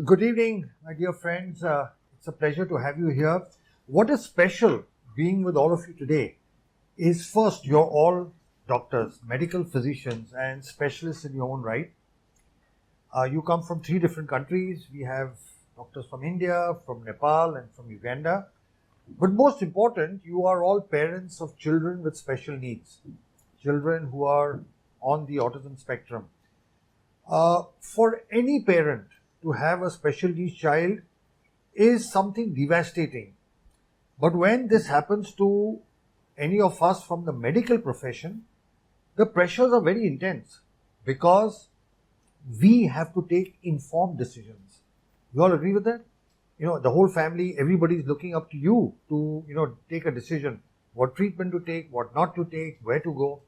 Good evening, my dear friends. It's a pleasure to have you here. What is special being with all of you today is first, you're all doctors, medical physicians, and specialists in your own right. You come from 3 different countries. We have doctors from India, from Nepal, and from Uganda. But most important, you are all parents of children with special needs, children who are on the autism spectrum. For any parent to have a special needs child is something devastating. But when this happens to any of us from the medical profession, the pressures are very intense because we have to take informed decisions. You all agree with that? The whole family, everybody is looking up to you to, take a decision, what treatment to take, what not to take, where to go.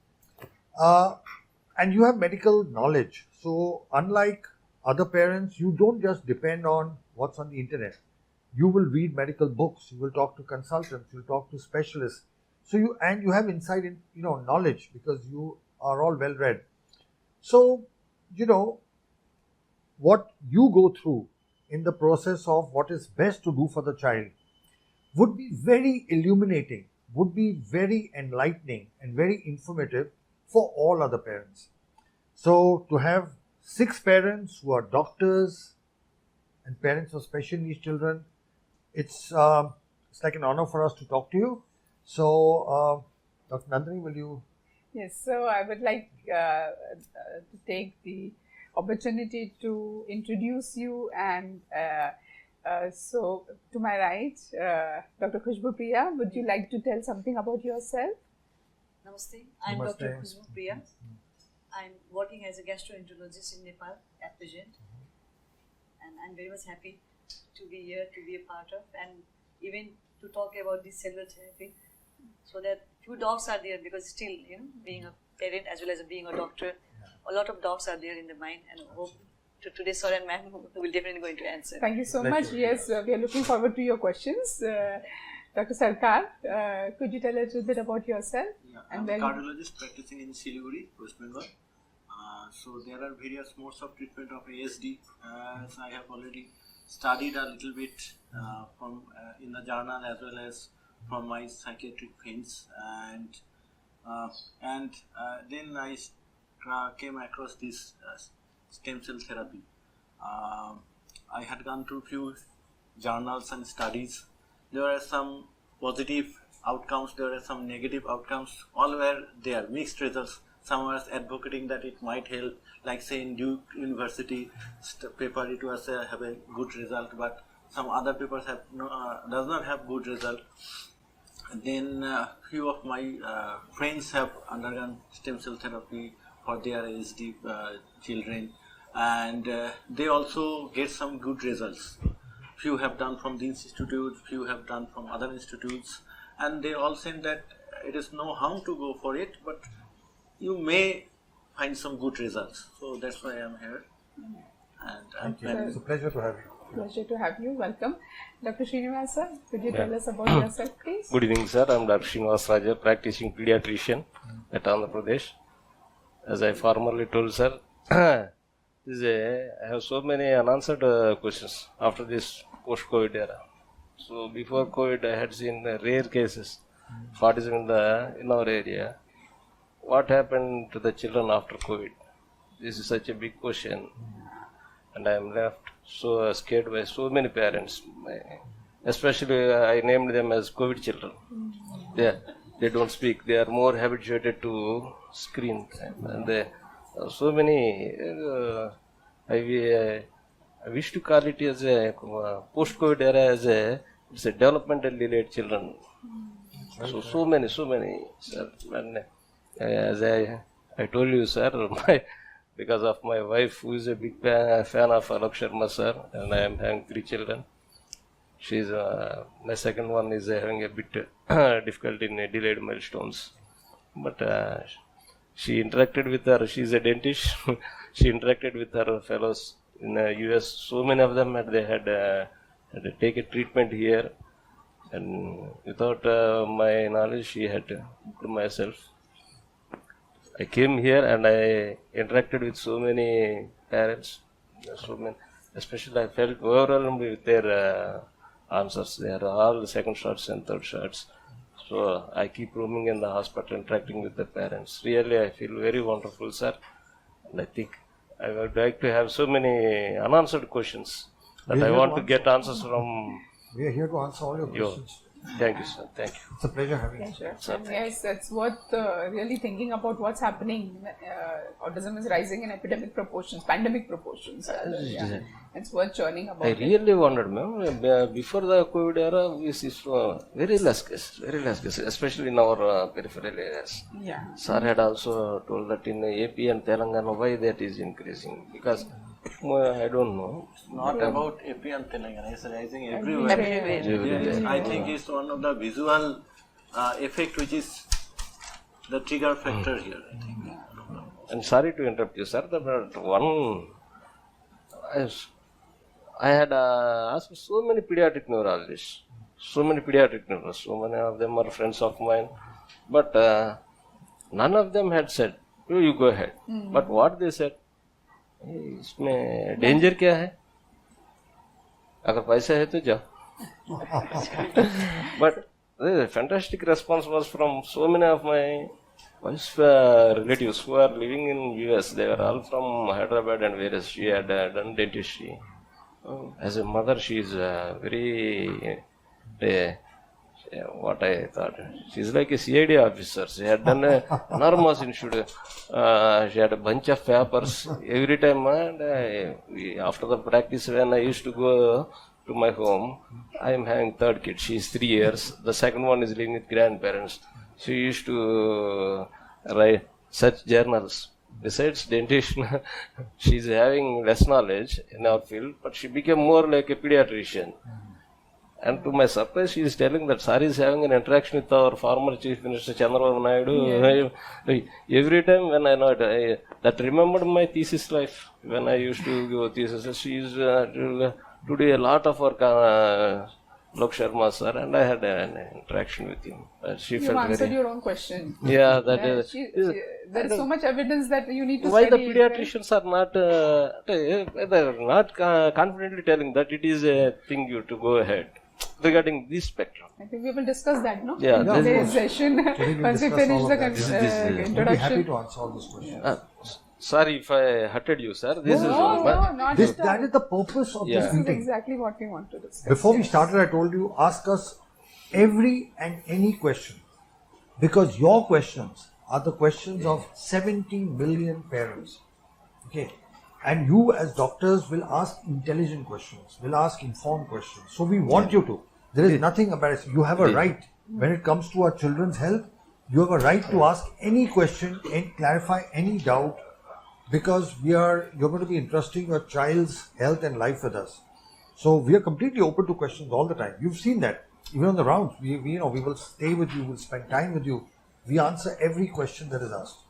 And you have medical knowledge. So unlike other parents, you don't just depend on what's on the internet. You will read medical books, you will talk to consultants, you'll talk to specialists. So you have insight in, knowledge because you are all well read. So, what you go through in the process of what is best to do for the child would be very illuminating, would be very enlightening and very informative for all other parents. So to have 6 parents who are doctors and parents of special needs children, it's like an honor for us to talk to you. So, Dr. Nandini, will you? Yes, so I would like to take the opportunity to introduce you, and so to my right, Dr. Khushbu Priya, would you like to tell something about yourself? Namaste, I'm Dr. Khushbu Priya. I'm working as a gastroenterologist in Nepal at present, and I'm very much happy to be here, to be a part of, and even to talk about this cellular therapy, so that few doubts are there, because still, being a parent as well as being a doctor, a lot of doubts are there in the mind, and I hope today Sir and Ma'am will definitely going to answer. Thank you so much. Yes, we are looking forward to your questions. Dr. Sarkar, could you tell a little bit about yourself? Yeah, I'm a cardiologist practicing in Siliguri, West Bengal. So there are various modes of treatment of ASD. As I have already studied a little bit from in the journal as well as from my psychiatric friends, and then I came across this stem cell therapy. I had gone through few journals and studies. There are some positive outcomes, there are some negative outcomes, all were there, mixed results. Some were advocating that it might help, like say in Duke University paper it was have a good result, but some other papers have does not have good result. And then few of my friends have undergone stem cell therapy for their ASD children, and they also get some good results. Few have done from this institute, few have done from other institutes, and they all said that it is no harm to go for it, but you may find some good results. So that's why I am here. And it's a pleasure to have you. Pleasure to have you. Welcome. Dr. Srinivasa, could you tell us about yourself, please? Good evening, sir. I am Dr. Srinivas Raja, practicing pediatrician at Andhra Pradesh. As I formerly told, sir, I have so many unanswered questions after this post-COVID era. So before COVID, I had seen rare cases of autism in our area. What happened to the children after COVID? This is such a big question, and I am left so scared by so many parents. Especially, I named them as COVID children. They don't speak. They are more habituated to screen time, and they so many. I wish to call it as a post-COVID era as it's a developmental delayed children. So many, sir. And as I told you, sir, because of my wife, who is a big fan of Alok Sharma, sir, and I am having 3 children. She's my second one is having a bit difficulty in delayed milestones, but she interacted with her. She's a dentist. She interacted with her fellows in the US. So many of them had to take a treatment here, and without my knowledge, she had to put myself. I came here and I interacted with so many parents, especially I felt overwhelmed with their answers. They are all second shots and third shots. So I keep roaming in the hospital, interacting with the parents. Really, I feel very wonderful, sir. And I think I would like to have so many unanswered questions that We are I here want to to get answers from We are here to answer all your you. questions. Thank you, sir. Thank you. It's a pleasure having you. Pleasure. And yes, it's worth really thinking about what's happening. Autism is rising in epidemic proportions, pandemic proportions. Yeah. It's worth churning about. I really wondered, ma'am, before the COVID era, this is very less cases, especially in our peripheral areas. Yeah. Sir had also told that in AP and Telangana, why that is increasing? Because I don't know. Not about AP and Telangana, it's rising everywhere. Everywhere. I think it's one of the visual effect which is the trigger factor here. I think. And sorry to interrupt you, sir, but one, I had asked so many pediatric neurologists, so many of them are friends of mine, but none of them had said, you go ahead. But what they said, इसमें danger क्या है अगर पैसा है तो जाओ but the fantastic response was from so many of my wife's relatives who are living in US. They were all from Hyderabad and whereas she had done dentistry. As a mother, she is very what I thought, she's like a CID officer. She had done an enormous institute. She had a bunch of papers every time. And after the practice, when I used to go to my home, I am having third kid. She is 3 years. The second one is living with grandparents. She used to write such journals. Besides dentition, she is having less knowledge in our field, but she became more like a pediatrician. And to my surprise, she is telling that Sari is having an interaction with our former Chief Minister Chandrababu Naidu. Yeah. Every time when I know it, that remembered my thesis life. When I used to give thesis, she is to do a lot of work on Lok Sharma sir, and I had an interaction with him. She You felt answered very... your own question. Yeah, that Yeah, is... there is so much evidence that you need to Why the study. pediatricians are not confidently telling that it is a thing you to go ahead regarding this spectrum? I think we will discuss that, no? Yeah, in this today's is- session. Today we'll Once we discuss finish all the of that. This We'll be introduction. happy to answer all those questions. Sorry if I hurted you, sir. This is No, not This, at all. that is the purpose of Yeah. this This is meeting. exactly what we want to discuss. Before we yes. started, I told you, ask us every and any question. Because your questions are the questions of 70 million parents. Okay. And you as doctors will ask intelligent questions, will ask informed questions. So we want you to. There is nothing embarrassing. You have a right. When it comes to our children's health, you have a right to ask any question and clarify any doubt, because you're going to be entrusting your child's health and life with us. So we are completely open to questions all the time. You've seen that. Even on the rounds, we will stay with you, we'll spend time with you. We answer every question that is asked.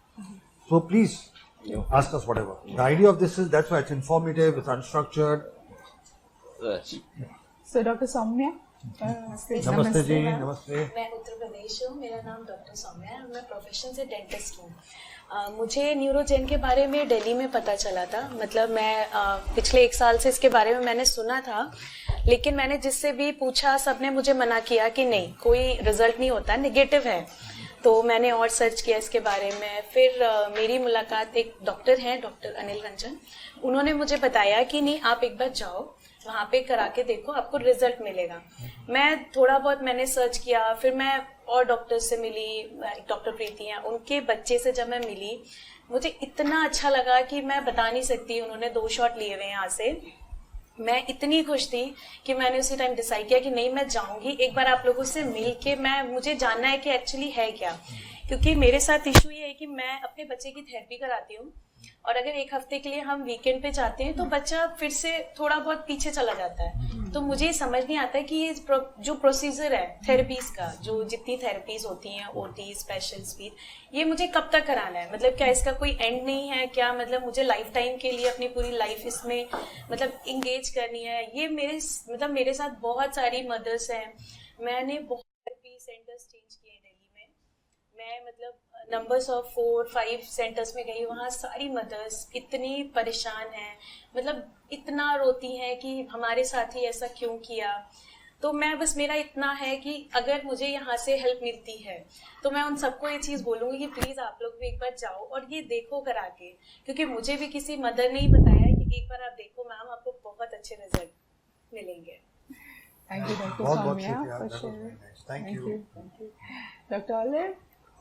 So please ask us whatever. The idea of this is, that's why it's informative, it's unstructured. Yes. So, Dr. Soumya. Namaste ji, namaste. मैं उत्तर प्रदेश हूँ, मेरा नाम doctor Saumya है और मैं profession से dentist हूँ। मुझे न्यूरोजेन के बारे में दिल्ली में पता चला था। मतलब मैं पिछले 1 साल से इसके बारे में मैंने सुना था, लेकिन मैंने जिससे भी पूछा सबने मुझे मना किया कि नहीं, कोई रिजल्ट नहीं होता, नेगेटिव है। तो मैंने और सर्च किया इसके बारे में। फिर मेरी मुलाकात एक डॉक्टर हैं, डॉक्टर अनिल रंजन। उन्होंने मुझे बताया कि नहीं, आप एक बार जाओ, वहाँ पे करा के देखो, आपको रिजल्ट मिलेगा। मैं थोड़ा बहुत मैंने सर्च किया, फिर मैं और डॉक्टर से मिली, डॉक्टर प्रीति हैं, उनके बच्चे से जब मैं मिली, मुझे इतना अच्छा लगा कि मैं बता नहीं सकती। उन्होंने 2 शॉट लिए हुए हैं यहाँ से। मैं इतनी खुश थी कि मैंने उसी टाइम डिसाइड किया कि नहीं, मैं जाऊंगी, एक बार आप लोगों से मिल के मुझे जानना है कि एक्चुअली है क्या। क्योंकि मेरे साथ इशू ये है कि मैं अपने बच्चे की थेरेपी कराती हूँ, और अगर 1 हफ्ते के लिए हम वीकेंड पे जाते हैं तो बच्चा फिर से थोड़ा बहुत पीछे चला जाता है। तो मुझे समझ नहीं आता कि ये जो प्रोसीजर है थेरेपीज का, जो जितनी थेरेपीज होती हैं, ओटी, स्पेशल स्पीच, ये मुझे कब तक कराना है। मतलब क्या इसका कोई एंड नहीं है क्या? मतलब मुझे लाइफ टाइम के लिए अपनी पूरी लाइफ इसमें मतलब इंगेज करनी है। ये मेरे साथ बहुत सारी मदर्स हैं। मैंने बहुत थेरेपी सेंटर्स चेंज किए दिल्ली में। मैं मतलब नंबर्स ऑफ 4-5 सेंटर्स में गई, वहाँ सारी मदर्स इतनी परेशान हैं, मतलब इतना रोती हैं कि हमारे साथ ही ऐसा क्यों किया। तो मैं बस, मेरा इतना है कि अगर मुझे यहाँ से हेल्प मिलती है तो मैं उन सबको ये चीज़ बोलूँगी कि प्लीज़ आप लोग भी एक बार जाओ और ये देखो करा के, क्योंकि मुझे भी किसी मदर ने ही बताया कि एक बार आप देखो मैम, आपको बहुत अच्छे रिजल्ट मिलेंगे। Thank you, Dr. बहुत Soumya, शुक्रिया, for that was sharing. very nice. Thank you. Thank you. Dr. Olive,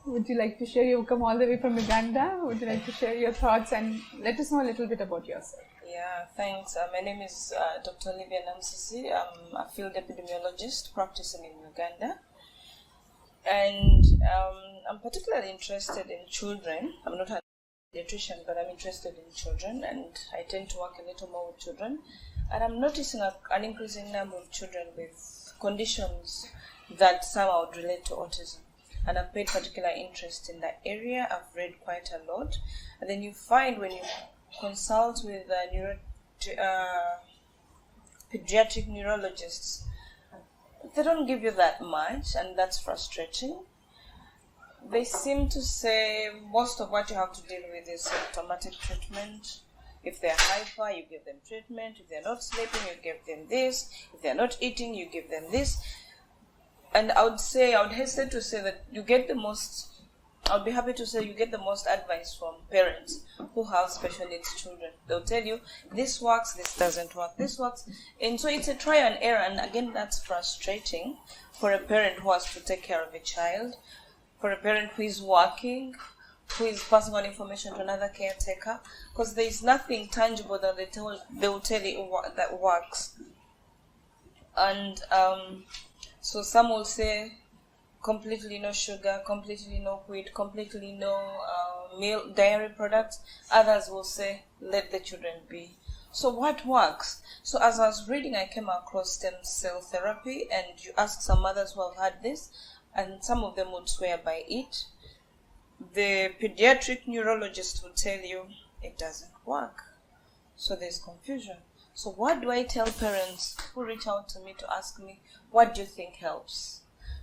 would you like to share? You come all the way from Uganda. Would you like to share your thoughts and let us know a little bit about yourself? Yeah, thanks. My name is Dr. Olivia Namsisi. I'm a field epidemiologist practicing in Uganda. And I'm particularly interested in children. I'm not a pediatrician, but I'm interested in children, and I tend to work a little more with children. And I'm noticing an increasing number of children with conditions that somehow would relate to autism. And I've paid particular interest in that area. I've read quite a lot. And then you find when you consult with pediatric neurologists, they don't give you that much, and that's frustrating. They seem to say most of what you have to deal with is symptomatic treatment. If they're hyper, you give them treatment. If they're not sleeping, you give them this. If they're not eating, you give them this. And I would hesitate to say that you get the most, I would be happy to say you get the most advice from parents who have special needs children. They'll tell you, this works, this doesn't work, this works. And so it's a try and error. And again, that's frustrating for a parent who has to take care of a child, for a parent who is working, who is passing on information to another caretaker, because there is nothing tangible that they will tell you that works. And so some will say completely no sugar, completely no wheat, completely no milk, dairy products. Others will say let the children be. So what works? So as I was reading, I came across stem cell therapy, and you ask some mothers who have had this, and some of them would swear by it. The pediatric neurologist will tell you it doesn't work. So there's confusion. So what do I tell parents who reach out to me to ask me, what do you think helps?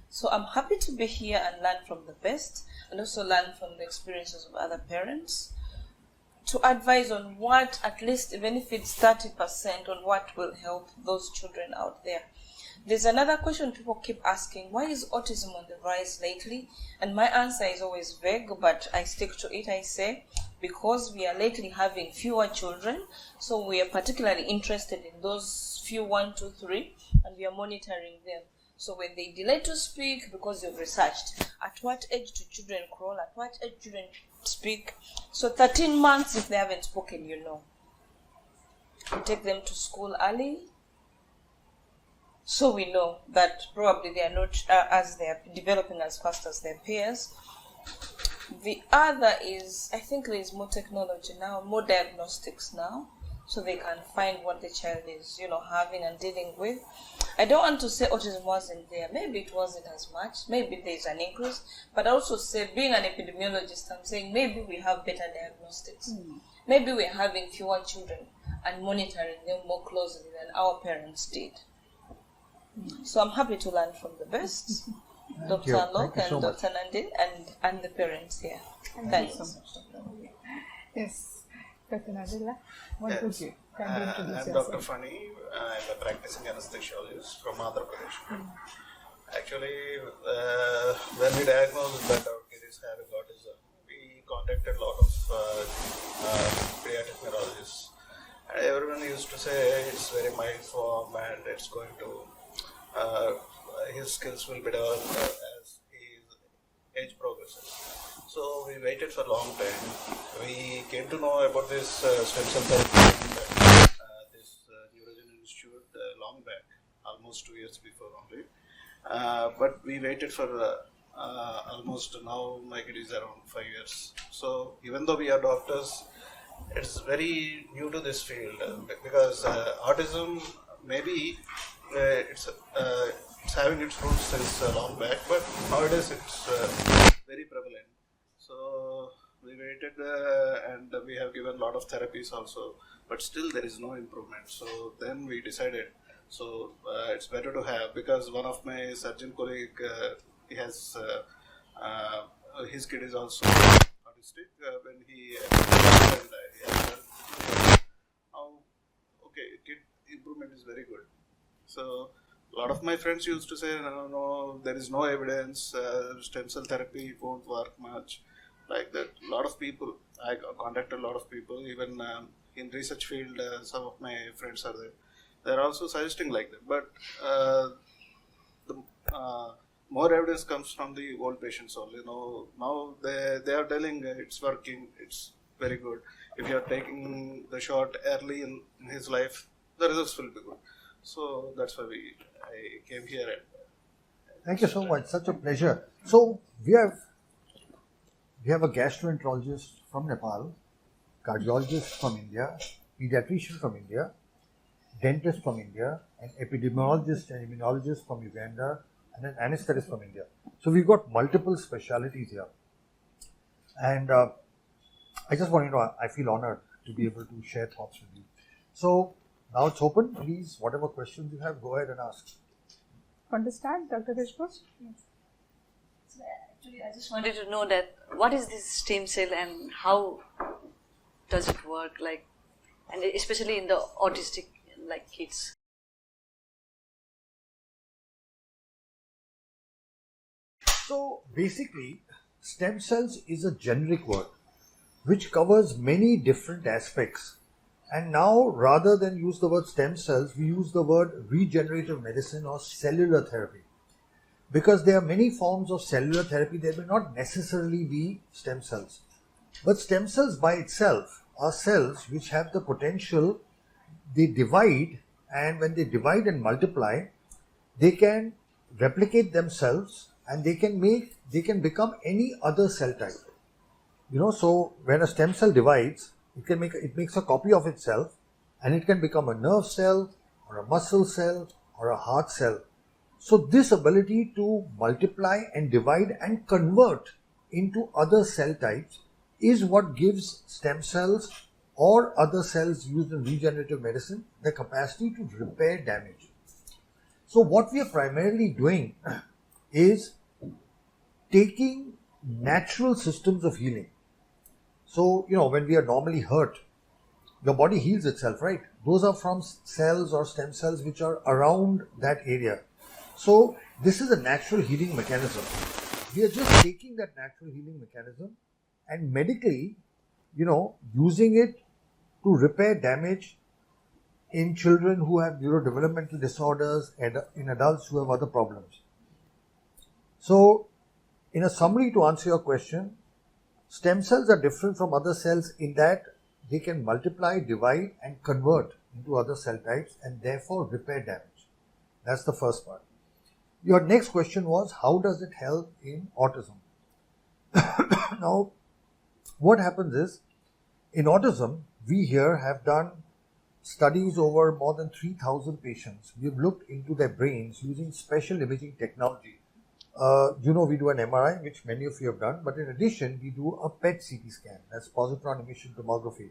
So I'm happy to be here and learn from the best, and also learn from the experiences of other parents, to advise on what, at least even if it's 30%, on what will help those children out there. There's another question people keep asking, why is autism on the rise lately? And my answer is always vague, but I stick to it. I say, because we are lately having fewer children, so we are particularly interested in those few 1, 2, 3, and we are monitoring them. So when they delay to speak, because you've researched, at what age do children crawl, at what age children speak? So 13 months, if they haven't spoken, you know. You take them to school early, so we know that probably they are not as they are developing as fast as their peers. The other is, I think there is more technology now, more diagnostics now, so they can find what the child is, having and dealing with. I don't want to say autism wasn't there. Maybe it wasn't as much. Maybe there's an increase. But I also say, being an epidemiologist, I'm saying maybe we have better diagnostics. Maybe we're having fewer children and monitoring them more closely than our parents did. So I'm happy to learn from the best, Dr. Alok and Dr. Nandin, and the parents here. Thanks. Thank you so much, Dr. Olivia. Yes, Dr. Nadilla, what would you? Can you introduce I'm yourself? Dr. Fani. I'm a practicing anesthesiologist from Andhra Pradesh. Actually, when we diagnosed that our kid is having autism, we contacted a lot of pediatric neurologists. And everyone used to say it's very mild form and it's going to, his skills will be developed as his age progresses. So we waited for a long time. We came to know about this stem cell therapy, this NeuroGen Institute long back, almost 2 years before only. But we waited for almost now, my kid is around 5 years. So even though we are doctors, it's very new to this field because autism maybe it's having its roots since long back, but nowadays it's very prevalent. So we waited and we have given a lot of therapies also, but still there is no improvement. So then we decided, so it's better to have, because one of my surgeon colleague he has his kid is also autistic. When he kid improvement is very good. So a lot of my friends used to say, no, there is no evidence, stem cell therapy won't work much, like that. A lot of people, I contacted a lot of people, even in research field, some of my friends are there. They're also suggesting like that, but more evidence comes from the old patients only. Now they are telling it's working, it's very good. If you are taking the shot early in his life, the results will be good. So that's why I came here. Thank you so much. Such a pleasure. So we have a gastroenterologist from Nepal, cardiologist from India, pediatrician from India, dentist from India, an epidemiologist and immunologist from Uganda, and an anesthetist from India. So we've got multiple specialities here. And I just want I feel honored to be able to share thoughts with you. So now it's open. Please, whatever questions you have, go ahead and ask. Want to start, Dr. Deshmukh? Yes. So actually, I just wanted to know that what is this stem cell and how does it work, and especially in the autistic kids. So basically, stem cells is a generic word which covers many different aspects. And now, rather than use the word stem cells, we use the word regenerative medicine or cellular therapy. Because there are many forms of cellular therapy, there may not necessarily be stem cells. But stem cells by itself are cells which have the potential, they divide, and when they divide and multiply, they can replicate themselves and they can become any other cell type. So when a stem cell divides, it makes a copy of itself, and it can become a nerve cell or a muscle cell or a heart cell. So this ability to multiply and divide and convert into other cell types is what gives stem cells or other cells used in regenerative medicine the capacity to repair damage. So what we are primarily doing is taking natural systems of healing. So, when we are normally hurt, your body heals itself, right? Those are from cells or stem cells which are around that area. So, this is a natural healing mechanism. We are just taking that natural healing mechanism and medically, using it to repair damage in children who have neurodevelopmental disorders and in adults who have other problems. So, in a summary, to answer your question, stem cells are different from other cells in that they can multiply, divide, and convert into other cell types and therefore repair damage. That's the first part. Your next question was, how does it help in autism? Now, what happens is, in autism, we here have done studies over more than 3,000 patients. We've looked into their brains using special imaging technology. We do an MRI, which many of you have done, but in addition, we do a PET CT scan, that's positron emission tomography.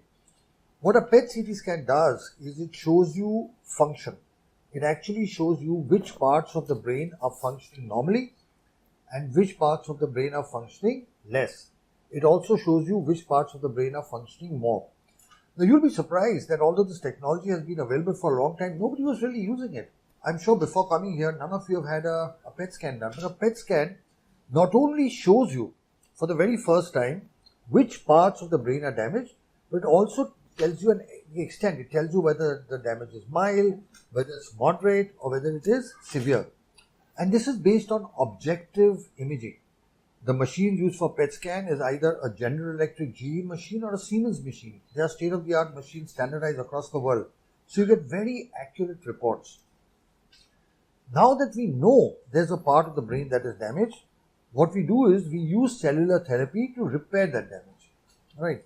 What a PET CT scan does is it shows you function. It actually shows you which parts of the brain are functioning normally and which parts of the brain are functioning less. It also shows you which parts of the brain are functioning more. Now, you'll be surprised that although this technology has been available for a long time, nobody was really using it. I'm sure before coming here, none of you have had a PET scan done. But a PET scan not only shows you for the very first time which parts of the brain are damaged, but also tells you the extent. It tells you whether the damage is mild, whether it's moderate, or whether it is severe. And this is based on objective imaging. The machine used for PET scan is either a General Electric GE machine or a Siemens machine. They are state-of-the-art machines standardized across the world. So you get very accurate reports. Now that we know there's a part of the brain that is damaged, what we do is we use cellular therapy to repair that damage. Right?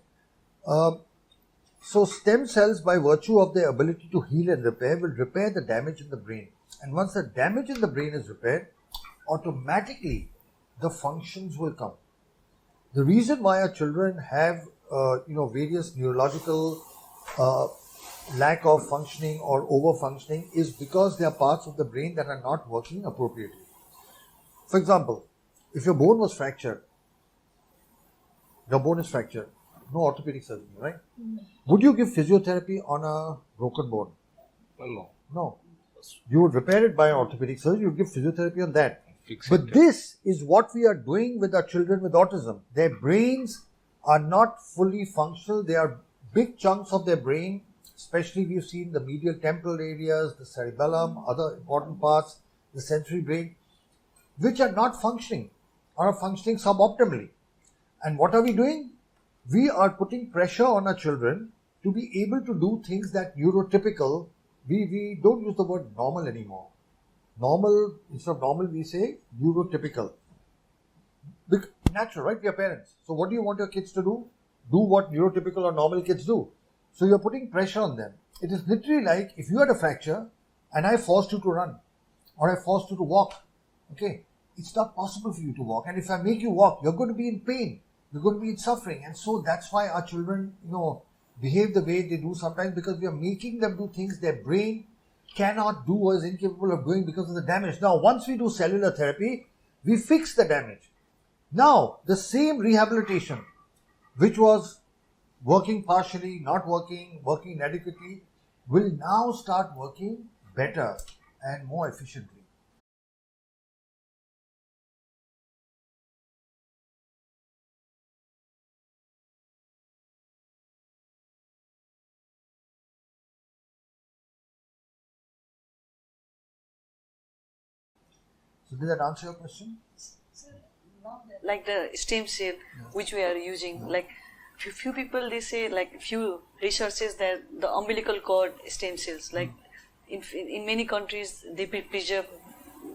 So stem cells, by virtue of their ability to heal and repair, will repair the damage in the brain. And once the damage in the brain is repaired, automatically the functions will come. The reason why our children have various neurological lack of functioning or over-functioning is because there are parts of the brain that are not working appropriately. For example, if your bone was fractured Your bone is fractured. No orthopedic surgery, right? Would you give physiotherapy on a broken bone? No. No. You would repair it by orthopedic surgery, you would give physiotherapy on that. Fix But it. this is what we are doing with our children with autism. Their brains are not fully functional. They are big chunks of their brain, especially we've seen the medial temporal areas, the cerebellum, other important parts, the sensory brain, which are not functioning or are functioning suboptimally. And what are we doing? We are putting pressure on our children to be able to do things that neurotypical. We don't use the word normal anymore. Normal, instead of normal, we say neurotypical. Natural, right? We are parents. So what do you want your kids to do? Do what neurotypical or normal kids do. So you're putting pressure on them. It is literally like if you had a fracture and I forced you to run or I forced you to walk, okay, it's not possible for you to walk. And if I make you walk, you're going to be in pain. You're going to be in suffering. And so that's why our children, behave the way they do sometimes, because we are making them do things their brain cannot do or is incapable of doing because of the damage. Now, once we do cellular therapy, we fix the damage. Now, the same rehabilitation, which was working partially, not working, working inadequately, will now start working better and more efficiently. So did that answer your question? Like the stem cell which we are using, like few people they say, like few researchers that the umbilical cord stem cells, like in many countries they preserve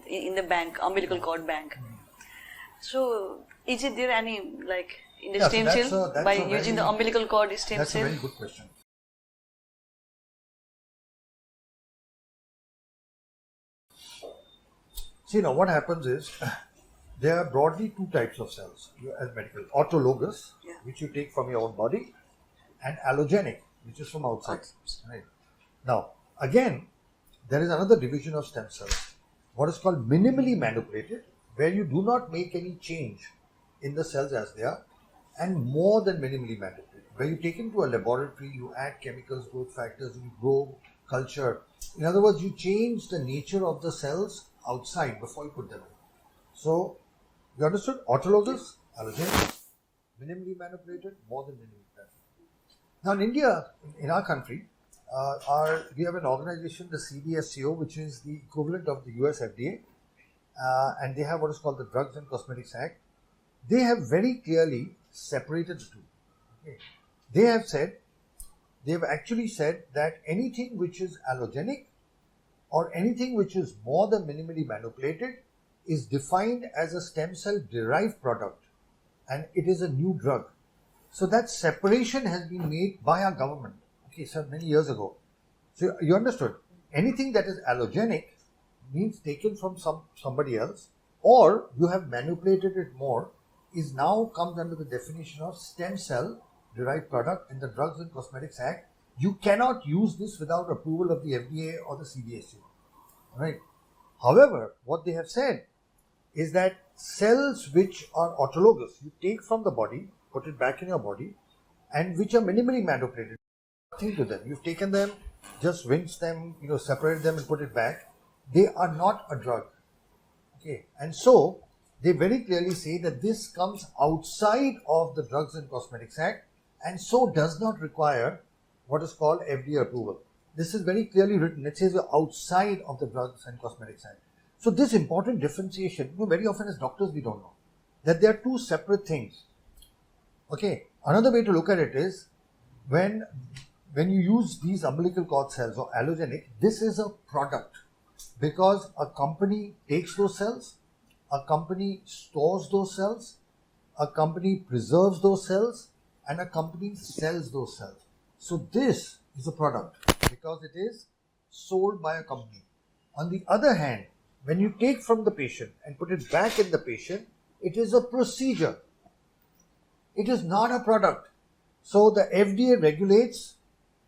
in the bank, umbilical cord bank. So is it there any like in the stem cell by using the umbilical cord stem That's cell? a very good question. See, now what happens is there are broadly two types of cells as medical: autologous, which you take from your own body, and allogenic, which is from outside. Right. Now, again, there is another division of stem cells, what is called minimally manipulated, where you do not make any change in the cells as they are, and more than minimally manipulated, where you take into a laboratory, you add chemicals, growth factors, you grow culture. In other words, you change the nature of the cells outside before you put them in. So, you understood? Autologous, allogenic, minimally manipulated, more than minimally manipulated. Now, in India, in our country, we have an organization, the CDSCO, which is the equivalent of the US FDA, and they have what is called the Drugs and Cosmetics Act. They have very clearly separated the two. Okay. They have actually said that anything which is allogenic or anything which is more than minimally manipulated is defined as a stem cell derived product, and it is a new drug. So that separation has been made by our government, okay, so many years ago. So you understood, anything that is allogenic means taken from somebody else, or you have manipulated it more, is now comes under the definition of stem cell derived product in the Drugs and Cosmetics Act. You cannot use this without approval of the FDA or the CDSCO. Right? However, what they have said is that cells which are autologous, you take from the body, put it back in your body, and which are minimally manipulated, nothing to them. You've taken them, just rinsed them, separated them and put it back. They are not a drug. Okay, and so they very clearly say that this comes outside of the Drugs and Cosmetics Act, and so does not require what is called FDA approval. This is very clearly written. It says you're outside of the Drugs and Cosmetics Act. So this important differentiation, very often as doctors we don't know that they are two separate things. Okay, another way to look at it is when you use these umbilical cord cells or allogenic, this is a product because a company takes those cells, a company stores those cells, a company preserves those cells, and a company sells those cells. So this is a product because it is sold by a company. On the other hand, when you take from the patient and put it back in the patient, it is a procedure. It is not a product. So the FDA regulates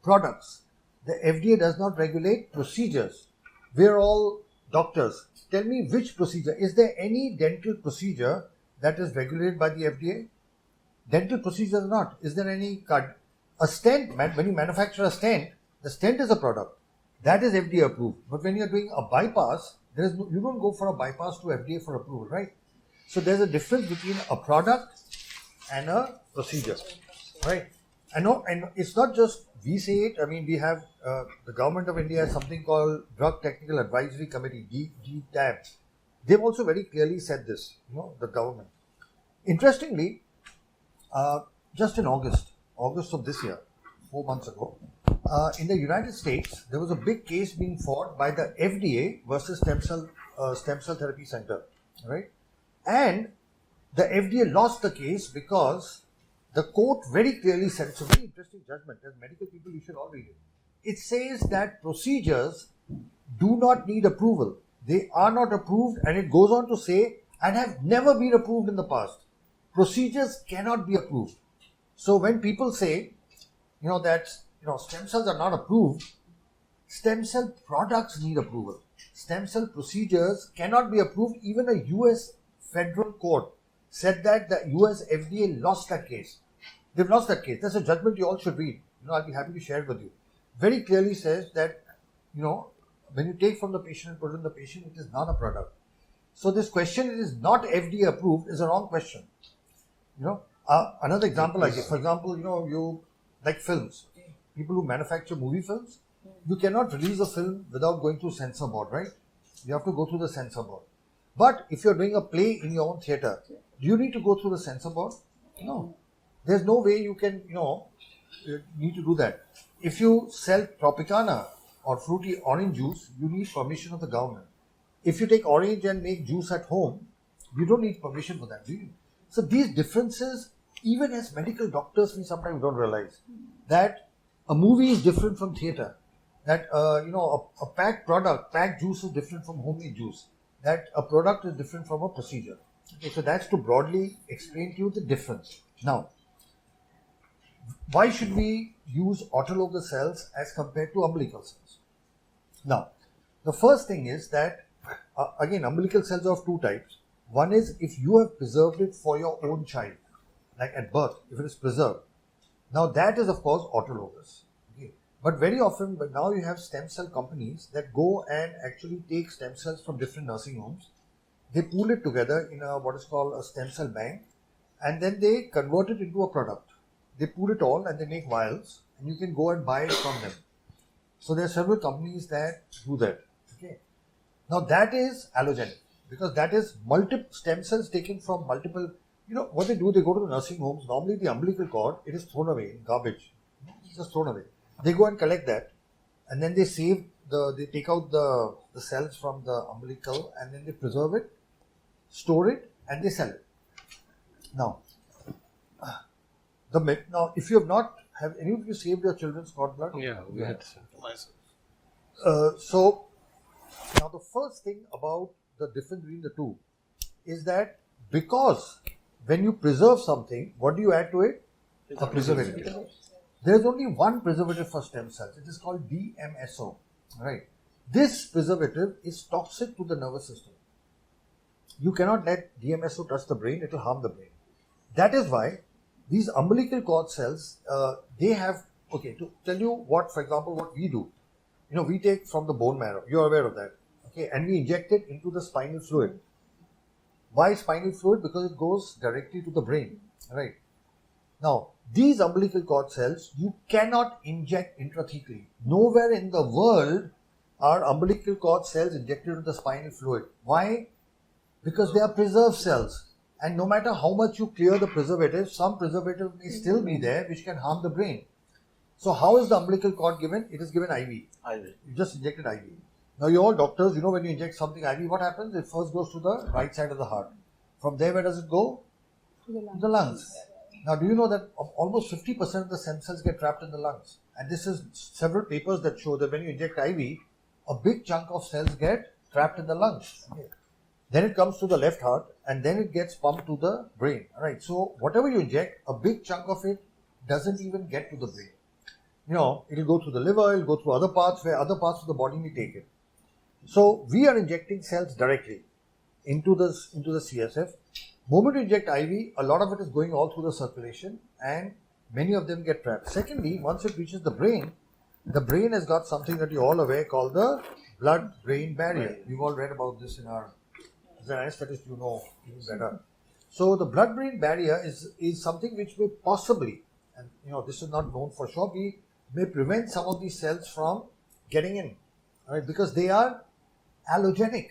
products. The FDA does not regulate procedures. We're all doctors. Tell me which procedure. Is there any dental procedure that is regulated by the FDA? Dental procedures are not. Is there any cut? A stent, when you manufacture a stent, the stent is a product. That is FDA approved. But when you're doing a bypass, you don't go for a bypass to FDA for approval, right? So there's a difference between a product and a procedure, right? And it's not just we say it. I mean, we have the government of India has something called Drug Technical Advisory Committee, DTAB. They've also very clearly said this, the government. Interestingly, just in August of this year, 4 months ago, in the United States, there was a big case being fought by the FDA versus Stem Cell Therapy Center, right? And the FDA lost the case because the court very clearly said, it's a very interesting judgment, as medical people you should all read it. It says that procedures do not need approval. They are not approved, and it goes on to say, and have never been approved in the past. Procedures cannot be approved. So when people say, that stem cells are not approved, stem cell products need approval. Stem cell procedures cannot be approved. Even a US federal court said that the US FDA lost that case. They've lost that case. That's a judgment you all should read. I'll be happy to share it with you. Very clearly says that, when you take from the patient and put in the patient, it is not a product. So this question, it is not FDA approved, is a wrong question. Another example I give, for example, you like films. People who manufacture movie films, you cannot release a film without going through censor board, right? You have to go through the censor board. But if you're doing a play in your own theatre, do you need to go through the censor board? No. There's no way you can, you need to do that. If you sell Tropicana or fruity orange juice, you need permission of the government. If you take orange and make juice at home, you don't need permission for that, do you? So these differences, even as medical doctors, we sometimes don't realize that a movie is different from theatre. That, a packed juice is different from homemade juice. That a product is different from a procedure. Okay, so that's to broadly explain to you the difference. Now, why should we use autologous cells as compared to umbilical cells? Now, the first thing is that, again, umbilical cells are of two types. One is if you have preserved it for your own child, like at birth, if it is preserved. Now that is of course autologous. Okay. But very often, now you have stem cell companies that go and actually take stem cells from different nursing homes. They pool it together in what is called a stem cell bank, and then they convert it into a product. They pool it all and they make vials, and you can go and buy it from them. So there are several companies that do that. Okay. Now that is allogenic, because that is multiple stem cells taken from multiple. What they do, they go to the nursing homes. Normally the umbilical cord, it is thrown away in garbage. It's just thrown away. They go and collect that, and then they they take out the cells from the umbilical, and then they preserve it, store it, and they sell it. Now, if you have any of you saved your children's cord blood? Yeah, we had Myself. So, now the first thing about the difference between the two is that because when you preserve something, what do you add to it? A preservative. There is only one preservative for stem cells. It is called DMSO. Right? This preservative is toxic to the nervous system. You cannot let DMSO touch the brain, it will harm the brain. That is why these umbilical cord cells, they have, to tell you what, for example, what we do. We take from the bone marrow, you are aware of that. Okay, and we inject it into the spinal fluid. Why spinal fluid? Because it goes directly to the brain, right? Now, these umbilical cord cells, you cannot inject intrathecally. Nowhere in the world are umbilical cord cells injected into the spinal fluid. Why? Because they are preserved cells. And no matter how much you clear the preservative, some preservative may still be there which can harm the brain. So how is the umbilical cord given? It is given IV. You just injected IV. Now you all doctors, when you inject something IV, what happens? It first goes to the right side of the heart. From there, where does it go? To the lungs. Now do you know that almost 50% of the stem cells get trapped in the lungs? And this is several papers that show that when you inject IV, a big chunk of cells get trapped in the lungs. Okay. Then it comes to the left heart, and then it gets pumped to the brain. Alright, so whatever you inject, a big chunk of it doesn't even get to the brain. It'll go through the liver, it'll go through other parts where other parts of the body may take it. So we are injecting cells directly into the CSF. Moment you inject IV, a lot of it is going all through the circulation and many of them get trapped. Secondly, once it reaches the brain has got something that you're all aware called the blood-brain barrier. We've all read about this in our, as an anesthetist, you know even better. So the blood-brain barrier is something which may possibly, and this is not known for sure, may prevent some of these cells from getting in, right? Because they are allogenic.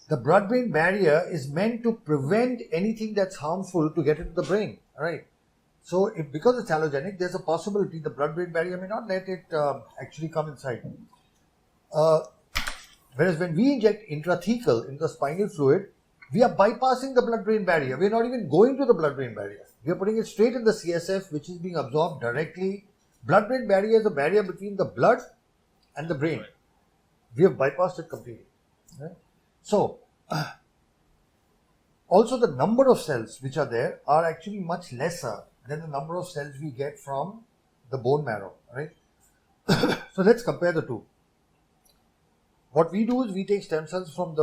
The blood-brain barrier is meant to prevent anything that's harmful to get into the brain, right? So because it's allogenic, there's a possibility the blood-brain barrier may not let it actually come inside. Whereas when we inject intrathecal in the spinal fluid, we are bypassing the blood-brain barrier. We are not even going to the blood-brain barrier. We are putting it straight in the CSF, which is being absorbed directly. Blood-brain barrier is a barrier between the blood and the brain. We have bypassed it completely. Right? So, also the number of cells which are there are actually much lesser than the number of cells we get from the bone marrow. Right? So let's compare the two. What we do is we take stem cells from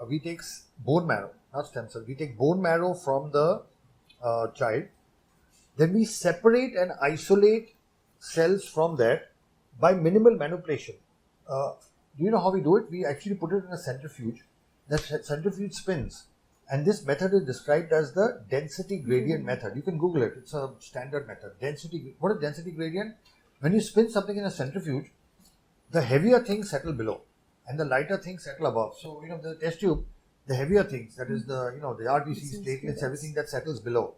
we take bone marrow, not stem cells. We take bone marrow from the child. Then we separate and isolate cells from that by minimal manipulation. Do you know how we do it? We actually put it in a centrifuge. The centrifuge spins. And this method is described as the density gradient method. You can Google it. It's a standard method. What is density gradient? When you spin something in a centrifuge, the heavier things settle below and the lighter things settle above. So, the test tube, the heavier things, that is the RBCs, platelets, everything that settles below.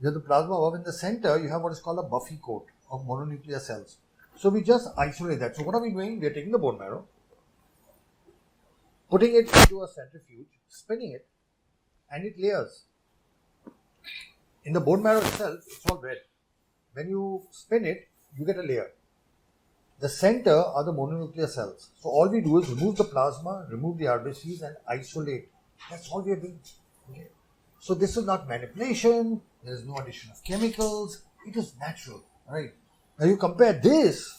You have the plasma above. In the center, you have what is called a buffy coat of mononuclear cells. So we just isolate that. So what are we doing? We are taking the bone marrow, putting it into a centrifuge, spinning it, and it layers. In the bone marrow itself, it's all red. When you spin it, you get a layer. The center are the mononuclear cells. So all we do is remove the plasma, remove the RBCs and isolate. That's all we are doing. Okay. So this is not manipulation. There is no addition of chemicals. It is natural. Right. Now you compare this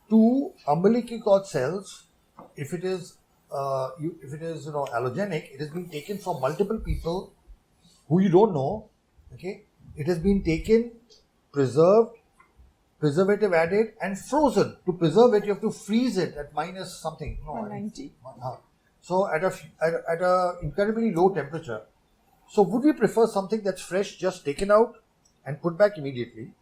to umbilical cord cells. If it is allogenic, it has been taken from multiple people who you don't know. Okay. It has been taken, preserved, preservative added and frozen. To preserve it, you have to freeze it at minus something. 190. So at a incredibly low temperature. So would we prefer something that's fresh, just taken out and put back immediately,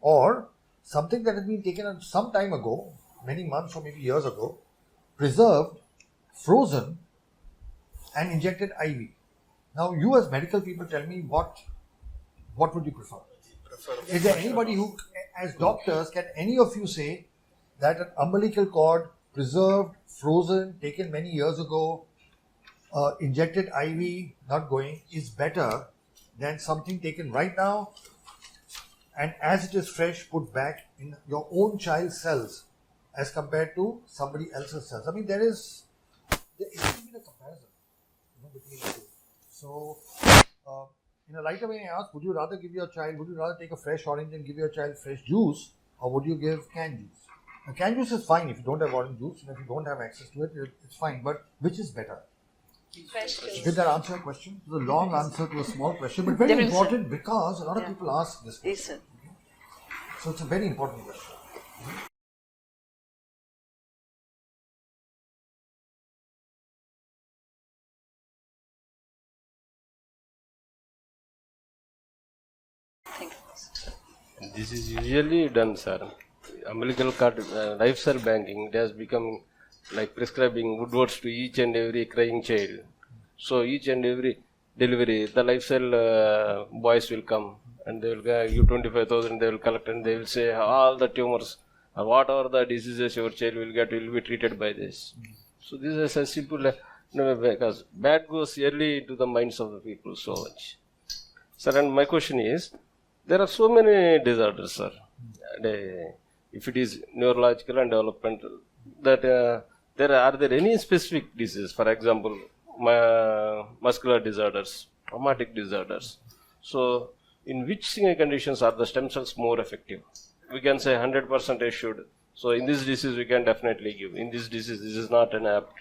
or something that has been taken out some time ago, many months or maybe years ago, preserved, frozen and injected IV? Now you as medical people tell me what would you prefer? Is there anybody who, as doctors, can any of you say that an umbilical cord, preserved, frozen, taken many years ago, injected IV, not going, is better than something taken right now and as it is fresh, put back in your own child's cells as compared to somebody else's cells? I mean, there isn't even a comparison between the two. So, in a lighter way, I ask, would you rather take a fresh orange and give your child fresh juice, or would you give canned juice? Now, canned juice is fine if you don't have orange juice, and if you don't have access to it, it's fine. But which is better? Fresh juice. Did that answer your question? It was a long answer to a small question, but very important because a lot of people ask this question. Okay? So it's a very important question. This is usually done, sir. Umbilical cord, life cell banking, it has become like prescribing Woodwards to each and every crying child. So each and every delivery, the life cell boys will come and they will give you 25,000, they will collect and they will say all the tumors, whatever the diseases your child will get will be treated by this. So this is a simple, because bad goes early into the minds of the people so much. Sir, and my question is, there are so many disorders, sir. If it is neurological and developmental, that are there any specific diseases? For example, muscular disorders, traumatic disorders. So, in which conditions are the stem cells more effective? We can say 100% assured. So, in this disease, we can definitely give. In this disease, this is not an apt.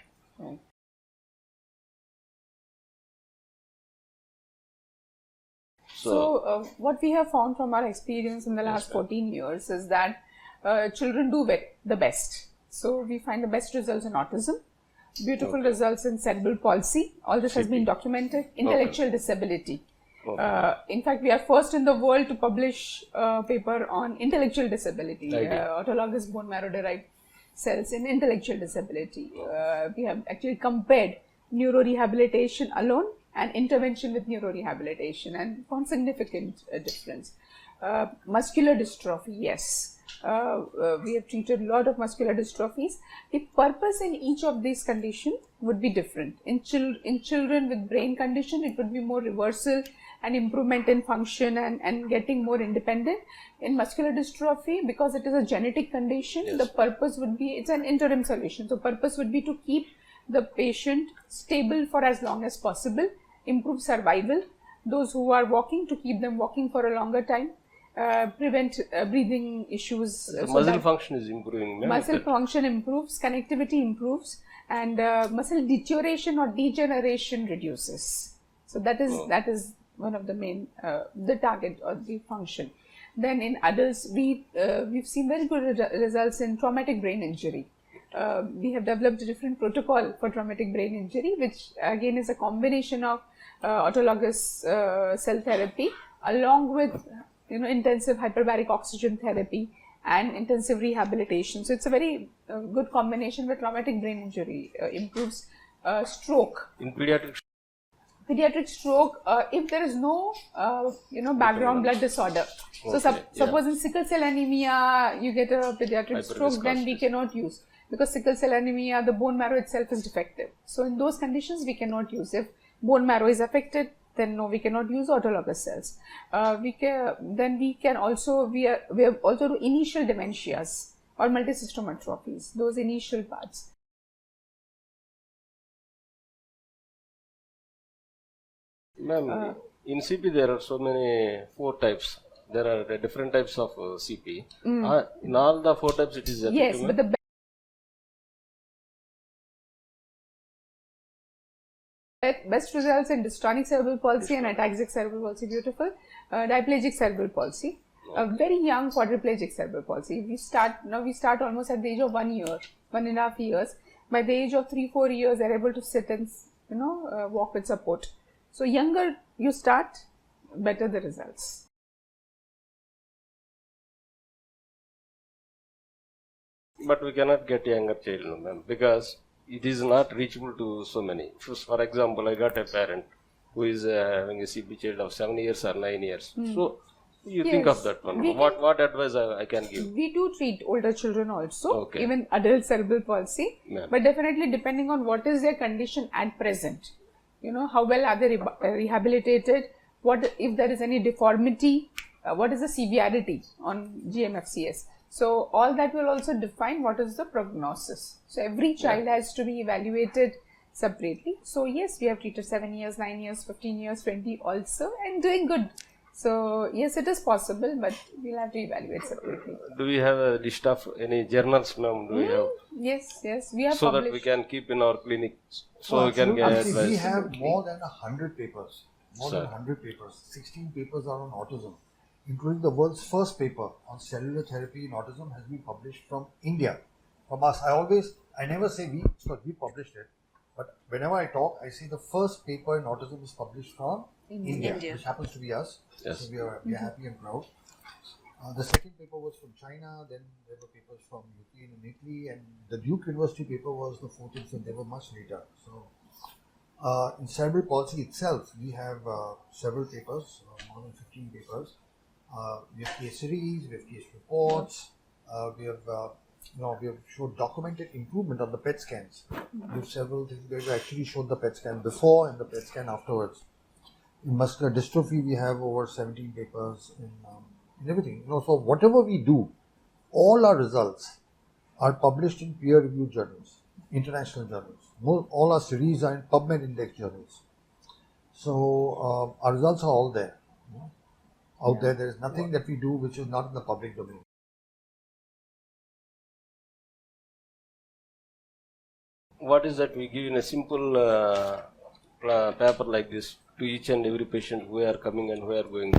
So what we have found from our experience in the last 14 years is that children do the best. So we find the best results in autism, beautiful results in cerebral palsy. All this has been documented. Intellectual disability. In fact, we are first in the world to publish a paper on intellectual disability, autologous bone marrow derived cells in intellectual disability. We have actually compared neurorehabilitation alone and intervention with neurorehabilitation and found significant difference. Muscular dystrophy, yes. We have treated a lot of muscular dystrophies. The purpose in each of these conditions would be different. In children with brain condition, it would be more reversal and improvement in function and getting more independent. In muscular dystrophy, because it is a genetic condition, the purpose would be, it's an interim solution. So purpose would be to keep the patient stable for as long as possible, improve survival, those who are walking to keep them walking for a longer time, prevent breathing issues. The muscle function is improving. Muscle function improves, connectivity improves, and muscle deterioration or degeneration reduces. So that is one of the main, the target or the function. Then in adults, we've seen very good results in traumatic brain injury. We have developed a different protocol for traumatic brain injury, which again is a combination of autologous cell therapy along with intensive hyperbaric oxygen therapy and intensive rehabilitation. So it's a very good combination where traumatic brain injury improves stroke. In pediatric stroke, if there is no background blood disorder. So suppose in sickle cell anemia you get a pediatric stroke, then we cannot use, because sickle cell anemia, the bone marrow itself is defective. So in those conditions we cannot use. If bone marrow is affected, then no, we cannot use autologous cells. We have also do initial dementias or multisystem atrophies, those initial parts. Ma'am, in CP there are so many 4 types. There are different types of CP. In all the 4 types it is effective. Yes, but the best results in dystonic cerebral palsy and ataxic cerebral palsy, beautiful. Diplegic cerebral palsy, a very young quadriplegic cerebral palsy. We start almost at the age of 1 year, 1.5 years. By the age of 3-4 years, they're able to sit and walk with support. So younger you start, better the results. But we cannot get younger child, ma'am, because it is not reachable to so many. For example, I got a parent who is having a CP child of 7 years or 9 years. So you think of that one. What advice I can give? We do treat older children also, even adult cerebral palsy. But definitely depending on what is their condition at present. How well are they rehabilitated? What if there is any deformity? What is the severity on GMFCS? So all that will also define what is the prognosis. So every child has to be evaluated separately. So yes, we have treated 7 years, 9 years, 15 years, 20 also, and doing good. So yes, it is possible, but we'll have to evaluate separately. Do we have a list of any journals, ma'am? Do we have? Yes, we have so published. That we can keep in our clinic, so we can get advice. We have more than 100 papers. 16 papers are on autism, including the world's first paper on cellular therapy in autism has been published from India, from us. I never say we, because we published it, but whenever I talk, I say the first paper in autism is published from India, which happens to be us. Yes. So we are happy and proud. The second paper was from China, then there were papers from Ukraine and Italy, and the Duke University paper was the 14th, and they were much later. So in cerebral palsy itself, we have several papers, more than 15 papers. We have case series, we have case reports, we have showed documented improvement on the PET scans. We have several things where we actually showed the PET scan before and the PET scan afterwards. In muscular dystrophy, we have over 17 papers in everything. So whatever we do, all our results are published in peer-reviewed journals, international journals. All our series are in PubMed index journals. So our results are all there. Out there is nothing that we do which is not in the public domain. What is that we give in a simple paper like this to each and every patient who are coming and who are going.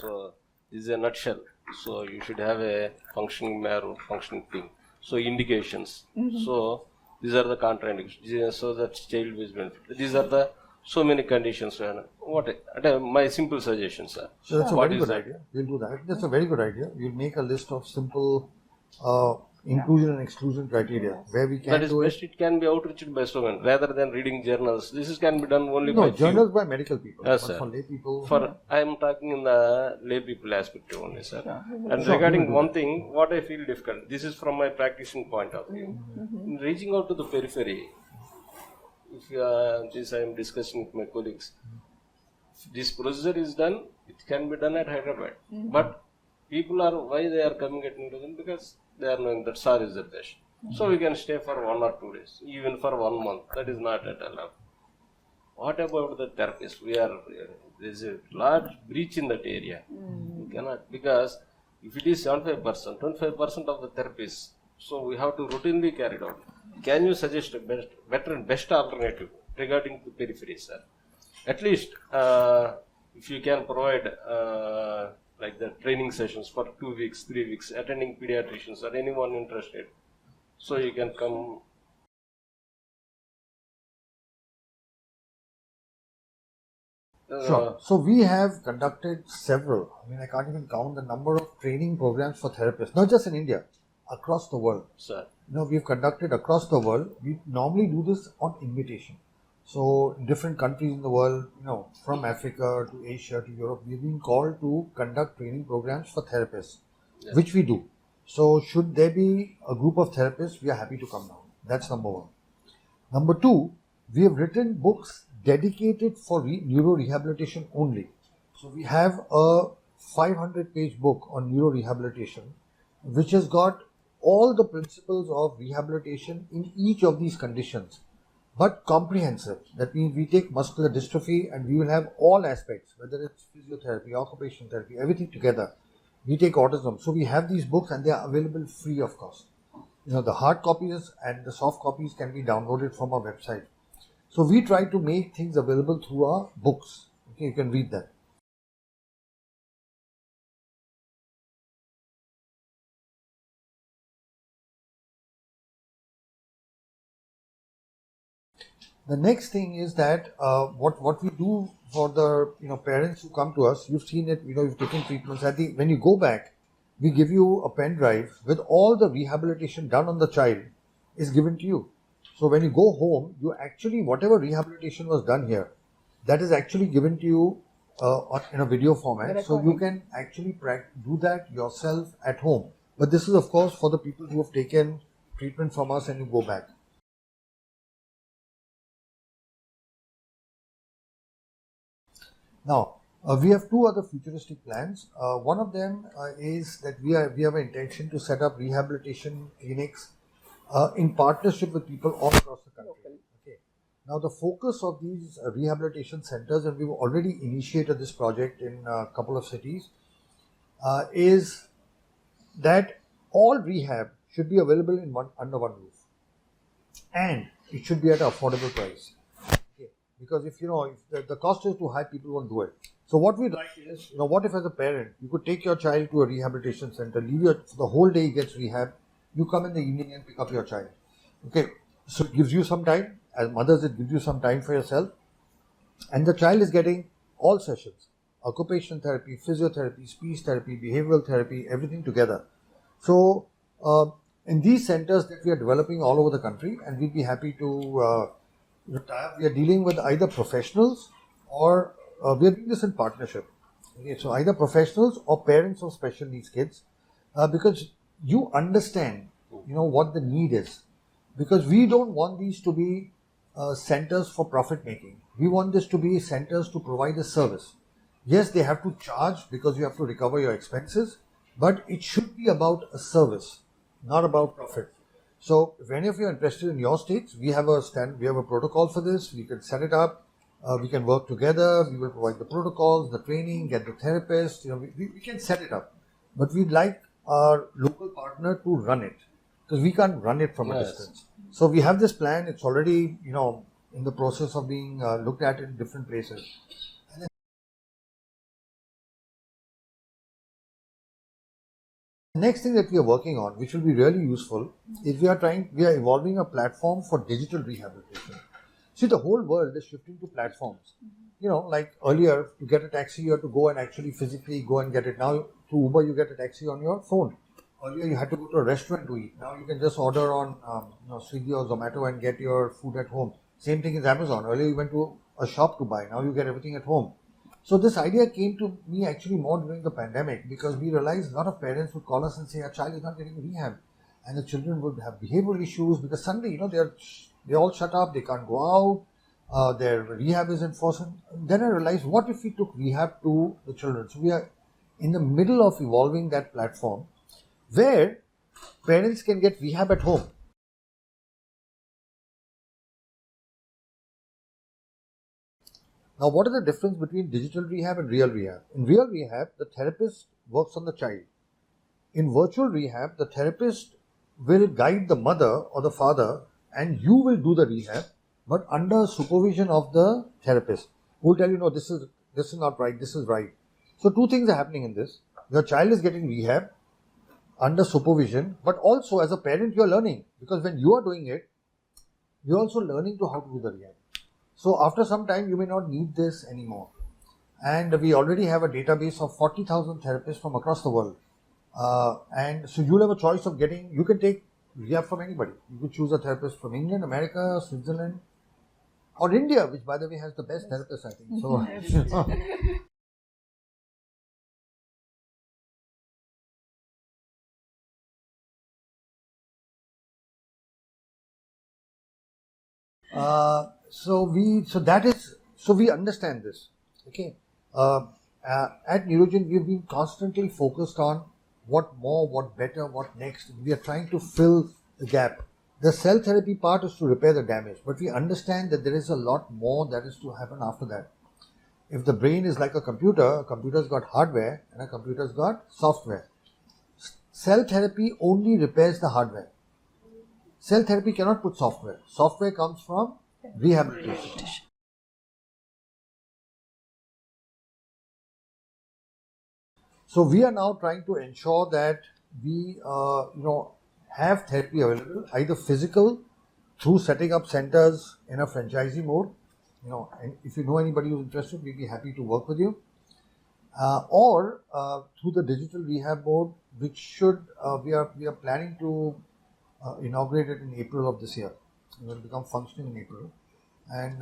So this is a nutshell. So you should have a functioning marrow, functioning thing. So indications. So these are the contraindications. So that child with benefit. These are the so many conditions. My simple suggestions, sir. So that's a What very is good that? idea. We'll do that. That's a very good idea. We'll make a list of simple inclusion and exclusion criteria where we can That is do best. It can be outreached by so many rather than reading journals. Can be done only by No, journals by medical people. Yes, but sir. for lay people. I am talking in the lay people aspect only, sir. And Sure, regarding we will do one that. thing, what I feel difficult, this is from my practicing point of view. In reaching out to the periphery, if this I am discussing with my colleagues, if this procedure is done, it can be done at Hyderabad. But people are, why they are coming at NeuroGen? Because they are knowing that SAR is the best. So we can stay for 1 or 2 days, even for 1 month. That is not at all. What about the therapists? There is a large breach in that area. We cannot, because if it is 75%, 25% of the therapists, so we have to routinely carry it out. Can you suggest a better and best alternative regarding the periphery, sir? At least, if you can provide like the training sessions for 2 weeks, 3 weeks, attending pediatricians or anyone interested, so you can come. Sure. So we have conducted several, I can't even count the number of training programs for therapists, not just in India, across the world. Sir. We've conducted across the world. We normally do this on invitation. So in different countries in the world, from Africa to Asia to Europe, we've been called to conduct training programs for therapists, which we do. So should there be a group of therapists, we are happy to come down. That's number one. Number two, we have written books dedicated for neurorehabilitation only. So we have a 500-page book on neurorehabilitation, which has got all the principles of rehabilitation in each of these conditions, but comprehensive. That means we take muscular dystrophy and we will have all aspects, whether it's physiotherapy, occupational therapy, everything together. We take autism. So we have these books and they are available free of cost. The hard copies and the soft copies can be downloaded from our website. So we try to make things available through our books. Okay, you can read that. The next thing is that what we do for the parents who come to us, you've seen it, you've taken treatments. When you go back, we give you a pen drive with all the rehabilitation done on the child is given to you. So when you go home, you actually, whatever rehabilitation was done here, that is actually given to you in a video format. So you can actually do that yourself at home. But this is of course for the people who have taken treatment from us and you go back. Now, we have 2 other futuristic plans. One of them is that we have an intention to set up rehabilitation clinics in partnership with people all across the country. Okay. Now, the focus of these rehabilitation centers, and we've already initiated this project in a couple of cities, is that all rehab should be available in under one roof, and it should be at an affordable price. Because if the cost is too high, people won't do it. So what we'd like is, what if as a parent, you could take your child to a rehabilitation center, the whole day he gets rehab, you come in the evening and pick up your child. Okay, so it gives you some time. As mothers, it gives you some time for yourself. And the child is getting all sessions, occupational therapy, physiotherapy, speech therapy, behavioral therapy, everything together. So in these centers that we are developing all over the country, and we'd be happy to we are dealing with either professionals or we are doing this in partnership. Okay, so either professionals or parents of special needs kids, because you understand, what the need is. Because we don't want these to be centers for profit making. We want this to be centers to provide a service. Yes, they have to charge because you have to recover your expenses, but it should be about a service, not about profit. So if any of you are interested in your states, we have a protocol for this. We can set it up. We can work together. We will provide the protocols, the training, get the therapist. We can set it up. But we'd like our local partner to run it because we can't run it from a distance. So we have this plan. It's already, in the process of being looked at in different places. And the next thing that we are working on, which will be really useful, is we are evolving a platform for digital rehabilitation. See, the whole world is shifting to platforms. You know, like earlier, to get a taxi, you had to go and actually physically go and get it. Now, through Uber, you get a taxi on your phone. Earlier, you had to go to a restaurant to eat. Now, you can just order on Swiggy or Zomato and get your food at home. Same thing is Amazon. Earlier, you went to a shop to buy. Now, you get everything at home. So, this idea came to me actually more during the pandemic, because we realized a lot of parents would call us and say, our child is not getting rehab. And the children would have behavioral issues because suddenly, they're all shut up, they can't go out, their rehab is enforced. Then I realized, what if we took rehab to the children? So we are in the middle of evolving that platform where parents can get rehab at home. Now, what is the difference between digital rehab and real rehab? In real rehab, the therapist works on the child. In virtual rehab, the therapist will guide the mother or the father, and you will do the rehab, but under supervision of the therapist, who will tell you, no, this is not right, this is right. So two things are happening in this. Your child is getting rehab under supervision, but also as a parent, you're learning, because when you are doing it, you're also learning to how to do the rehab. So after some time, you may not need this anymore. And we already have a database of 40,000 therapists from across the world. And so you'll have a choice of you can take rehab from anybody. You could choose a therapist from England, America, Switzerland, or India, which by the way has the best therapists, I think. So, so we understand this. Okay. At NeuroGen, we've been constantly focused on what more, what better, what next. We are trying to fill the gap. The cell therapy part is to repair the damage, but we understand that there is a lot more that is to happen after that. If the brain is like a computer's got hardware and a computer's got software. Cell therapy only repairs the hardware. Cell therapy cannot put software. Software comes from rehabilitation. So we are now trying to ensure that we, have therapy available, either physical, through setting up centers in a franchisee mode. And if you know anybody who's interested, we'd be happy to work with you. Or through the digital rehab mode, which we are planning to inaugurate it in April of this year. It will become functioning in April, and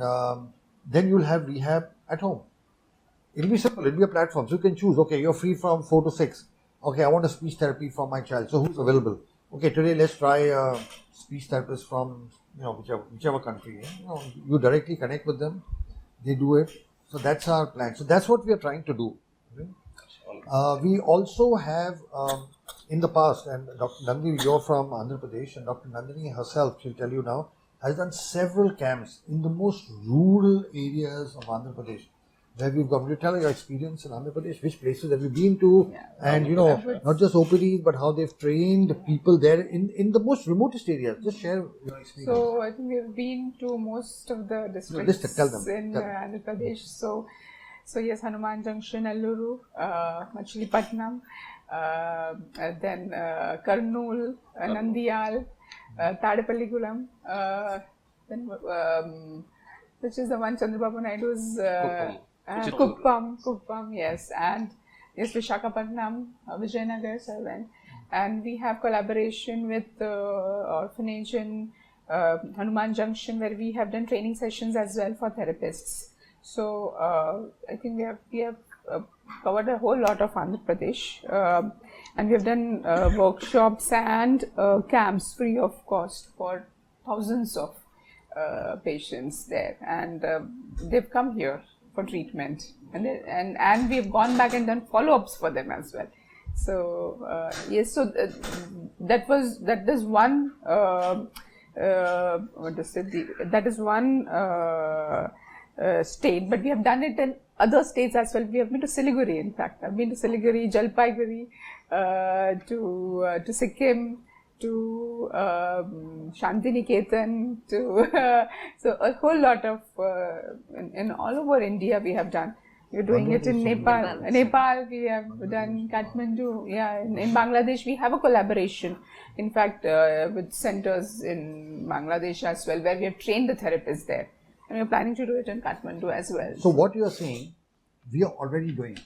then you'll have rehab at home. It'll be simple. It'll be a platform. So you can choose, okay, you're free from 4 to 6. Okay, I want a speech therapy for my child. So who's available? Okay, today let's try a speech therapist from, whichever country. You directly connect with them. They do it. So that's our plan. So that's what we are trying to do. We also have, in the past, and Dr. Nandini, you're from Andhra Pradesh, and Dr. Nandini herself, she'll tell you now, has done several camps in the most rural areas of Andhra Pradesh. Where we've gone. Will you tell your experience in Andhra Pradesh? Which places have you been to? Yeah. And not just OPDs, but how they've trained people there in the most remotest areas. Just share your experience. So I think we've been to most of the districts in Andhra Pradesh. So yes, Hanuman Junction, Alluru, Machilipatnam, then Kurnool, Nandiyal, Tadepalligulam, then which is the one Chandrababu Naidu's Kuppam, yes, and yes, Visakhapatnam, Vijayanagar, Servant, and we have collaboration with Orphanage in Hanuman Junction, where we have done training sessions as well for therapists. So I think we have covered a whole lot of Andhra Pradesh, and we have done workshops and camps free of cost for thousands of patients there, and they've come here for treatment, and we've gone back and done follow-ups for them as well. So yes, so that is one state, but we have done it in other states as well. We have been to Siliguri, in fact. I've been to Siliguri, Jalpaiguri, to Sikkim, to Shantiniketan, to so a whole lot of in all over India we have done. We're doing it in Nepal. Nepal we have done Kathmandu. Yeah, in Bangladesh we have a collaboration. In fact, with centers in Bangladesh as well, where we have trained the therapists there, and we're planning to do it in Kathmandu as well. So what you are saying, we are already doing.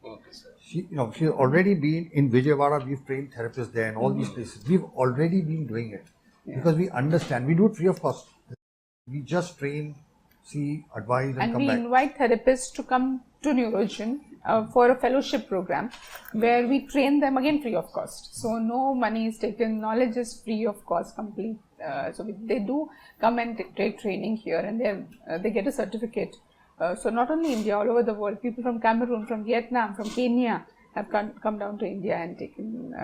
Okay, sir. She's already been in Vijayawada. We've trained therapists there and all these places. We've already been doing it because we understand. We do it free of cost. We just train, see, advise, and come back. And we invite therapists to come to NeuroGen for a fellowship program where we train them again free of cost. So no money is taken, knowledge is free of cost, complete. So they do come and take training here, and they get a certificate. So not only India, all over the world, people from Cameroon, from Vietnam, from Kenya have come down to India and taken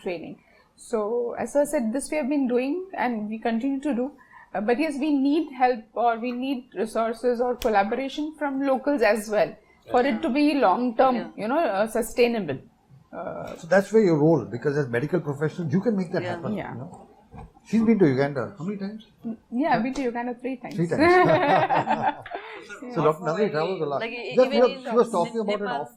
training. So as I said, this we have been doing and we continue to do. But yes, we need help, or we need resources or collaboration from locals as well for it to be long term, sustainable. So that's where your role, because as medical professionals, you can make that happen. Yeah. You know? She's been to Uganda how many times? Yeah, I've been to Uganda 3 times. 3 times. So Dr. Nandini travels a lot. Like Just even in she was talking about an Nepal, off.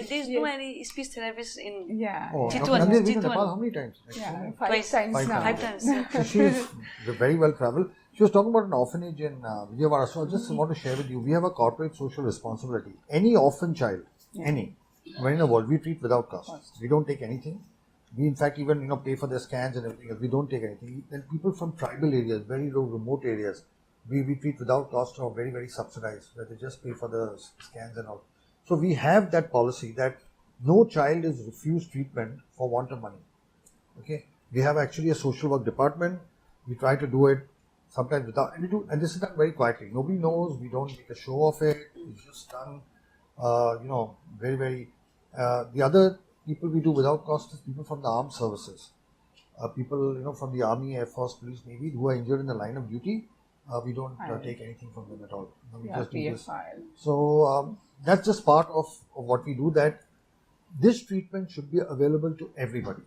there's no any speech therapists in Yeah. Oh, Dr. Chitwan, Nandini has been to Chitwan. Nepal how many times? Like, Yeah, Twice. 5 times now. 5 times. Yeah. So she is very well traveled. She was talking about an orphanage in Vijayawada. So I just want to share with you, we have a corporate social responsibility. Any orphan child, any, when in the world, we treat without cost. We don't take anything. We in fact even pay for their scans and everything else. We don't take anything. And people from tribal areas, very low remote areas, we treat without cost or very, very subsidized, where they just pay for the scans and all. So we have that policy that no child is refused treatment for want of money. Okay, we have actually a social work department. We try to do it sometimes without, and this is done very quietly. Nobody knows. We don't make a show of it. It's just done, very, very. The other people we do without cost is people from the armed services, people from the Army, Air Force, Police, Navy who are injured in the line of duty. We don't take anything from them at all. We just do this. So that's just part of what we do. That this treatment should be available to everybody,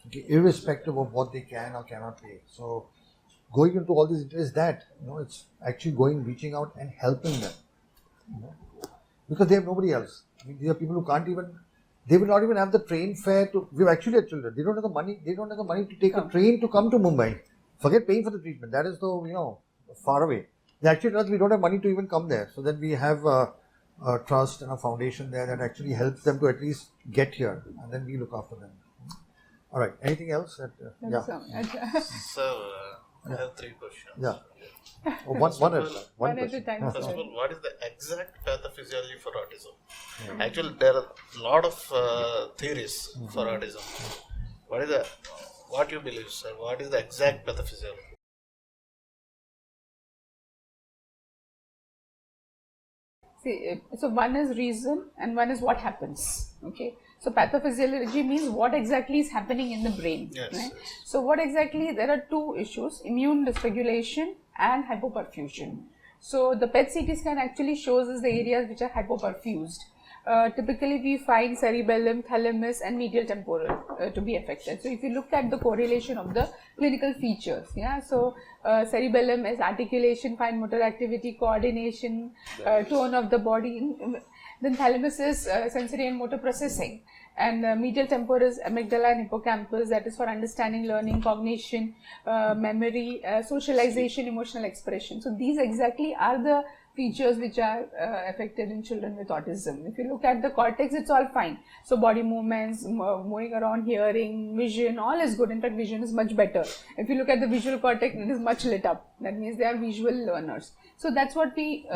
okay, irrespective of what they can or cannot pay. So going into all this is that it's actually reaching out and helping them, because they have nobody else. I mean, these are people who can't even. They will not even have the train fare to. We've actually had children. They don't have the money. They don't have the money to take a train to come to Mumbai. Forget paying for the treatment. That is though far away. They actually we don't have money to even come there. So then we have a trust and a foundation there that actually helps them to at least get here, and then we look after them. All right. Anything else? So I have 3 questions. Yeah. Oh, one at a time. First of all, what is the exact pathophysiology for autism? Actually, there are a lot of theories for autism. What you believe, sir? What is the exact pathophysiology? See, so one is reason and one is what happens. Okay. So pathophysiology means what exactly is happening in the brain. Yes, right? yes. So what exactly, there are 2 issues, immune dysregulation and hypoperfusion. So the PET CT scan actually shows us the areas which are hypoperfused. Typically we find cerebellum, thalamus and medial temporal to be affected. So if you look at the correlation of the clinical features, so cerebellum is articulation, fine motor activity, coordination, tone of the body. Then thalamus is sensory and motor processing, and medial temporal is amygdala and hippocampus, that is for understanding, learning, cognition, memory, socialization, emotional expression. So these exactly are the features which are affected in children with autism. If you look at the cortex, it's all fine. So body movements, moving around, hearing, vision, all is good. In fact, vision is much better. If you look at the visual cortex, it is much lit up. That means they are visual learners. So that's what we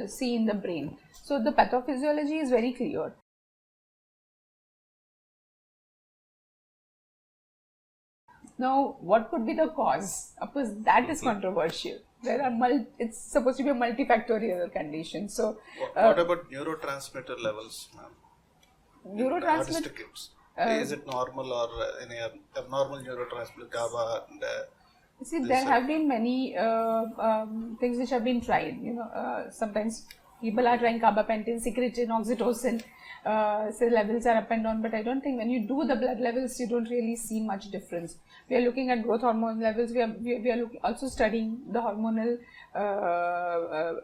see in the brain. So the pathophysiology is very clear. Now, what could be the cause? Of course, that is controversial. There are it's supposed to be a multifactorial condition. So, what about neurotransmitter levels, ma'am? Neurotransmitter. Autistic kids. Is it normal or any abnormal neurotransmitter, GABA? See, there have been many things which have been tried. Sometimes People are trying carbapenem, secretin, oxytocin, so levels are up and down, but I don't think when you do the blood levels, you don't really see much difference. We are looking at growth hormone levels. We are also studying the hormonal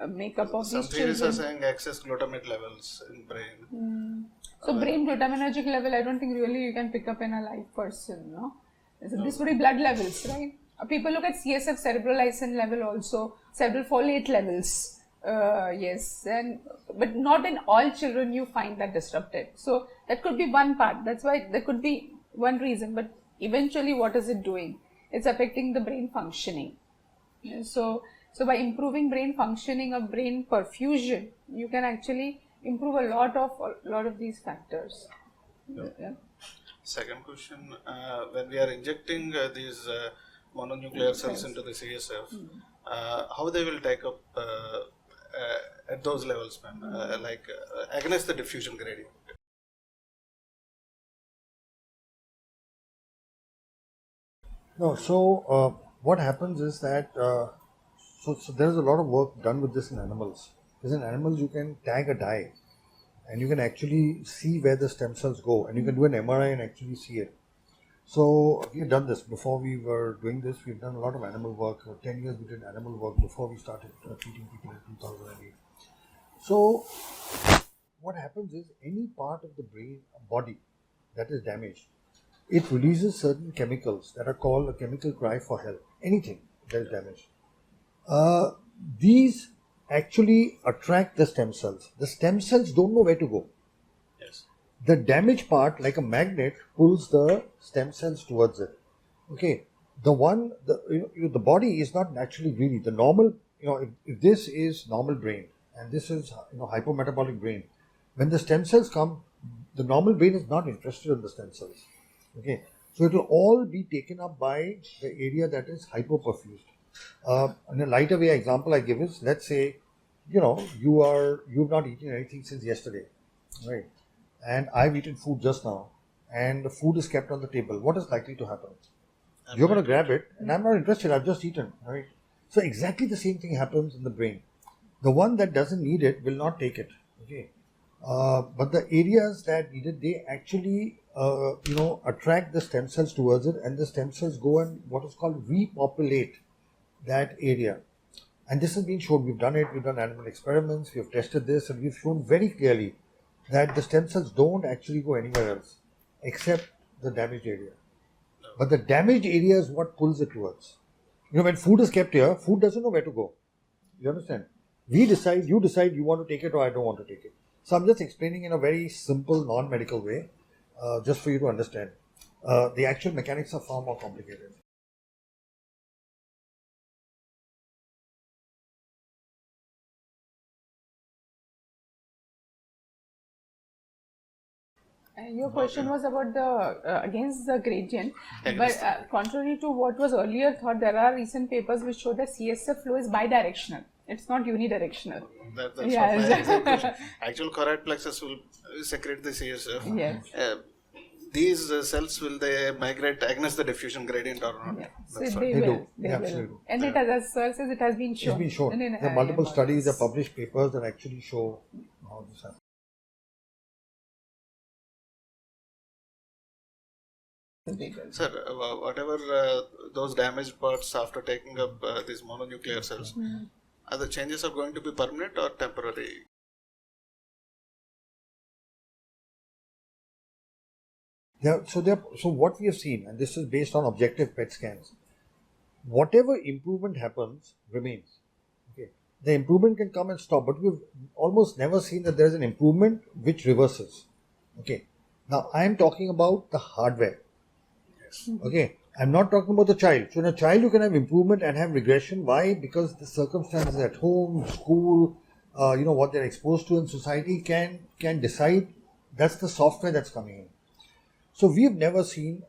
makeup of Some these theories children. are saying excess glutamate levels in brain. So brain glutaminergic level, I don't think really you can pick up in a live person, no? So this would be blood levels, right? People look at CSF cerebral lysin level also, cerebral folate levels. Yes, but not in all children you find that disrupted. So that could be one part. That's why there could be one reason. But eventually, what is it doing? It's affecting the brain functioning. So by improving brain functioning or brain perfusion, you can actually improve a lot of these factors. Yeah. Second question: when we are injecting these mononuclear cells into the CSF, how they will take up at those levels, ma'am, against the diffusion gradient? No, so what happens is that so there's a lot of work done with this in animals. Because in animals you can tag a dye and you can actually see where the stem cells go, and you can do an MRI and actually see it. So we have done this before we were doing this. We've done a lot of animal work. For 10 years we did animal work before we started treating people in 2008. So what happens is any part of the brain body that is damaged, it releases certain chemicals that are called a chemical cry for help. Anything that is damaged. These actually attract the stem cells. The stem cells don't know where to go. Yes. The damaged part, like a magnet, pulls the stem cells towards it. Okay. The body is not naturally greedy. The normal, if this is normal brain and this is, hypometabolic brain, when the stem cells come, the normal brain is not interested in the stem cells. Okay. So it will all be taken up by the area that is hypoperfused. In a lighter way example I give is, let's say, you've not eaten anything since yesterday, right? And I've eaten food just now, and the food is kept on the table. What is likely to happen? You're going to grab it, and I'm not interested. I've just eaten, right? So exactly the same thing happens in the brain. The one that doesn't need it will not take it, okay? But the areas that need it, they actually, attract the stem cells towards it, and the stem cells go and what is called repopulate that area. And this has been shown. We've done it. We've done animal experiments. We've tested this, and we've shown very clearly that the stem cells don't actually go anywhere else except the damaged area. But the damaged area is what pulls it towards. When food is kept here, food doesn't know where to go. You understand? You decide you want to take it or I don't want to take it. So I'm just explaining in a very simple, non-medical way, just for you to understand. The actual mechanics are far more complicated. Your question was about the against the gradient, but contrary to what was earlier thought, there are recent papers which show that CSF flow is bidirectional. It's not unidirectional. That's what my exact question. Actual choroid plexus will secrete the CSF. Yes. These cells, will they migrate against the diffusion gradient or not? Yeah. So That's they what. will. They Absolutely. will. And it has, as Sir says, it has been shown. It's been shown. In There are multiple models. studies, there are published papers that actually show how this happens. Sir, whatever those damaged parts after taking up these mononuclear cells, are the changes are going to be permanent or temporary? So what we have seen, and this is based on objective PET scans, whatever improvement happens remains. Okay, the improvement can come and stop, but we've almost never seen that there is an improvement which reverses. Okay, now I am talking about the hardware. Yes. Okay, I'm not talking about the child. So in a child you can have improvement and have regression. Why? Because the circumstances at home, school, what they're exposed to in society can decide. That's the software that's coming in. So we've never seen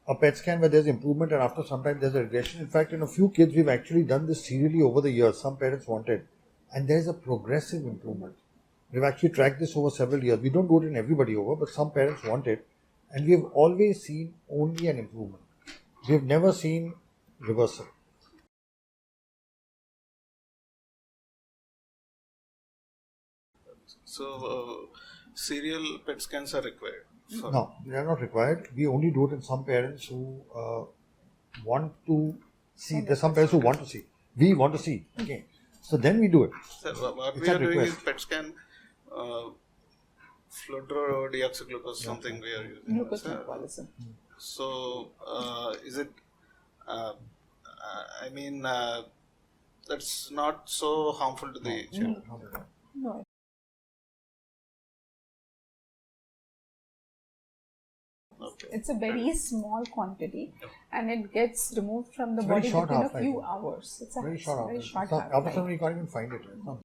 a PET scan where there's improvement and after some time there's a regression. In fact, in a few kids we've actually done this serially over the years. Some parents wanted, and there's a progressive improvement. We've actually tracked this over several years. We don't do it in everybody over, but some parents want it. And we have always seen only an improvement. We have never seen reversal. So, serial PET scans are required. No, they are not required. We only do it in some parents who want to see. There's some parents who want to see. We want to see. Okay. So then we do it. So what It's we a are doing is request. PET scan, fluorodeoxyglucose, something we are using. Glucose metabolism. So, is it, I mean, that's not so harmful to the child. No. Okay. It's a very small quantity and it gets removed from the It's very body short within a half-life. few hours. It's a Very short very after. short After half-life. some you can't even find it. Right?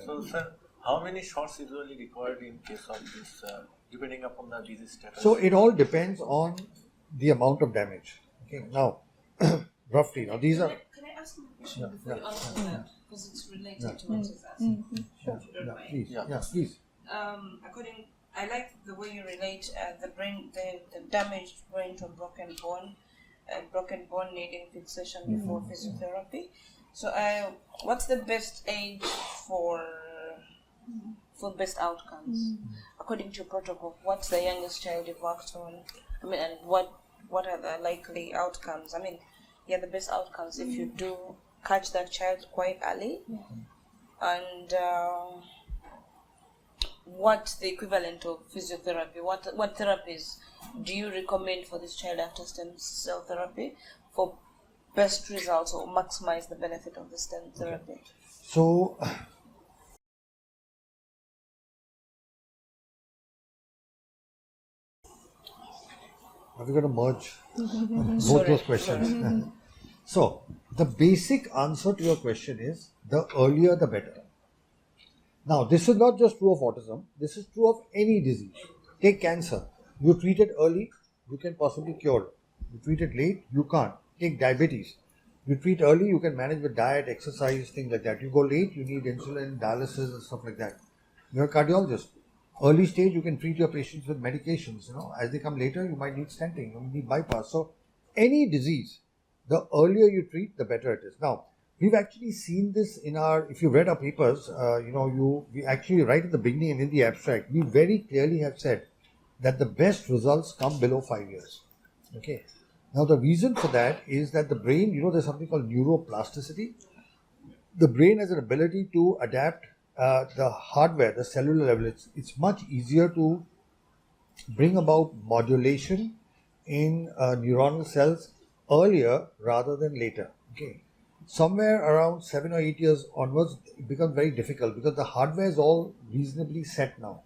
So, sir, how many shots usually required in case of this, depending upon the disease status? So it all depends on the amount of damage. Okay. Now, roughly. Now these are. Can I ask you a question Yeah, before you yeah, answer yeah. that? Because it's related to what he's asking. Yeah, If you don't mind. please. Yeah. Yeah, please. I like the way you relate the brain, the damaged brain to broken bone needing fixation before physiotherapy. So, what's the best age for best outcomes according to protocol? What's the youngest child you've worked on? I mean, and what are the likely outcomes? I mean, the best outcomes if you do catch that child quite early, and what the equivalent of physiotherapy? What therapies do you recommend for this child after stem cell therapy for best results or maximize the benefit of the stem therapy? So. Are we going to merge both those questions? So, the basic answer to your question is the earlier the better. Now, this is not just true of autism, this is true of any disease. Take cancer. You treat it early, you can possibly cure it. You treat it late, you can't. Take diabetes. You treat early, you can manage with diet, exercise, things like that. You go late, you need insulin, dialysis, and stuff like that. You're a cardiologist. Early stage, you can treat your patients with medications. As they come later, you might need stenting, you need bypass. So, any disease, the earlier you treat, the better it is. Now, we've actually seen this in if you read our papers, we actually right at the beginning and in the abstract, we very clearly have said that the best results come below 5 years. Okay. Now, the reason for that is that the brain, there's something called neuroplasticity. The brain has an ability to adapt the hardware, the cellular level. It's much easier to bring about modulation in neuronal cells earlier rather than later. Okay. Somewhere around 7 or 8 years onwards, it becomes very difficult because the hardware is all reasonably set now.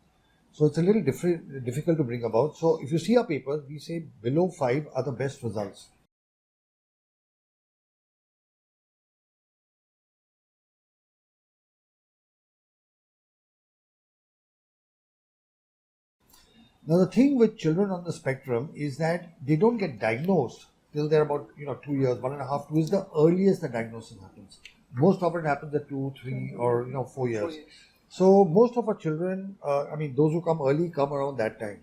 So it's a little difficult to bring about. So if you see our papers, we say below 5 are the best results. Now the thing with children on the spectrum is that they don't get diagnosed till they're about 2 years, 1.5, 2 is the earliest the diagnosis happens. Most of it happens at 2, 3 or 4 years. So most of our children, those who come early come around that time.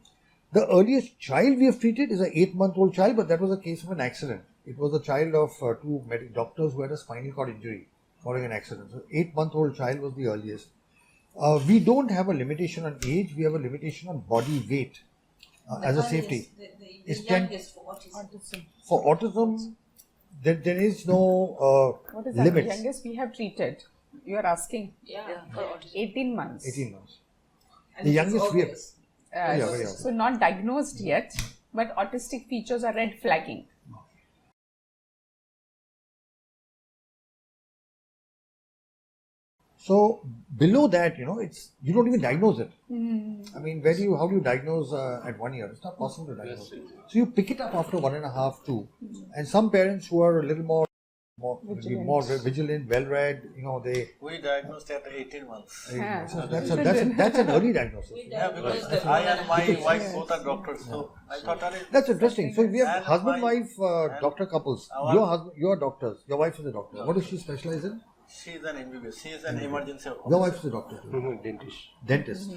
The earliest child we have treated is an 8-month-old child, but that was a case of an accident. It was a child of 2 doctors who had a spinal cord injury following an accident. So 8-month-old child was the earliest. We don't have a limitation on age, we have a limitation on body weight as a safety. The youngest for autism. For autism, there is no What is limits. the youngest we have treated? You are asking? For autism. 18 months. 18 months. And The it's youngest we have. obvious. Very young. So not diagnosed yet, but autistic features are red flagging. So below that, it's you don't even diagnose it. I mean, how do you diagnose at 1 year? It's not possible to diagnose. So you pick it up after 1.5, 2. And some parents who are a little more vigilant, well-read, they. We diagnosed at 18 months. Yeah. So that's an early diagnosis. Yeah, because I and my wife both are doctors, so I thought, That's interesting. So we have And husband-wife and doctor couples. our- You are doctors. Your wife is a doctor. What does she specialize in? she is an MBBS. She is an emergency Your wife is a doctor. Dentist. Dentist.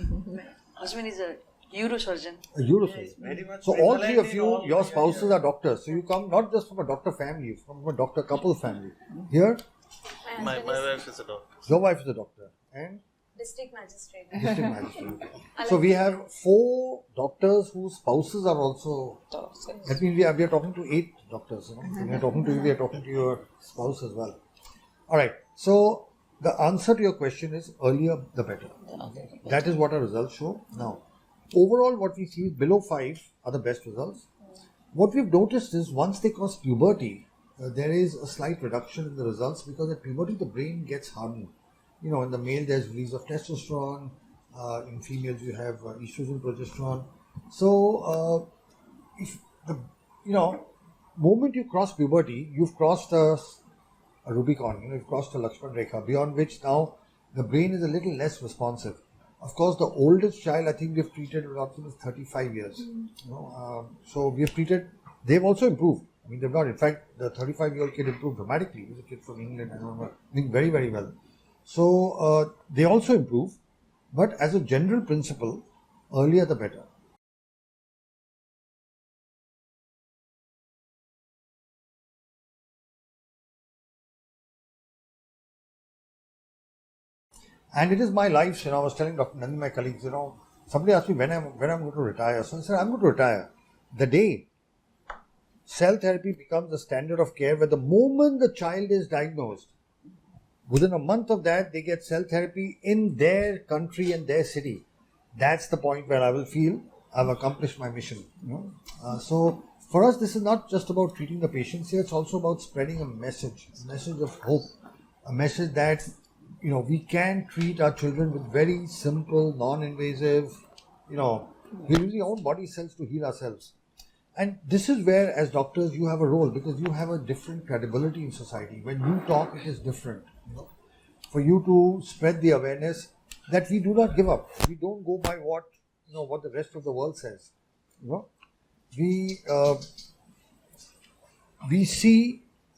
Husband is a neurosurgeon. A neurosurgeon. Very much. So all three of specialized in you, all your the spouses areas. are doctors. So you come not just from a doctor family, from a doctor couple family. Here, My My wife is a doctor. Your wife is a doctor. And? District magistrate. District magistrate. So we have 4 doctors whose spouses are also. That means we are talking to 8 doctors. When we are talking to you, we are talking to your spouse as well. All right. So the answer to your question is earlier the better. That is what our results show. Now, overall, what we see is below 5 are the best results. What we've noticed is once they cross puberty, there is a slight reduction in the results because at puberty the brain gets hardened. In the male there's release of testosterone, in females you have estrogen, progesterone. So if the moment you cross puberty, you've crossed a Rubicon, you've crossed a Lakshman Rekha, beyond which now the brain is a little less responsive. Of course, the oldest child I think we've treated up to 35 years. So we've treated, they've also improved. I mean, they've not, in fact, the 35-year-old kid improved dramatically. He was a kid from England, I remember, doing very, very well. So they also improve, but as a general principle, earlier the better. And it is my life, I was telling Dr. Nandi, my colleagues, somebody asked me when I'm going to retire. So I said, I'm going to retire the day cell therapy becomes the standard of care, where the moment the child is diagnosed, within a month of that, they get cell therapy in their country and their city. That's the point where I will feel I've accomplished my mission. So for us, this is not just about treating the patients here, it's also about spreading a message of hope, a message that we can treat our children with very simple, non-invasive, we're using our own body cells to heal ourselves. And this is where, as doctors, you have a role, because you have a different credibility in society. When you talk, it is different. For you to spread the awareness that we do not give up. We don't go by what the rest of the world says. We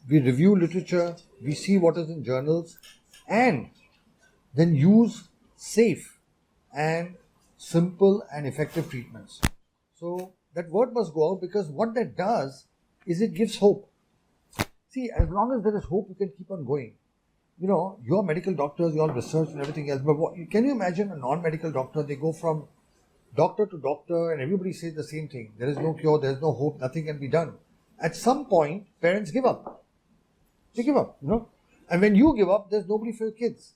review literature, we see what is in journals, and then use safe and simple and effective treatments. So that word must go out, because what that does is it gives hope. See, as long as there is hope, you can keep on going. You're medical doctors, you all research and everything else, but can you imagine a non-medical doctor? They go from doctor to doctor and everybody says the same thing. There is no cure, there is no hope, nothing can be done. At some point, parents give up. They give up, And when you give up, there's nobody for your kids.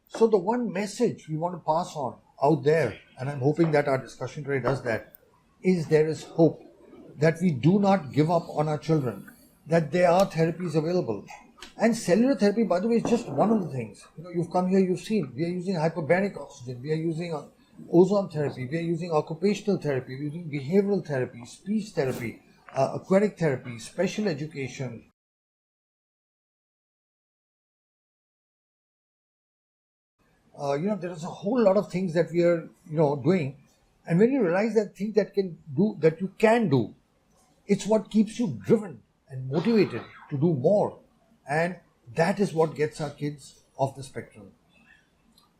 So the one message we want to pass on out there, and I'm hoping that our discussion today does that, is there is hope, that we do not give up on our children, that there are therapies available. And cellular therapy, by the way, is just one of the things. You've come here, you've seen, we are using hyperbaric oxygen, we are using ozone therapy, we are using occupational therapy, we are using behavioral therapy, speech therapy, aquatic therapy, special education. There is a whole lot of things that we are, doing. And when you realize that things that you can do, it's what keeps you driven and motivated to do more. And that is what gets our kids off the spectrum.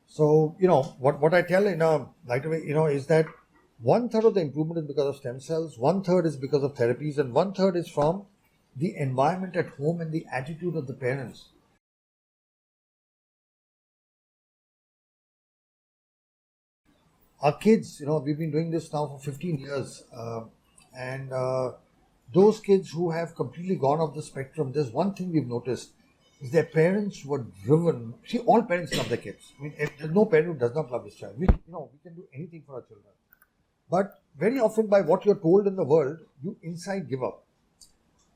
So, what I tell in a lighter way, is that 1/3 of the improvement is because of stem cells, 1/3 is because of therapies, and 1/3 is from the environment at home and the attitude of the parents. Our kids, we've been doing this now for 15 years, and those kids who have completely gone off the spectrum, there's one thing we've noticed, is their parents were driven. See, all parents love their kids. I mean, there's no parent who does not love his child. We can do anything for our children. But very often by what you're told in the world, you inside give up.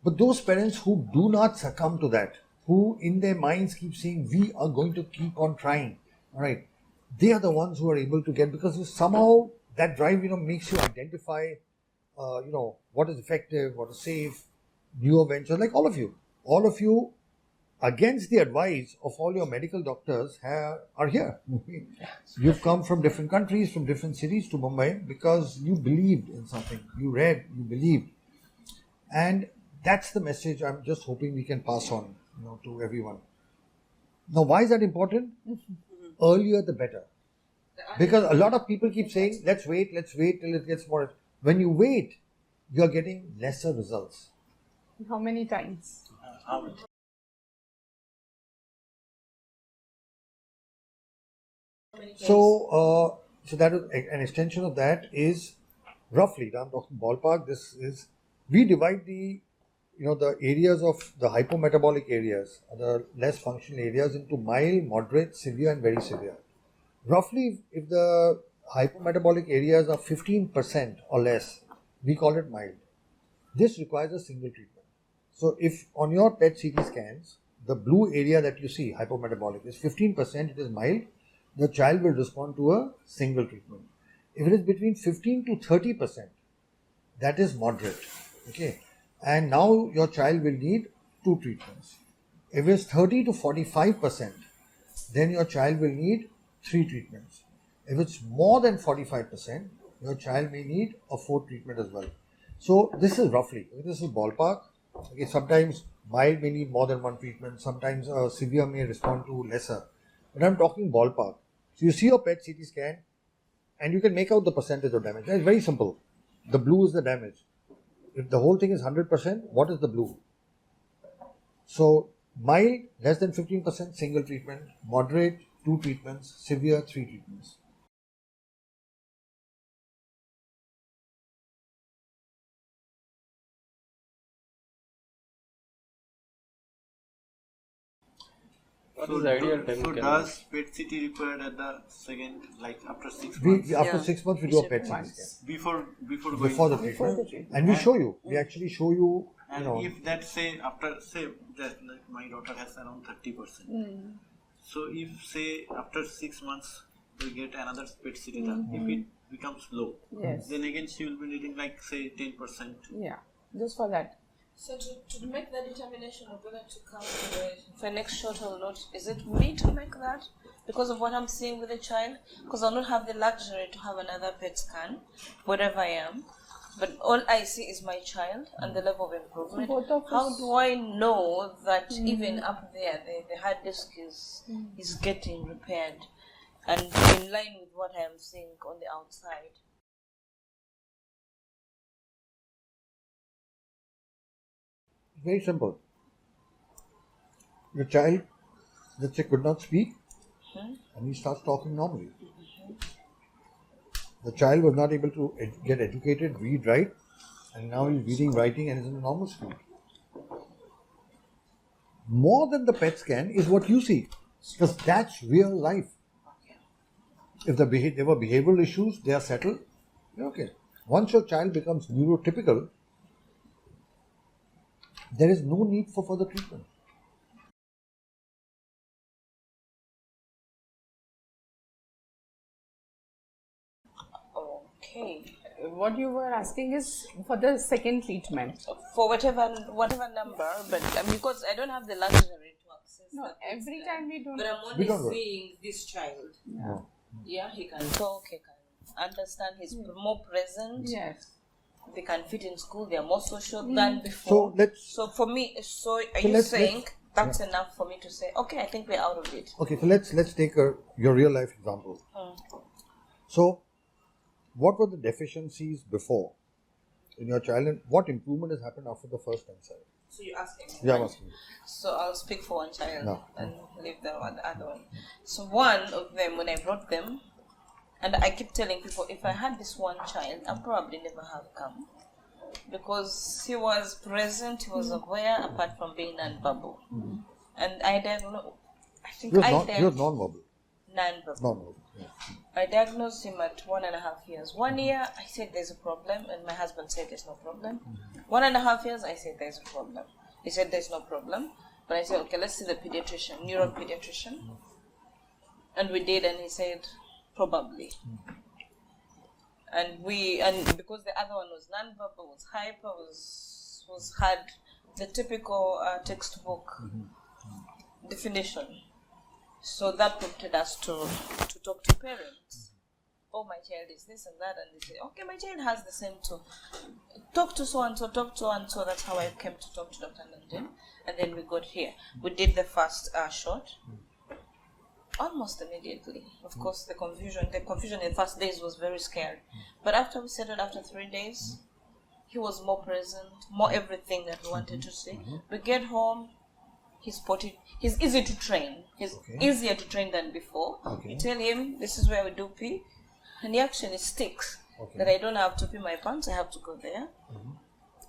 But those parents who do not succumb to that, who in their minds keep saying, we are going to keep on trying, all right, they are the ones who are able to get, because somehow that drive, makes you identify, what is effective, what is safe, newer ventures, like all of you, against the advice of all your medical doctors, are here. You've come from different countries, from different cities to Mumbai because you believed in something. You read, you believed. And that's the message I'm just hoping we can pass on, to everyone. Now, why is that important? Earlier the better. Because a lot of people keep saying, let's wait till it gets more. When you wait, you're getting lesser results. How many times? So that is an extension of that is roughly, I'm talking ballpark, we divide the areas of the hypometabolic areas, the less functional areas, into mild, moderate, severe and very severe. Roughly, if the hypometabolic areas are 15% or less, we call it mild. This requires a single treatment. So if on your PET CT scans, the blue area that you see, hypometabolic, is 15%, it is mild, the child will respond to a single treatment. If it is between 15 to 30%, that is moderate. Okay. And now your child will need 2 treatments. If it's 30 to 45%, then your child will need 3 treatments. If it's more than 45%, your child may need a 4th treatment as well. So this is roughly, this is ballpark. Okay, sometimes mild may need more than 1 treatment, sometimes severe may respond to lesser. But I'm talking ballpark. So you see your PET CT scan and you can make out the percentage of damage. It's very simple. The blue is the damage. If the whole thing is 100%, what is the blue? So mild, less than 15%, single treatment. Moderate, 2 treatments. Severe, 3 treatments. What is the ideal time? So does PET CT required at the second, like after 6 months? After 6 months, we do a PET CT scan. Before the treatment. And we show you. We actually show you. And if that say after that, like my daughter has around 30%. So if say after 6 months we get another PET CT done, if it becomes low, then again she will be needing like say 10%. Yeah, just for that. So to make the determination of whether to come for next shot or not, is it me to make that? Because of what I'm seeing with the child? Because I'll not have the luxury to have another PET scan, wherever I am. But all I see is my child and the level of improvement. How do I know that even up there, the hard disk is getting repaired and in line with what I am seeing on the outside? Very simple. Your child, let's say, could not speak, and he starts talking normally. The child was not able to get educated, read, write, and now he's reading, writing, and is in a normal speed. More than the PET scan is what you see, because that's real life. If there were behavioral issues, they are settled. Okay. Once your child becomes neurotypical, there is no need for further treatment. Okay. What you were asking is for the second treatment. For whatever number, but because I don't have the luxury to access. No, every time we don't. But I'm only seeing this child. Yeah, he can talk, he can understand, he's more present. Yes. They can fit in school, they are more social than before. So for me, are you saying that's enough for me to say, okay, I think we're out of it? Okay, so let's take your real life example. So, what were the deficiencies before in your child, and what improvement has happened after the first inside? So you're asking me? Yeah, I'm asking you. So I'll speak for one child and leave the other one. So one of them, when I brought them, and I keep telling people, if I had this one child, I probably never have come. Because he was present, he was aware, apart from being non-verbal. And I diagnosed, He was non-verbal. Non-verbal. Non-verbal, yeah. I diagnosed him at 1.5 years. 1 year, I said there's a problem, and my husband said there's no problem. 1.5 years, I said there's a problem. He said there's no problem. But I said, okay, let's see the pediatrician, neuropediatrician. And we did, and he said, probably. And because the other one was non-verbal, was hyper, had the typical textbook definition. So that prompted us to talk to parents. Oh, my child is this and that, and they say, okay, my child has the same too. Talk to so and so, talk to so and so. That's how I came to talk to Dr. Nandan, and then we got here. We did the first shot. Almost immediately. Of course, the confusion in the first days was very scary. But after we settled, after 3 days, he was more present, more everything that we wanted to see. We get home, He's easy to train. He's easier to train than before. You tell him, this is where we do pee, and he actually sticks. That I don't have to pee my pants, I have to go there.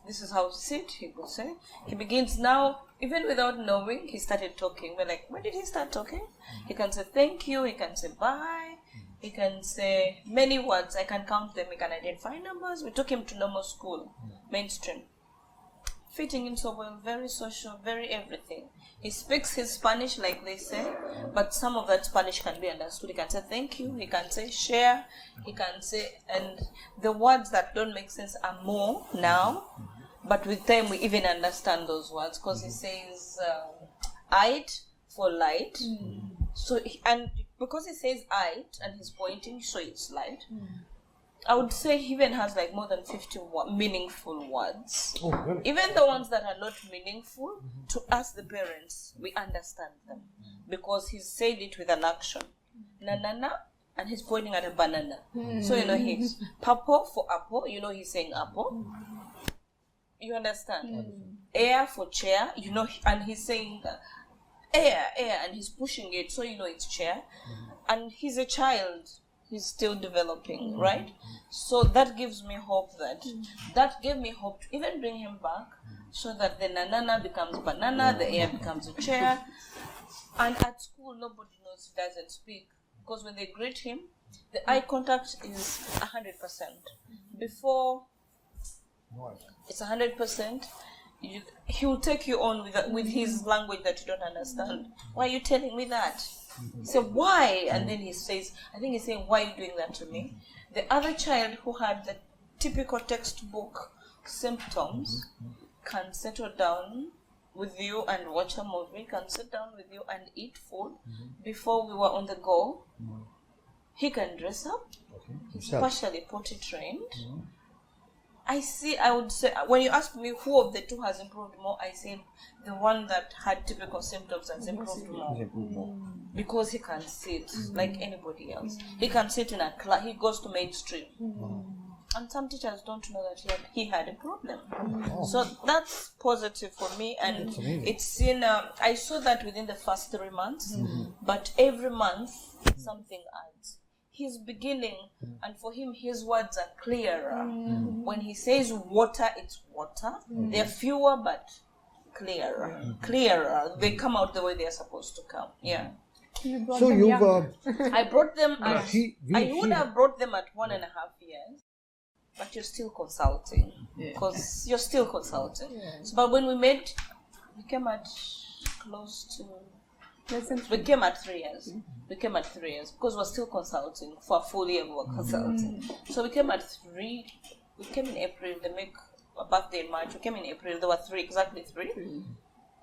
This is how to sit, he will say. He begins now, even without knowing, he started talking. We're like, when did he start talking? He can say thank you, he can say bye, he can say many words, I can count them, he can identify numbers. We took him to normal school, mainstream. Fitting in so well, very social, very everything. He speaks his Spanish like they say, but some of that Spanish can be understood. He can say thank you, he can say share, he can say, and the words that don't make sense are more now, but with time we even understand those words, because he says "ait" for light. So, and because he says "ait" and he's pointing, so it's light. I would say he even has like more than 50 meaningful words. Really? Even the ones that are not meaningful, to us the parents, we understand them. Because he's said it with an action. Na na na, and he's pointing at a banana. So he's purple for apple, he's saying apple. You understand? Air for chair, and he's saying air, and he's pushing it, so it's chair. And he's a child. He's still developing, right? So that gives me hope that gave me hope to even bring him back, so that the nanana becomes banana, the air becomes a chair. And at school, nobody knows he doesn't speak, because when they greet him, the eye contact is 100%. Before, it's 100%. He will take you on with his language that you don't understand. Why are you telling me that? He said, why? And then he says, I think he's saying, why are you doing that to me? The other child who had the typical textbook symptoms can settle down with you and watch a movie, can sit down with you and eat food. Before we were on the go, he can dress up. He's partially potty trained. I would say, when you ask me who of the two has improved more, I say the one that had typical symptoms has improved more. Because he can sit like anybody else. He can sit in a class, he goes to mainstream. And some teachers don't know that he had a problem. So that's positive for me, and it's in, I saw that within the first 3 months, but every month something adds. He's beginning, and for him his words are clearer. When he says water, it's water. They're fewer but clearer. They come out the way they're supposed to come. So you've I brought them at, I would have brought them at 1.5 years, but you're still consulting, because you're still consulting. So, but when we met, we came at close to, we came at 3 years. We came at 3 years because we're still consulting. For a full year we were consulting. So we came at 3. We came in April. They make a birthday in March. We came in April. There were 3, exactly 3.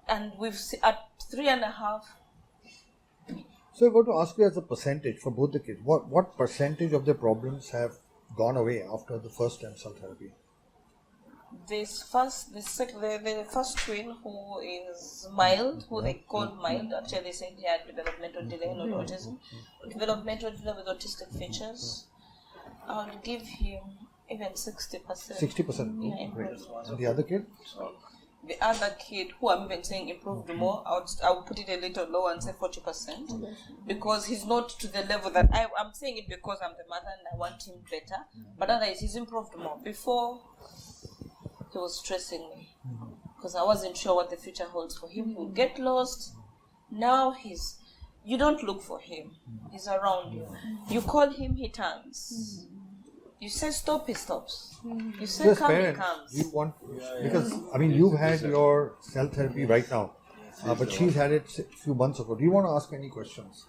And we've at 3.5. So I want to ask you as a percentage for both the kids. What percentage of the problems have gone away after the first stem cell therapy? The first twin, who is mild, who they called mild, actually they said he had developmental delay, not autism, developmental delay with autistic features. I would give him even 60%. 60%? Yeah, great. And the other kid? The other kid, who I'm even saying improved more, I would put it a little lower and say 40%, because he's not to the level that I'm saying it because I'm the mother and I want him better, but otherwise he's improved more. Before, he was stressing me because I wasn't sure what the future holds for him. He would get lost. Now you don't look for him. He's around you. You call him, he turns. You say stop, he stops. You say come, he comes. You want, because you've had your cell therapy right now, but she's had it a few months ago. Do you want to ask any questions?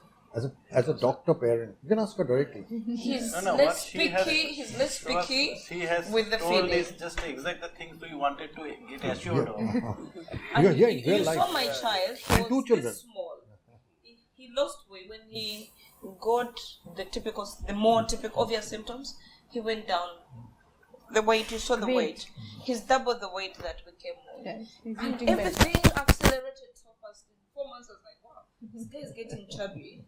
As a doctor parent, you can ask her directly. He's less picky. He's less picky with the feeling. Is just exact the things we wanted to get assured of. You saw my child. He was 2 children. This small. He lost weight when he got the more typical obvious symptoms. He went down. The weight, you saw the weight. He's double the weight that we came with. And everything accelerated so fast. In 4 months, I was like, wow, this guy is getting chubby.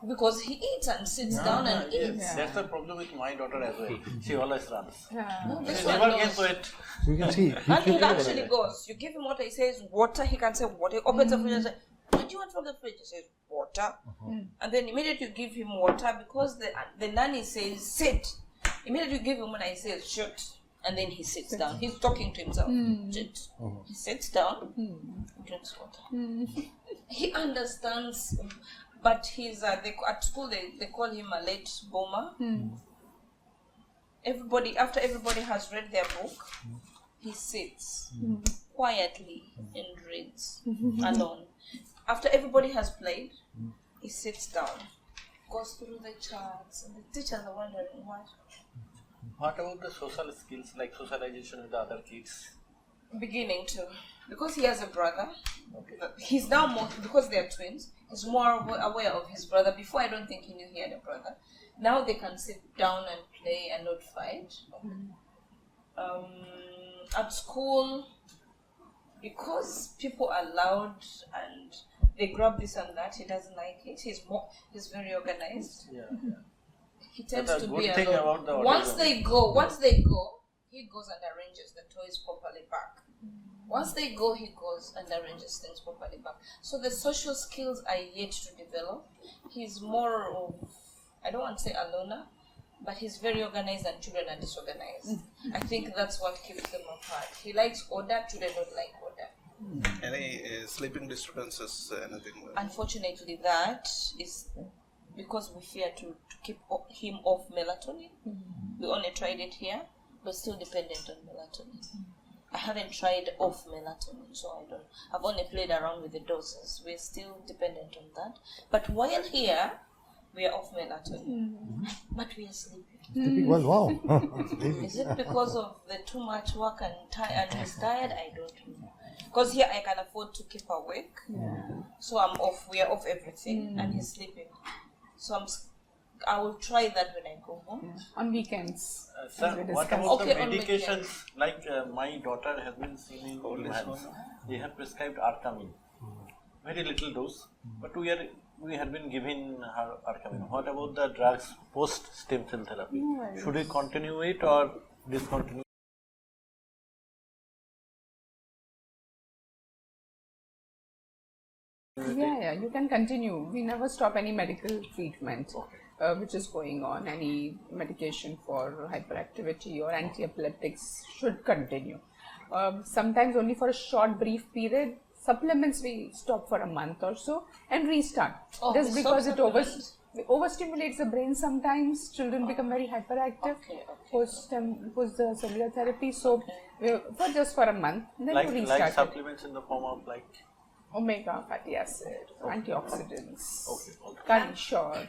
because he eats and sits down and eats. Yeah. That's the problem with my daughter as well. She always runs. No, this She one never knows. gets wet. So you can see. And he actually goes. You give him water, he says water. He can say water. He opens the fridge and says, "What do you want from the fridge?" He says water. And then immediately you give him water because the nanny says sit. Immediately you give him water, he says shoot. And then he sits down. He's talking to himself. Sit. He sits down, drinks water. He understands, but he's at school they call him a late boomer. After everybody has read their book, he sits quietly and reads alone. After everybody has played, he sits down, goes through the charts, and the teachers are wondering why. What about the social skills like socialization with the other kids? Beginning to, because he has a brother. He's now more, because they're twins, he's more aware of his brother. Before, I don't think he knew he had a brother. Now they can sit down and play and not fight. At school, because people are loud and they grab this and that, he doesn't like it. He's very organized. Yeah. He tends That's a to good be thing alone. about the Once autism. they go, he goes and arranges the toys properly back. Once they go, he goes and arranges things properly back. So the social skills are yet to develop. He's more of, I don't want to say a loner, but he's very organized and children are disorganized. I think that's what keeps them apart. He likes order, children don't like order. Any sleeping disturbances, anything? Unfortunately, that is because we fear to keep him off melatonin. We only tried it here, but still dependent on melatonin. I haven't tried off melatonin, so I don't. I've only played around with the doses. We're still dependent on that. But while here, we are off melatonin, but we are sleeping. Sleeping well, wow. Is it because of the too much work and he's tired? I don't know. Because here I can afford to keep awake, so I'm off. We are off everything, and he's sleeping. So I will try that when I go home. On weekends. Sir, as we what discussed. about Okay, the on medications? Like my daughter has been seen in EMHANS. They have prescribed Arcamin. Very little dose, but we have been giving her Arcamin. What about the drugs post stem cell therapy? Should we continue it or discontinue? Yeah, you can continue. We never stop any medical treatment which is going on. Any medication for hyperactivity or anti-epileptics should continue. Sometimes only for a short, brief period. Supplements we stop for a month or so and restart. Just because it overstimulates the brain sometimes. Children become very hyperactive post the cellular therapy. So just for a month, then you restart. Like supplements in the form of like omega fatty acid, antioxidants. Okay. Curry, sure.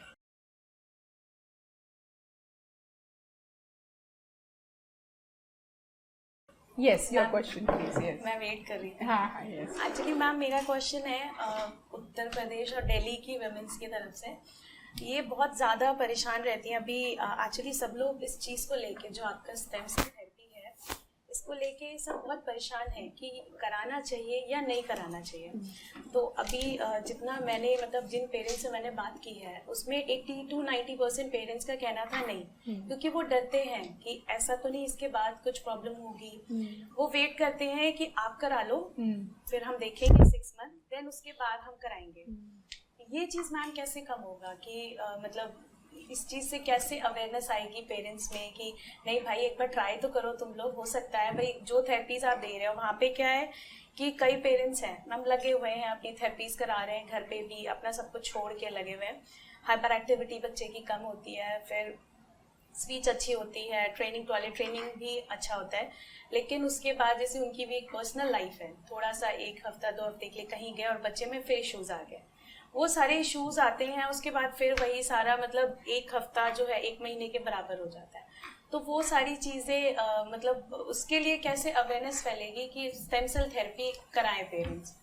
Yes, your question please. Yes. मैं wait कर रही थी. हाँ, yes. Actually ma'am मेरा question है उत्तर प्रदेश और दिल्ली की women's की तरफ से. ये बहुत ज़्यादा परेशान रहती हैं अभी. एक्चुअली सब लोग इस चीज़ को लेके जो आपका स्टेम सेल थेरेपी है इसको लेके सब बहुत परेशान हैं कि कराना चाहिए या नहीं कराना चाहिए. तो अभी जितना मैंने मतलब जिन पेरेंट्स से मैंने बात की है उसमें 80 to 90% पेरेंट्स का कहना था नहीं, क्योंकि वो डरते हैं कि ऐसा तो नहीं इसके बाद कुछ प्रॉब्लम होगी. वो वेट करते हैं कि आप करा लो फिर हम देखेंगे 6 मंथ देन उसके बाद हम कराएंगे. ये चीज़ मैम कैसे कम होगा कि मतलब इस चीज़ से कैसे अवेयरनेस आएगी पेरेंट्स में कि नहीं भाई एक बार ट्राई तो करो तुम लोग, हो सकता है भाई जो थेरेपीज आप दे रहे हो वहाँ पे क्या है कि कई पेरेंट्स हैं हम लगे हुए हैं अपनी थेरेपीज करा रहे हैं घर पे भी अपना सब कुछ छोड़ के लगे हुए हैं. हाइपर एक्टिविटी बच्चे की कम होती है, फिर स्पीच अच्छी होती है, ट्रेनिंग टॉयलेट ट्रेनिंग भी अच्छा होता है, लेकिन उसके बाद जैसे उनकी भी एक पर्सनल लाइफ है, थोड़ा सा 1 हफ्ता 2 हफ्ते के लिए कहीं गए और बच्चे में फिर इशूज़ आ गए. वो सारे इश्यूज आते हैं उसके बाद फिर वही सारा मतलब 1 हफ्ता जो है 1 महीने के बराबर हो जाता है. तो वो सारी चीज़ें मतलब उसके लिए कैसे अवेयरनेस फैलेगी कि स्टेम सेल थेरेपी कराएं पेरेंट्स.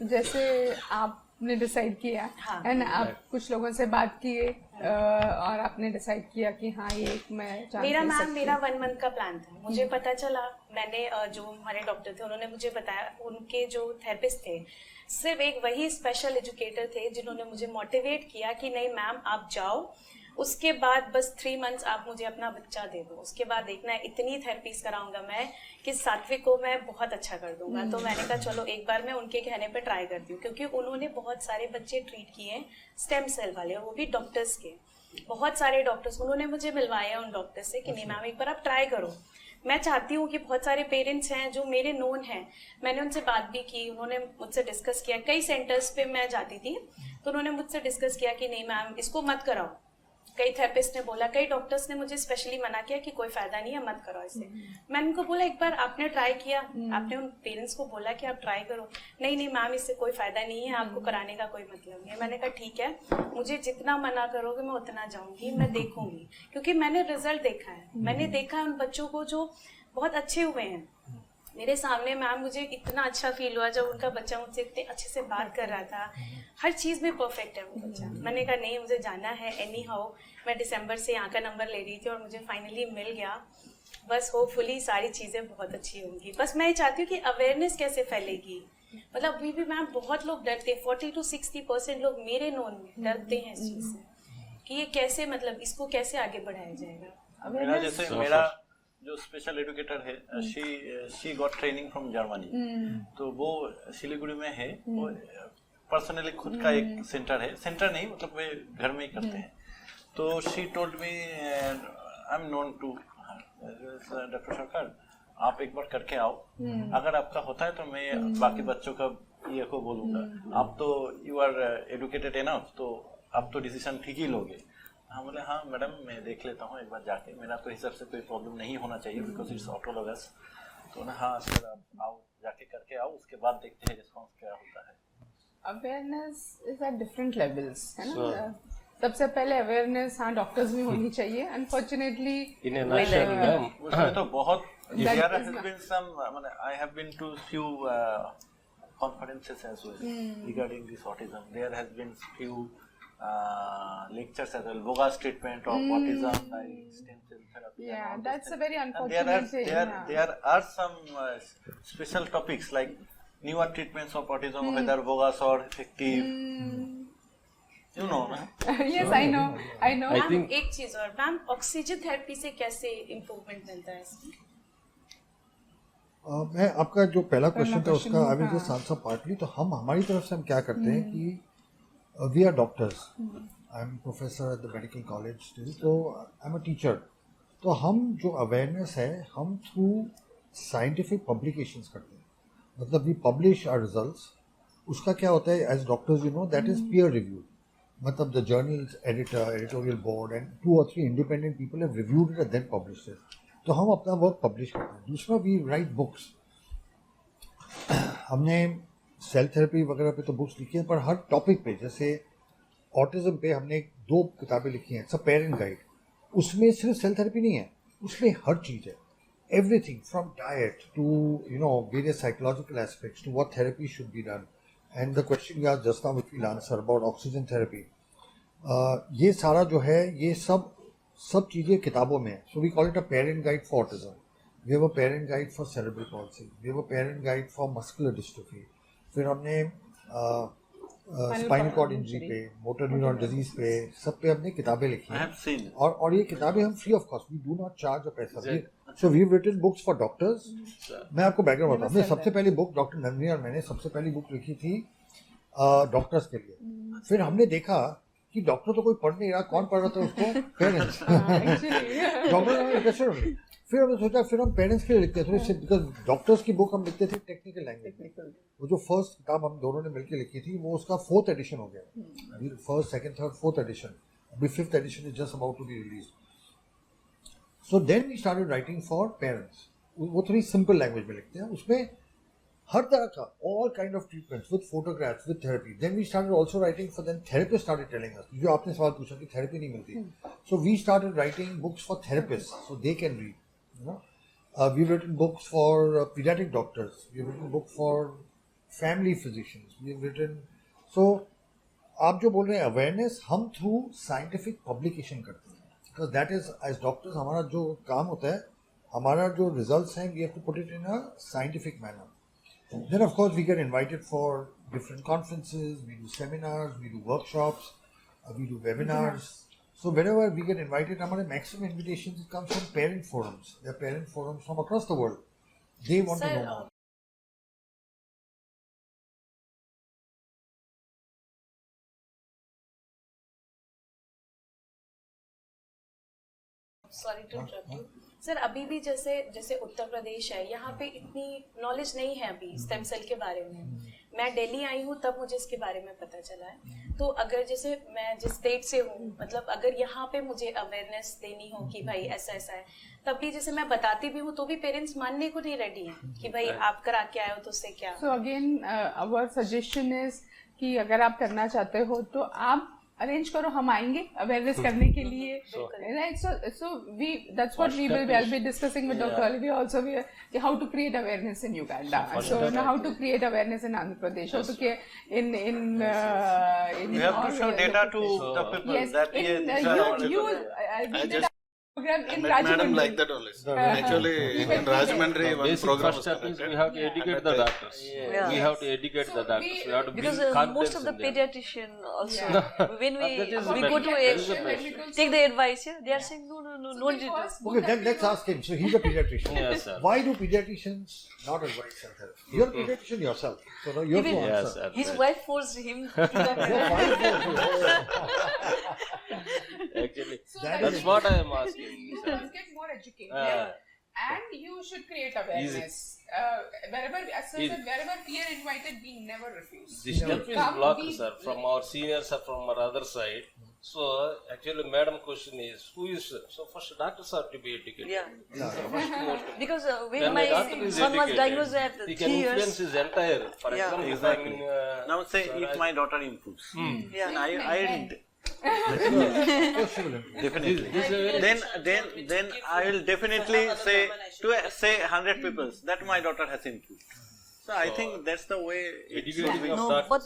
जैसे आपने डिसाइड किया एंड आप कुछ लोगों से बात किए और आपने डिसाइड किया कि हाँ ये मैं मेरा 1 मंथ का प्लान था. मुझे पता चला मैंने जो हमारे डॉक्टर थे उन्होंने मुझे बताया, उनके जो थेरेपिस्ट थे सिर्फ एक वही स्पेशल एजुकेटर थे जिन्होंने मुझे मोटिवेट किया कि नहीं मैम आप जाओ, उसके बाद बस 3 months आप मुझे अपना बच्चा दे दो, उसके बाद देखना है इतनी थेरेपीज कराऊंगा मैं कि सात्विक को मैं बहुत अच्छा कर दूंगा। तो मैंने कहा चलो एक बार मैं उनके कहने पे ट्राई करती हूँ, क्योंकि उन्होंने बहुत सारे बच्चे ट्रीट किए हैं स्टेम सेल वाले, और वो भी डॉक्टर्स के, बहुत सारे डॉक्टर्स उन्होंने मुझे मिलवाए उन डॉक्टर से कि नहीं मैम एक बार आप ट्राई करो। मैं चाहती हूँ कि बहुत सारे पेरेंट्स हैं जो मेरे नोन हैं, मैंने उनसे बात भी की, उन्होंने मुझसे डिस्कस किया, कई सेंटर्स पे मैं जाती थी तो उन्होंने मुझसे डिस्कस किया कि नहीं मैम इसको मत कराओ, कई थेरेपिस्ट ने बोला, कई डॉक्टर्स ने मुझे स्पेशली मना किया कि कोई फायदा नहीं है मत करो इसे। मैंने उनको बोला एक बार आपने ट्राई किया, आपने उन पेरेंट्स को बोला कि आप ट्राई करो, नहीं नहीं मैम इससे कोई फायदा नहीं है, आपको कराने का कोई मतलब नहीं है। मैंने कहा ठीक है, मुझे जितना मना करोगे मैं उतना जाऊंगी, मैं देखूंगी, क्योंकि मैंने रिजल्ट देखा है, मैंने देखा है उन बच्चों को जो बहुत अच्छे हुए हैं मेरे सामने। मैम मुझे इतना अच्छा फील हुआ जब उनका बच्चा मुझसे इतने अच्छे से बात कर रहा था, हर चीज़ में परफेक्ट है वो बच्चा। मैंने कहा नहीं मुझे जाना है एनी हाउ। मैं दिसंबर से यहाँ का नंबर ले रही थी और मुझे फाइनली मिल गया। बस होपफुली सारी चीज़ें बहुत अच्छी होंगी। बस मैं ये चाहती हूँ कि अवेयरनेस कैसे फैलेगी, मतलब अभी भी मैम बहुत लोग डरते, 40 to 60% लोग मेरे नोन में डरते हैं इस चीज़ से कि ये कैसे, मतलब इसको कैसे आगे बढ़ाया जाएगा। जैसे मेरा जो स्पेशल एजुकेटर है she got training from Germany, तो वो सिलीगुड़ी में है, वो पर्सनली खुद का एक सेंटर है, सेंटर नहीं मतलब वे घर में ही करते हैं। तो she told me I am known to doctor Sarkar, आप एक बार करके आओ, अगर आपका होता है तो मैं बाकी बच्चों का ये को बोलूँगा, आप तो यू आर एडुकेटेड एनफ, तो आप तो डिसीजन ठीक ही लोगे। हाँ बोले हाँ मैडम मैं देख लेता हूँ एक बार जाके, मेरा तो हिसाब से कोई प्रॉब्लम नहीं होना चाहिए बिकॉज इट्स ऑटोलॉगस। तो ना हाँ सर आप आओ, जाके करके आओ, उसके बाद देखते हैं रिस्पॉन्स क्या होता है। Awareness is at different levels, है ना। सबसे पहले अवेयरनेस हाँ डॉक्टर्स में होनी चाहिए, अनफॉर्चुनेटली उसमें तो बहुत there has been some, I have been to few conferences as well regarding this autism. There has been few lectures as well, Voga's treatment of autism, like stem cell therapy. Yeah, that's a very unfortunate thing. There are some special topics like newer treatments of autism, whether Voga's or effective. You know, ना? Yes, I know. I think एक चीज और ma'am, oxygen therapy से कैसे improvement मिलता है इसमें? मैं आपका जो पहला क्वेश्चन था उसका I will just answer partly. तो हम हमारी तरफ से हम क्या करते हैं कि we are doctors, I am professor at the medical college, तो आई एम अ टीचर। तो हम जो अवेयरनेस है हम थ्रू साइंटिफिक पब्लिकेशंस करते हैं, मतलब वी पब्लिश आवर रिजल्ट्स। उसका क्या होता है as doctors you know that is peer review, मतलब the journals editor, editorial board and 2 or 3 independent people have reviewed it and then published it. तो हम अपना वर्क पब्लिश करते हैं। दूसरा वी राइट बुक्स। हमने सेल थेरेपी वगैरह पे तो बुक्स लिखी हैं, पर हर टॉपिक पे, जैसे ऑटिज्म पे हमने 2 किताबें लिखी हैं, इट्स अ पेरेंट गाइड। उसमें सिर्फ सेल थेरेपी नहीं है, उसमें हर चीज़ है, everything from diet to you know various psychological aspects to what therapy should be done. And the question you asked just now which we will answer about oxygen therapy, ये सारा जो है ये सब चीज़ें किताबों में है। So we call it a parent guide for autism, we have a parent guide for cerebral palsy, we have a parent guide for muscular dystrophy. फिर हमने स्पाइनल कॉर्ड इंजरी पे, मोटर न्यूरॉन डिजीज पे, सब पे हमने किताबें लिखी हैं। और ये किताबें हम free of cost, we do not charge a paisa. So we have written books for doctors. मैं आपको बैकग्राउंड बताऊँ, हमने सबसे पहली बुक डॉक्टर नंदनी और मैंने सबसे पहली बुक लिखी थी डॉक्टर्स के लिए। फिर हमने देखा कि डॉक्टर तो कोई पढ़ नहीं रहा, कौन पढ़ रहा था उसको? पेरेंट्स। डॉक्टर फिर हमने सोचा फिर हम पेरेंट्स के लिए लिखते थे, बिकॉज डॉक्टर्स की बुक हम लिखते थे टेक्निकल लैंग्वेज में। वो जो फर्स्ट किताब हम दोनों ने मिलकर लिखी थी वो उसका 4th एडिशन हो गया, first, second, third, 4th edition. अभी 5th edition is just about to be release. So then we started writing for parents. वो थोड़ी सिंपल लैंग्वेज में लिखते हैं, उसमें हर तरह का all kind of treatments with photographs with therapy. Then we started also writing for then therapist started telling us, जो आपने सवाल पूछा कि थेरेपी नहीं मिलती, so we started writing books for therapist so they can read, you know. We've written books for pediatric doctors. We've written book for family physicians. We've written, so आप जो बोल रहे हैं अवेयरनेस, हम थ्रू साइंटिफिक पब्लिकेशन करते हैं, because that is as doctors हमारा जो काम होता है हमारा जो results हैं, we have to put it in a scientific manner. Then of course we get invited for different conferences, we do seminars, we do workshops, we do webinars. So whenever we get invited, हमारे maximum invitations comes from parent forums. There are parent forums from across the world. They want to know more. Sorry to interrupt you sir, अभी भी जैसे उत्तर प्रदेश है, यहाँ पे इतनी knowledge नहीं है अभी स्टेम सेल के बारे में. मैं दिल्ली आई हूँ तब मुझे इसके बारे में पता चला है. तो अगर जैसे मैं जिस स्टेट से हूँ, मतलब अगर यहाँ पे मुझे अवेयरनेस देनी हो कि भाई ऐसा ऐसा है, तब भी जैसे मैं बताती भी हूँ तो भी पेरेंट्स मानने को नहीं रेडी हैं कि भाई आप करा के आए हो तो उससे क्या. So again our suggestion is कि अगर आप करना चाहते हो तो आप अरेंज करो, हम आएंगे अवेयरनेस करने के लिए. Right, so we that's what we will be discussing with doctor Olivi also, how to create awareness in Uganda, so how to create awareness in Andhra Pradesh, how to in you have to show data to the people. Yes, that we did a program in Madam Rajahmundry. like that only. Actually, in Rajahmundry, one Basic program first was step is conducted. we have to educate the doctors. Yeah. We have to educate the doctors. We have to Because build confidence most of the in them. pediatrician also, when That is we the go best. to That is the best. take the advice, yeah, they are saying no need to. Okay, then let's ask him. So he's a pediatrician. Yes, sir. Why do pediatricians not advise self-help? You're a pediatrician yourself, so now you have to Even- Yes, answer. sir. His wife forced him to come. You're fine. Actually, So that's what I am asking. You sir. must get more educated. And you should create awareness. Wherever, as I said, wherever we are invited, we never refuse. The step is Come, blocked, we- sir, from our seniors or from our other side. So, actually, madam question is, who is, so first doctors have to be educated. Yeah. First most important. Because when When my the doctor is son was educated, diagnosed at he 3 can influence years, his entire, for Yeah. example, Exactly. if I'm in, Now say sir, if my daughter improves, yeah. then I Possible. definitely. this is a very Then I will definitely say to say 100 people that my daughter has improved. So I think that's the way it should educating be. of No, doctors. but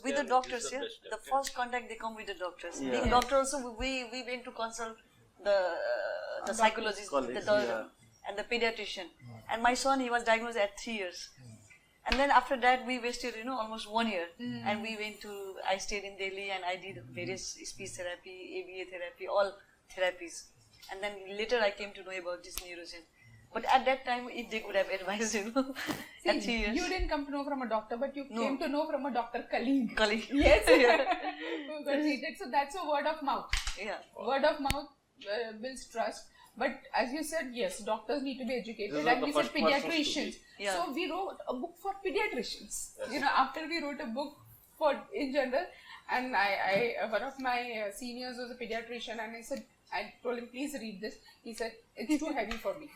with the Is doctors, the yeah, best step, the yeah. first contact they come with the doctors. Yeah. Being doctor also, we went to consult the psychologist, Colleagues, and the pediatrician. And my son, he was diagnosed at 3 years. And then after that, we wasted, almost 1 year. And we went to, I stayed in Delhi and I did various speech therapy, ABA therapy, all therapies. And then later I came to know about this NeuroGen. But at that time, if they could have advised, at 3 years. You didn't come to know from a doctor, but you No. came to know from a doctor colleague. Colleague. Yes. Yeah. Who got treated. So that's a word of mouth. Yeah. Word of mouth builds trust. But as you said, yes, doctors need to be educated. These are And the we said first persons to pediatricians. be. Yeah. So we wrote a book for pediatricians. After we wrote a book for in general, and I one of my seniors was a pediatrician, and I told him, please read this. He said, it's too heavy for me.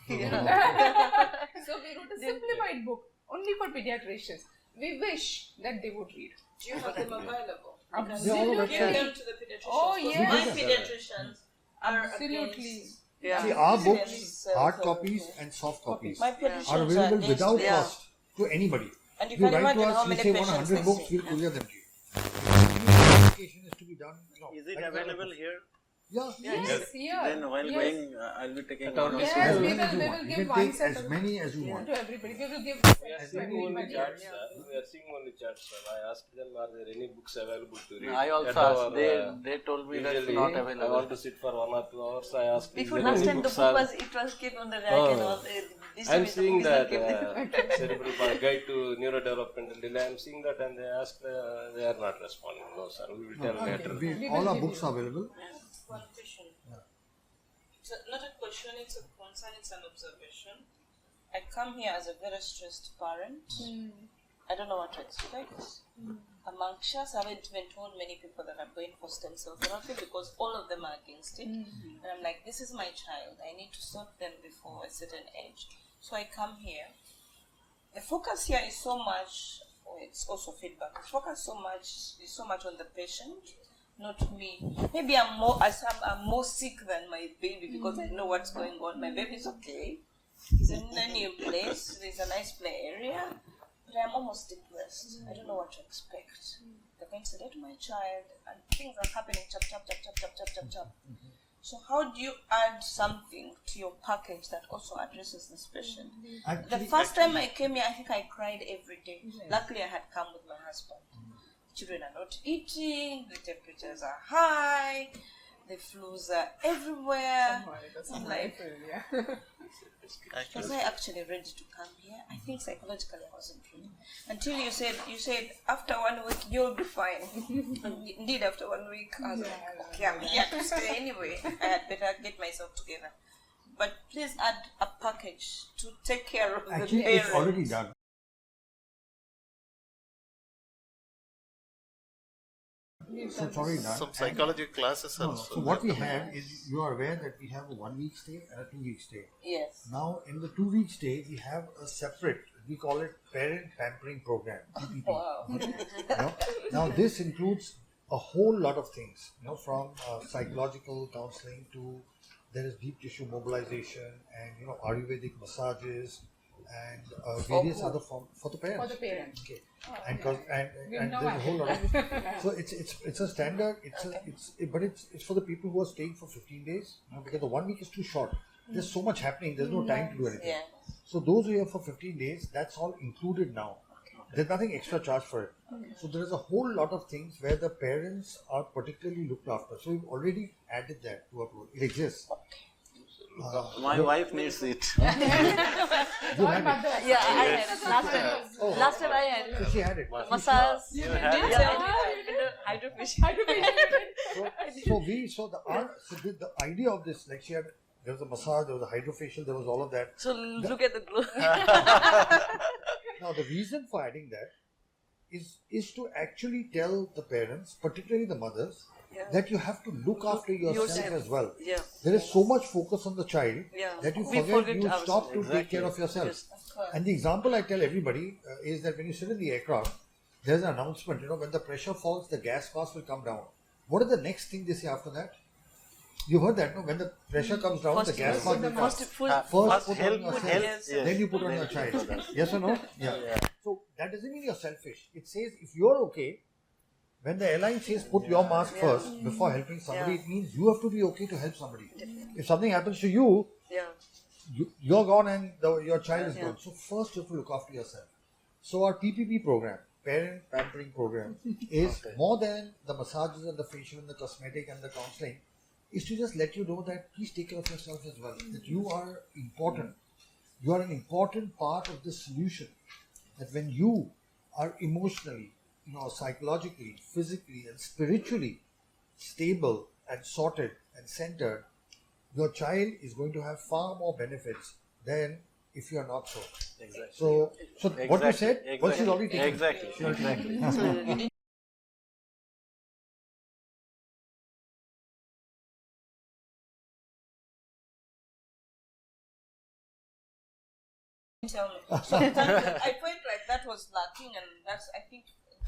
So we wrote a simplified book only for pediatricians. We wish that they would read. Do you have them available? Absolutely. Give them to the pediatricians. Oh, 'cause yes. My pediatricians are Absolutely. against. Yeah. See, our books, Yes. hard copies and soft copies, My are pediatricians available against without this. cost to anybody. And you You can write to imagine how us, we many say patients 100 they books, see. we'll courier them to you. Education is to be done. Is it available here? Yeah. Yes, here. Then while Yes. going, I'll be taking At our notes. Yes, we As will you give can one take set as many as you want. to everybody. We will give We are to seeing only everybody. charts, sir. We are seeing only charts, sir. I asked them, are there any books available to read? I also At asked. our, They told me that's usually, not I available. want to sit for 1 or 2 hours. I asked, is Before there last any time, the books book are- was kept on the rack and Oh. all. This I'm time seeing the book that is not kept. Cerebral Palsy Guide to Neurodevelopmental Delay. I'm seeing that, and they asked, they are not responding. No, sir. We will tell later. All our books are available. One question. It's not a question, it's a concern, it's an observation. I come here as a very stressed parent. I don't know what to expect. I'm anxious. I haven't even told many people that I'm going for stem cell therapy because all of them are against it. And I'm like, this is my child. I need to sort them before a certain age. So I come here. The focus here is so much, it's also feedback. The focus is so much on the patient, not me. Maybe I'm more sick than my baby because I know what's going on. My baby's okay. He's in a new place. There's a nice play area. But I'm almost depressed. I don't know what to expect. They're going to sedate my child and things are happening chop. So how do you add something to your package that also addresses this patient? The first time I came here, I think I cried every day. Luckily, I had come with my husband. Children are not eating, the temperatures are high, the flus are everywhere. I'm like, was I actually ready to come here? I think psychologically I wasn't ready. Until you said after 1 week you'll be fine. And indeed, after 1 week I was like, okay, I'm here to stay anyway. I had better get myself together. But please add a package to take care of the parents. It's already done. So it's already done. Some psychology classes No, also. so what we have is, you are aware that we have a 1 week stay and a 2 week stay. Yes. Now in the 2 week stay, we have a separate, we call it parent pampering program, PPP. Wow. Now this includes a whole lot of things, from psychological counseling to, there is deep tissue mobilization and Ayurvedic massages and various other forms for the parents. For the parents. Okay. And there's a whole lot of, so it's a standard, but it's for the people who are staying for 15 days, because the 1 week is too short. There's so much happening, there's no time to do anything. Yeah. So those who are here for 15 days, that's all included now. There's nothing extra charge for it. So there is a whole lot of things where the parents are particularly looked after. So we've already added that to our program. It exists. My wife needs it. You had it. Yeah, I had. Last time I had So she had it. massage. You had it. Hydrofacial. So the idea of this, like there was a massage, there was a hydrofacial, there was all of that. So look at the glow. Now the reason for adding that is to actually tell the parents, particularly the mothers, that you have to look after yourself as well. Yeah. There is so much focus on the child that you We forget you ourselves. stop to take care of yourself. Yes. And the example I tell everybody is that when you sit in the aircraft, there's an announcement, when the pressure falls, the gas mask will come down. What is the next thing they say after that? You heard that, no? When the pressure comes down, the gas mask will come. First put on yourself, then you put on your child. Yes or no? Yeah. So that doesn't mean you're selfish. It says if you're okay, when the airline says put your mask first before helping somebody, it means you have to be okay to help somebody. If something happens to you, you're gone and your child is gone. So first you have to look after yourself. So our PPP program, parent pampering program, is more than the massages and the facial and the cosmetic and the counseling, is to just let you know that please take care of yourself as well. That you are important. You are an important part of the solution. That when you are emotionally, psychologically, physically and spiritually stable and sorted and centered, your child is going to have far more benefits than if you are not so. Exactly. So what you said, what she's already taken. Exactly. So I felt like that was lacking, and that's I think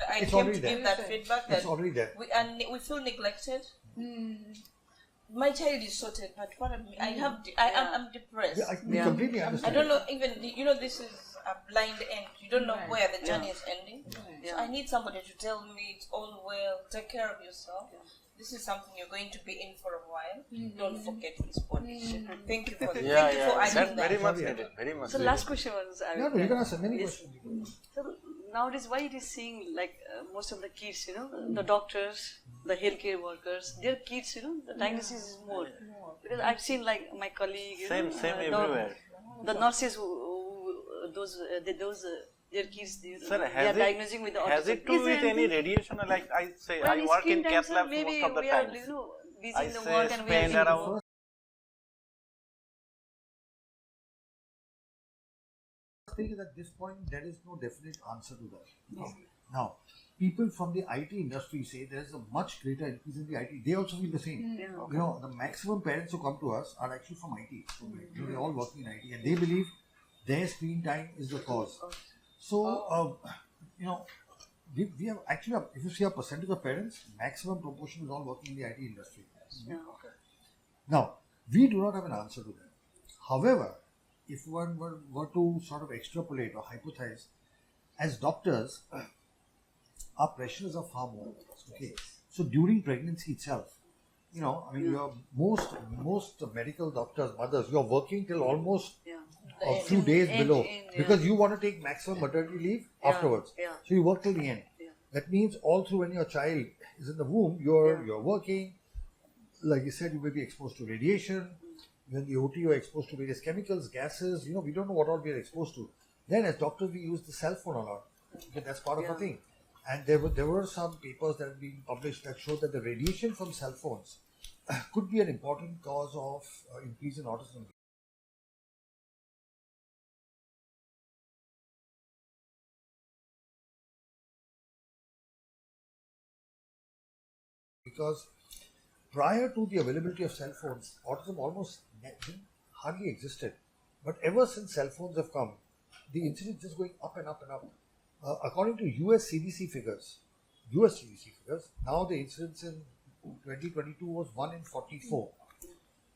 I It's came already to there. give that feedback that It's already there. we feel neglected. My child is sorted, but what I'm depressed. We completely I understand. don't know, even this is a blind end. You don't know where the journey is ending. So I need somebody to tell me it's all well. Take care of yourself. This is something you're going to be in for a while. Don't forget his body. Thank you for that. Thank you for adding that. Very much needed. Very much So needed. last question was, No, you can ask many questions. So nowadays, why it is seeing like most of the kids, the doctors, the healthcare workers, their kids, the diagnosis is more. Because I've seen like my colleague, Same everywhere. The nurses their kids, Sir, they are diagnosing with the autism. has it to do with any radiation? Like I say, I work in cath labs maybe most of the we are, time. busy I in the say work and we spend are around. I think at this point there is no definite answer to that. Now, people from the IT industry say there is a much greater increase in the IT. They also feel the same. The maximum parents who come to us are actually from IT. So, they're all working in IT, and they believe their screen time is the cause. So, we have actually, if you see a percentage of parents, maximum proportion is all working in the IT industry. Now, we do not have an answer to that. However, if one were to sort of extrapolate or hypothesize, as doctors, our pressures are far more. Okay. So during pregnancy itself, I mean, you're most medical doctors, mothers, you're working till almost a few days below because you want to take maximum maternity leave afterwards. So you work till the end. That means all through when your child is in the womb, you're working. Like you said, you may be exposed to radiation. When the OT, you're exposed to various chemicals, gases. We don't know what all we are exposed to. Then, as doctors, we use the cell phone a lot. Okay, that's part of a thing. And there were some papers that have been published that showed that the radiation from cell phones could be an important cause of increase in autism. Because prior to the availability of cell phones, autism hardly existed. But ever since cell phones have come, the incidence is just going up and up and up. According to US CDC figures, now the incidence in 2022 was 1 in 44.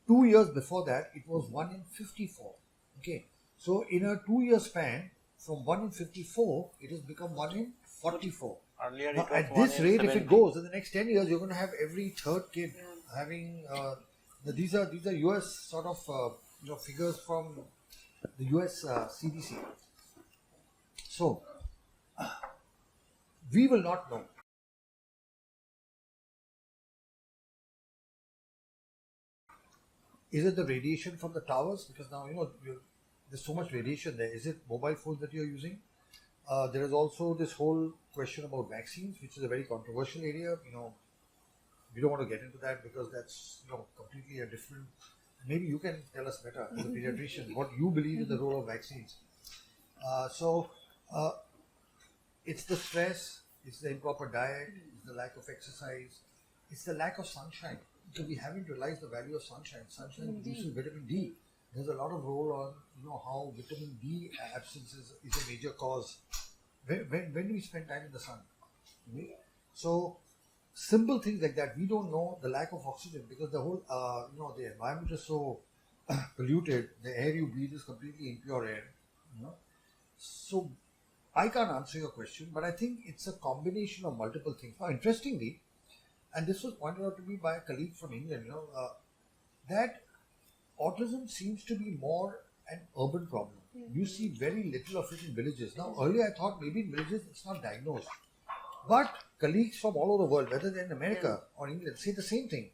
2 years before that, it was 1 in 54. Okay, so in a 2-year span, from 1 in 54, it has become 1 in 44. Earlier Now, it was at 1 this in rate, if 70. it goes, in the next 10 years, you're going to have every third kid having. These are US sort of figures from the US CDC. So we will not know. Is it the radiation from the towers? Because now there's so much radiation there. Is it mobile phones that you're using? There is also this whole question about vaccines, which is a very controversial area. We don't want to get into that because that's completely a different. Maybe you can tell us better as a pediatrician what you believe in the role of vaccines. It's the stress, it's the improper diet, it's the lack of exercise, it's the lack of sunshine. Because we haven't realized the value of sunshine. Sunshine produces vitamin D. There's a lot of role on how vitamin D absence is a major cause. When do we spend time in the sun? So simple things like that. We don't know the lack of oxygen because the whole the environment is so polluted. The air you breathe is completely impure air. So I can't answer your question, but I think it's a combination of multiple things. Now, interestingly, and this was pointed out to me by a colleague from England, that autism seems to be more an urban problem. You see very little of it in villages. Now, earlier I thought maybe in villages it's not diagnosed. But colleagues from all over the world, whether they're in America or England, say the same thing.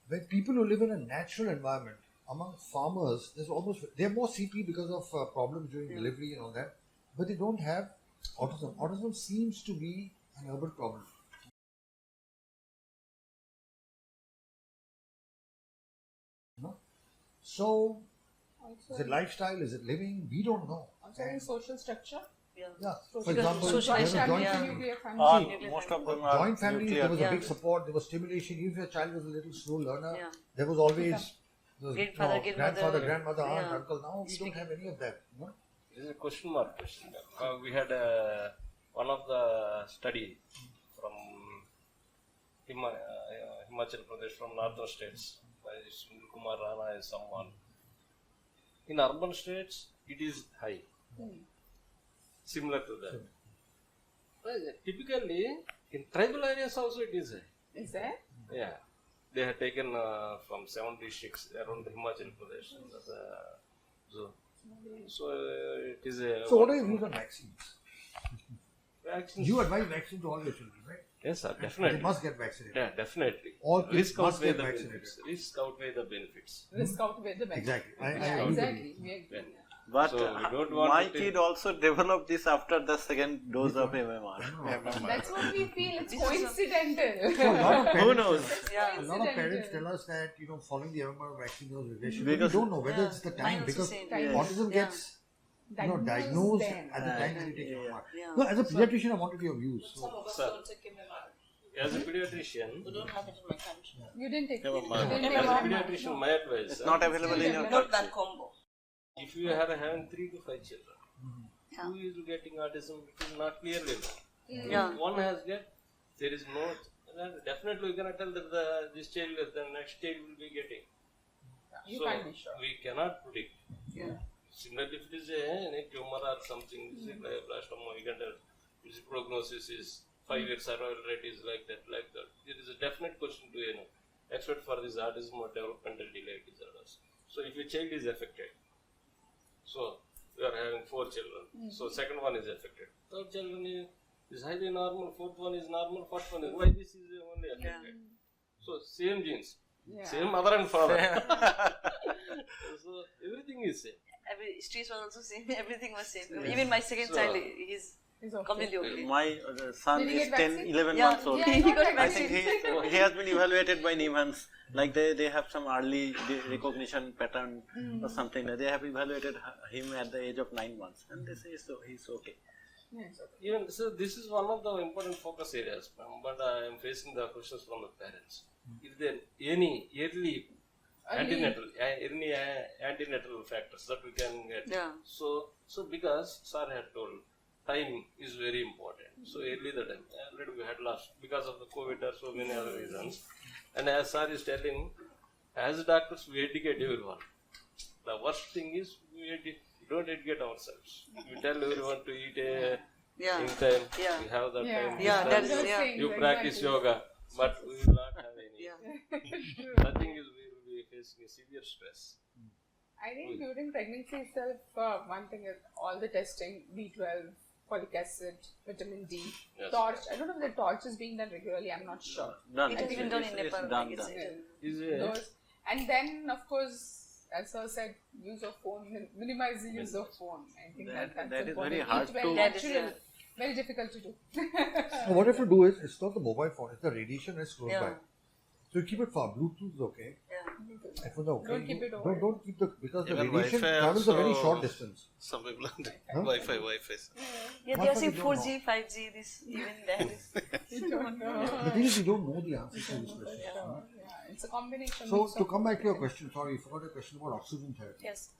When people who live in a natural environment, among farmers, they're more CP because of problems during delivery and all that, but they don't have autism. Autism seems to be an urban problem. So, is it lifestyle? Is it living? We don't know. Also in social structure. Yeah. For example, social there was a joint family, family. Nuclear family. Most of them are Joint family, nuclear. there was a big support, there was stimulation. Even if your child was a little slow learner, Yeah. there was always Grandfather, grandfather, grandmother, grandmother, aunt, yeah. uncle. Now we don't have any of that. This is a question mark. We had one of the study from Himachal Pradesh, from northern states, by Sunil Kumar Rana and someone. In urban states, it is high, similar to that. But typically, in tribal areas also it is high. Is there? Yeah, they had taken from 7 districts around Himachal Pradesh. So it is a. So what are your views on vaccines? Vaccines. You advise vaccine to all your children, right? Yes, sir, They definitely. must get vaccinated. Yeah, definitely. All kids Risk must outweigh get the vaccinated. benefits. Risk outweigh the benefits. Risk outweigh the benefit. Exactly. I Yeah, agree. exactly. We agree. Yeah. But So we don't want my to take- kid also developed this after the second dose of MMR. That's what we feel. It's coincidental. So a lot of Who parents- knows? A lot of parents tell us that following the MMR vaccine was regression. But we Because- don't know whether it's the time Mine also because same. autism gets diagnosed then. at the time when you take MMR. Yeah. No, as a pediatrician, I wanted your views. Some So, of us Sir. don't take MMR. As a pediatrician, We don't have it in my country. You didn't take Never it. mind. You didn't as a take it. pediatrician, my advice, It's not available in your Not country. that combo. if you are having 3 to 5 children, Yeah. who is getting autism, it is not clearly known. Yeah. If one has there is no, then definitely we cannot tell that this child, the next child will be getting. You So can't be sure. we cannot predict. Yeah. Similarly, if it is a tumor or something, it's a glioblastoma, we can tell its prognosis is 5 years survival rate is like that. It is a definite question to except for this autism or developmental delay disorders. So if a child is affected, so we are having 4 children, so second one is affected, third children is highly normal, fourth one is normal, first one is, why this is only affected? So same genes, same mother and father. So everything is same. Streets was also same. Everything was same. Even my second child, he's okay. completely okay. My son Did he is get 10, vaccine? 11 Yeah, months old. yeah, he got I think vaccine. he has been evaluated by NeuroGen. Like they have some early recognition pattern or something. They have evaluated him at the age of 9 months, and they say he's okay. Even so, this is one of the important focus areas, but I am facing the questions from the parents. Is there any early antenatal factors that we can get? Yeah. So because sir had told, time is very important. So early the time, already we had lost because of the COVID or so many other reasons. And as sir is telling, as doctors we educate everyone. The worst thing is we don't educate ourselves. We tell everyone to eat in time. We have that time. That this is time. You practice yoga, but we will not have any. Nothing is, we will be facing a severe stress. I think during pregnancy itself, one thing is all the testing, B12, folic acid, vitamin D, torch. I don't know if the torch is being done regularly, I'm not sure. It has been done in Nepal. Done. Those, and then, of course, as sir said, use of phone, minimize the use of phone. I think that's that is important. very hard Eat well, to- natural, very difficult to do. So what you have to do is, it's not the mobile phone, it's the radiation is close Yeah. by. So you keep it far. Bluetooth is okay. Headphones are okay. Don't keep it over. Don't keep because the Even radiation Wi-Fi travels a very also- short distance. Some people are Wi-Fi. Yeah, they are saying 4G, 5G, this, even that is. You don't know. The thing is, you don't know the answer to this question. Yeah, it's a combination. So mix to of come back to your question, sorry, you forgot a question about oxygen therapy. Yes.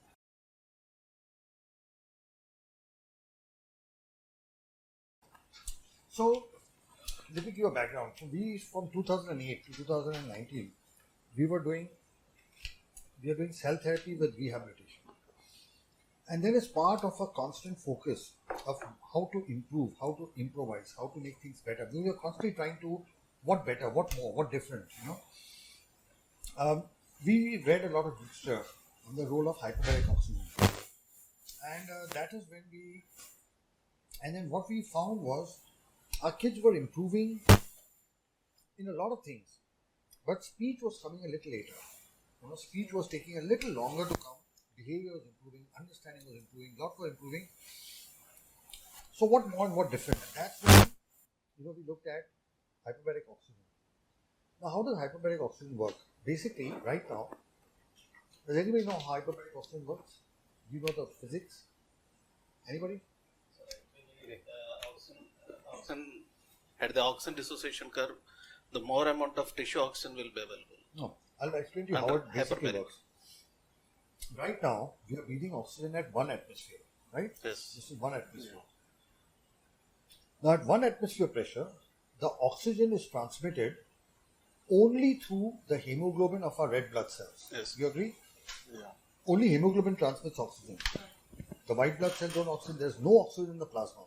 So let me give you a background. So we, from 2008 to 2019, we are doing cell therapy with rehabilitation. And then as part of a constant focus of how to improve, how to improvise, how to make things better, we are constantly trying to what better, what more, what different, we read a lot of literature on the role of hyperbaric oxygen. And that is when and then what we found was our kids were improving in a lot of things, but speech was coming a little later. Speech was taking a little longer to come. Behavior was improving, understanding was improving, lot were improving. So what more and what different? And that's when we looked at hyperbaric oxygen. Now, how does hyperbaric oxygen work? Basically, right now, does anybody know how hyperbaric oxygen works? Do you know the physics? Anybody? At the oxygen dissociation curve, the more amount of tissue oxygen will be available. No, I'll explain to you how it basically works. Right now, we are breathing oxygen at 1 atmosphere, right? Yes. This is 1 atmosphere. Now, at 1 atmosphere pressure, the oxygen is transmitted only through the hemoglobin of our red blood cells. Yes. You agree? Yeah. Only hemoglobin transmits oxygen. The white blood cells don't oxygen. There's no oxygen in the plasma.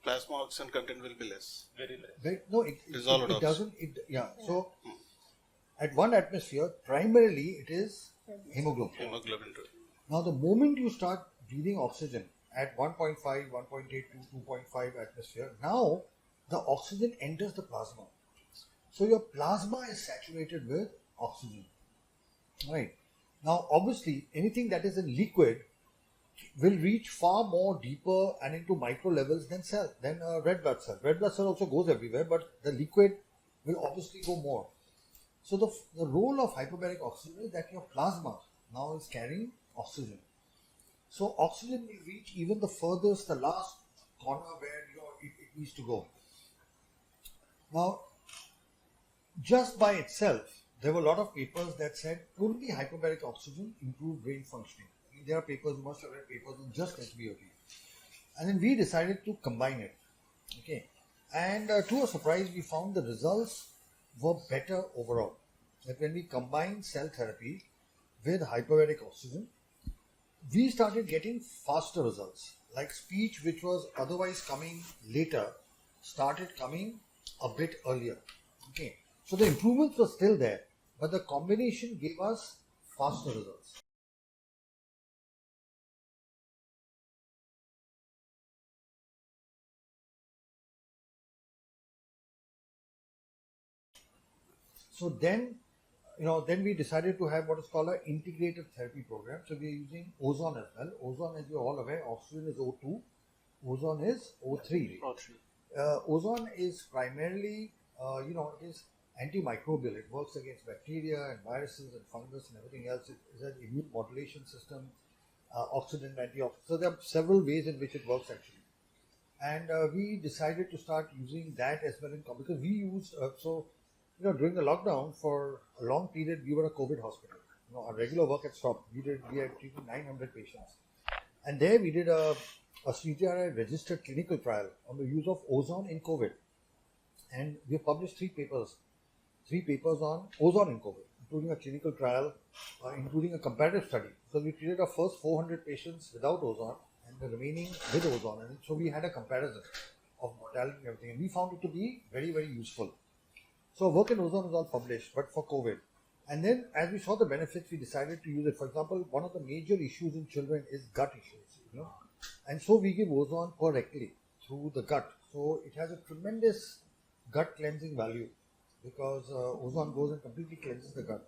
Plasma oxygen content will be less. Very less. Dissolved it doesn't. So, at 1 atmosphere, primarily it is hemoglobin. Hemoglobin. Now, the moment you start breathing oxygen at 1.5, 1.8 to 2.5 atmosphere, now the oxygen enters the plasma. So, your plasma is saturated with oxygen. Right. Now, obviously, anything that is in liquid will reach far more deeper and into micro levels than red blood cell. Red blood cell also goes everywhere, but the liquid will obviously go more. So the role of hyperbaric oxygen is that your plasma now is carrying oxygen. So oxygen will reach even the furthest, the last corner where it needs to go. Now, just by itself, there were a lot of papers that said only hyperbaric oxygen improved brain functioning. There are papers, you must have read papers on just SBOT. And then we decided to combine it. Okay. And to our surprise, we found the results were better overall. That when we combined cell therapy with hyperbaric oxygen, we started getting faster results. Like speech, which was otherwise coming later, started coming a bit earlier. Okay. So the improvements were still there, but the combination gave us faster results. So then, then we decided to have what is called an integrative therapy program. So we are using ozone as well. Ozone, as you're all aware, oxygen is O2, ozone is O3. Ozone is primarily, it is antimicrobial. It works against bacteria and viruses and fungus and everything else. It is an immune modulation system, oxidant, antioxidant. So there are several ways in which it works actually. And we decided to start using that as well because we used, during the lockdown for a long period, we were a COVID hospital. Our regular work had stopped. We had treated 900 patients. And there we did a CTRI registered clinical trial on the use of ozone in COVID. And we published three papers on ozone in COVID, including a clinical trial, including a comparative study. So we treated our first 400 patients without ozone and the remaining with ozone. And so we had a comparison of mortality and everything. And we found it to be very, very useful. So work in ozone is all published, but for COVID. And then as we saw the benefits, we decided to use it. For example, one of the major issues in children is gut issues, And so we give ozone correctly through the gut. So it has a tremendous gut cleansing value because ozone goes and completely cleanses the gut.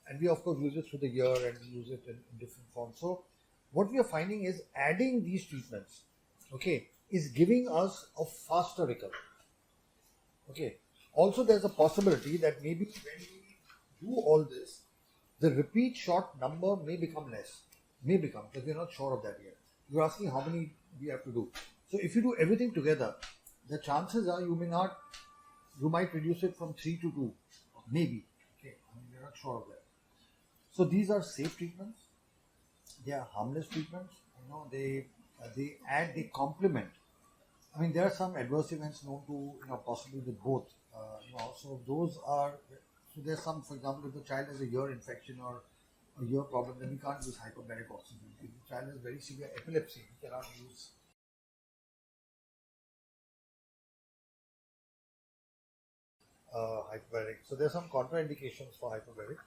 And we of course use it through the ear and we use it in different forms. So what we are finding is adding these treatments, is giving us a faster recovery. Also, there's a possibility that maybe when we do all this, the repeat shot number may become less. Because we're not sure of that yet. You're asking how many we have to do. So if you do everything together, the chances are you might reduce it from 3 to 2. Maybe. We're not sure of that. So these are safe treatments. They are harmless treatments. They complement. There are some adverse events known to, possibly with both. So those are, there's some, for example, if the child has a ear infection or a ear problem, then we can't use hyperbaric oxygen. If the child has very severe epilepsy, we cannot use hyperbaric. So there's some contraindications for hyperbaric.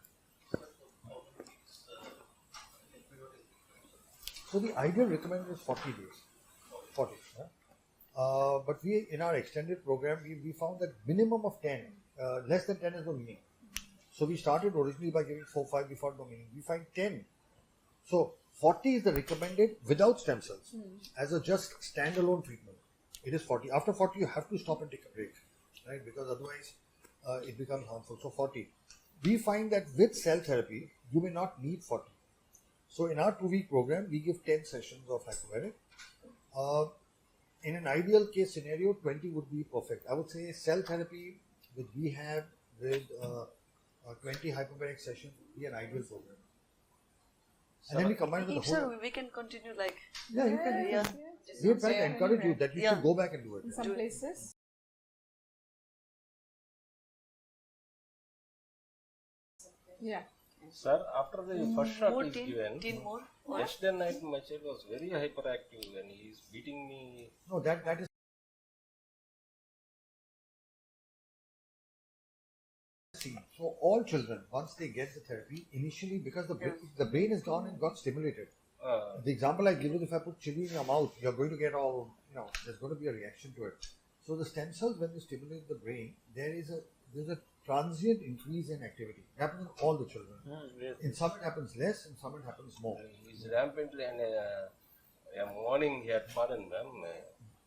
So the ideal recommended is 40 days. 40. But we, in our extended program, we found that minimum of 10, less than 10 is no meaning. So we started originally by giving 4, 5, we found no meaning. We find 10. So 40 is the recommended without stem cells as a just standalone treatment. It is 40. After 40, you have to stop and take a break, right? Because otherwise it becomes harmful. So 40. We find that with cell therapy, you may not need 40. So in our 2-week program, we give 10 sessions of hyperbaric. In an ideal case scenario, 20 would be perfect. I would say cell therapy with rehab, with 20 hyperbaric sessions would be an ideal program. And then we combine with the whole... Sir, we can continue like... Yeah, you can. We in fact encourage you that you should go back and do it. In some places. Yeah. Sir, after the first shot is given, 10 more. yesterday night my child was very hyperactive and he is beating me. No, that is... So all children, once they get the therapy, initially because the brain is gone and got stimulated. The example I give is if I put chili in your mouth, you're going to get all, there's going to be a reaction to it. So the stem cells, when they stimulate the brain, there's a transient increase in activity. It happens in all the children. In some it happens less, in some it happens more. He's rampantly and morning he had fallen, ma'am.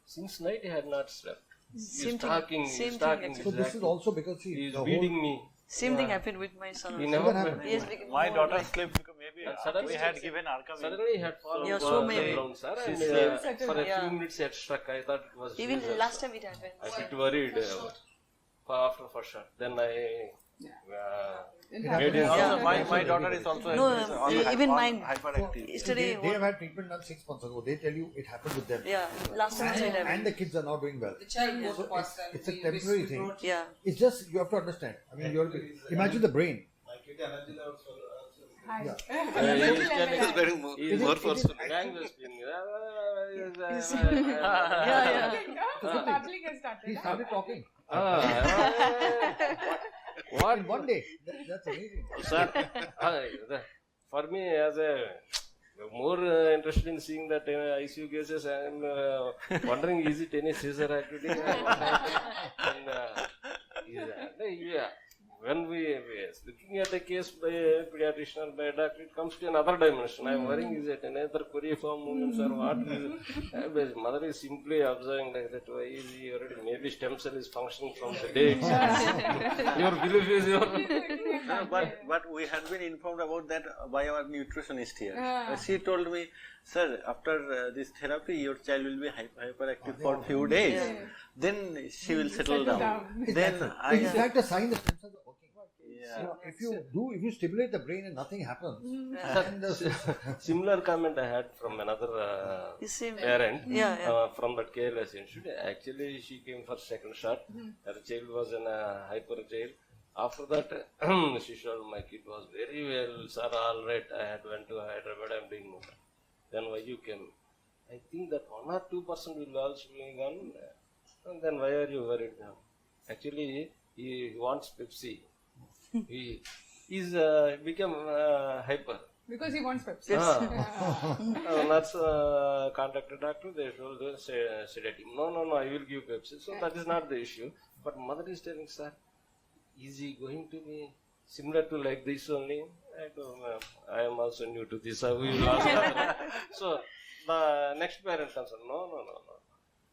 Since night he had not slept. He's talking. So this is also because he's beating me. Same thing happened with my son. He never my daughter slept because maybe we had given Arkham. Suddenly he had fallen down, sir, and for a few minutes he had struck. I thought it was... Even last time it happened. I was a bit worried after first shot. Then I... my daughter is also even mine. hyperactive. Yesterday, they have had treatment done 6 months ago. They tell you it happened with them. Yeah, last time it happened. And the kids are now doing well. The child was So it's a temporary thing. Yeah. It's just, you have to understand. Imagine the brain. My kid energy levels He's getting more forceful. So babbling has started. He started talking. What? In one day. That's amazing. Sir, for me, as a more interested in seeing that ICU cases, I am wondering, is it any Caesar activity? Yeah. When we are looking at a case by a pediatrician or by a doctor, it comes to another dimension. I am worrying, is it another coriform movements or what? Mother is simply observing like that. Why is he already? Maybe stem cell is functioning from the day. Your belief is your. But we had been informed about that by our nutritionist here. She told me, sir, after this therapy, your child will be hyperactive for a few days. Then she will settle down. Then In fact, a sign that stem cells are working. Yeah. If you stimulate the brain and nothing happens, Similar comment I had from another parent from that careless institute. Actually, she came for second shot. Her child was in a hyper jail. After that, she showed my kid was very well, sir, all right. I had went to Hyderabad, I'm doing more. Then why you came? I think that 1 or 2% will also be gone. And then why are you worried now? Actually, he wants Pepsi. He's become hyper. Because he wants Pepsi. Nurse contacted doctor, they told her sedate him. No, I will give Pepsi. So that is not the issue. But mother is telling, sir, is he going to be similar to like this only? I don't know. I am also new to this. We will ask. So the next parent comes, no.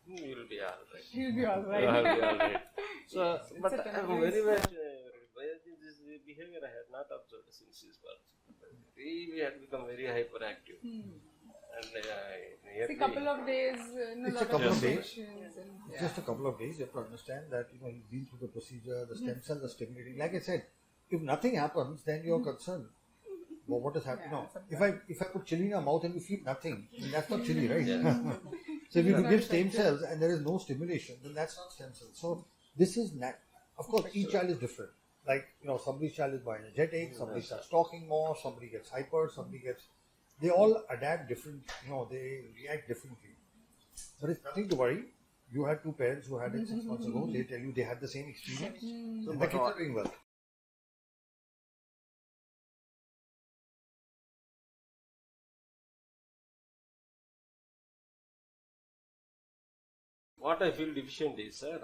He will be all right. He'll be all right. He will be all right. So, but I am very much. This behavior I had not observed since his birth. We had become very hyperactive. And a couple of days, It's a couple of days. Just a couple of days. You have to understand that he's been through the procedure. The stem cells are stimulating. Like I said, if nothing happens, then you're concerned. Well, what is happening? If I put chili in your mouth and you feel nothing, then that's not chili, right? So if you give stem cells and there is no stimulation, then that's not stem cells. So this is of course, each child is different. Like, somebody's child is more energetic, somebody starts talking more, somebody gets hyper, they all adapt different, they react differently. But it's nothing to worry. You had 2 parents who had it 6 months ago. They tell you they had the same experience. And the kids are doing well. what I feel deficient is, sir,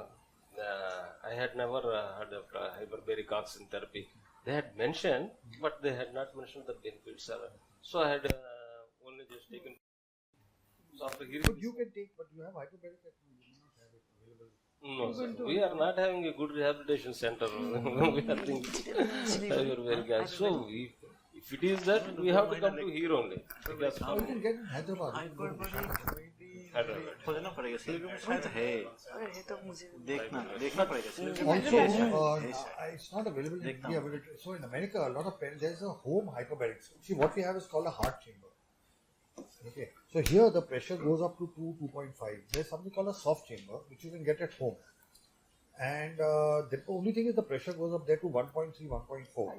I had never heard of hyperbaric oxygen therapy. They had mentioned, but they had not mentioned the benefits, sir. So I had only just taken. So after hearing But you can take, but you have hyperbaric that you do not have it available. No, sir. We are not having a good rehabilitation center. We are thinking hyperbaric. So if it is that, we have to come to here only. Because Or you can get in Hyderabad. खोजना पड़ेगा syllabus में शायद है देखना पड़ेगा Also, it's not available in India, but so in America, a lot of parents, there's a home hyperbarics. See, what we have is called a heart chamber. Okay, so here the pressure goes up to 2.5. There's something called a soft chamber, which you can get at home. And the only thing is the pressure goes up there to 1.3, 1.4,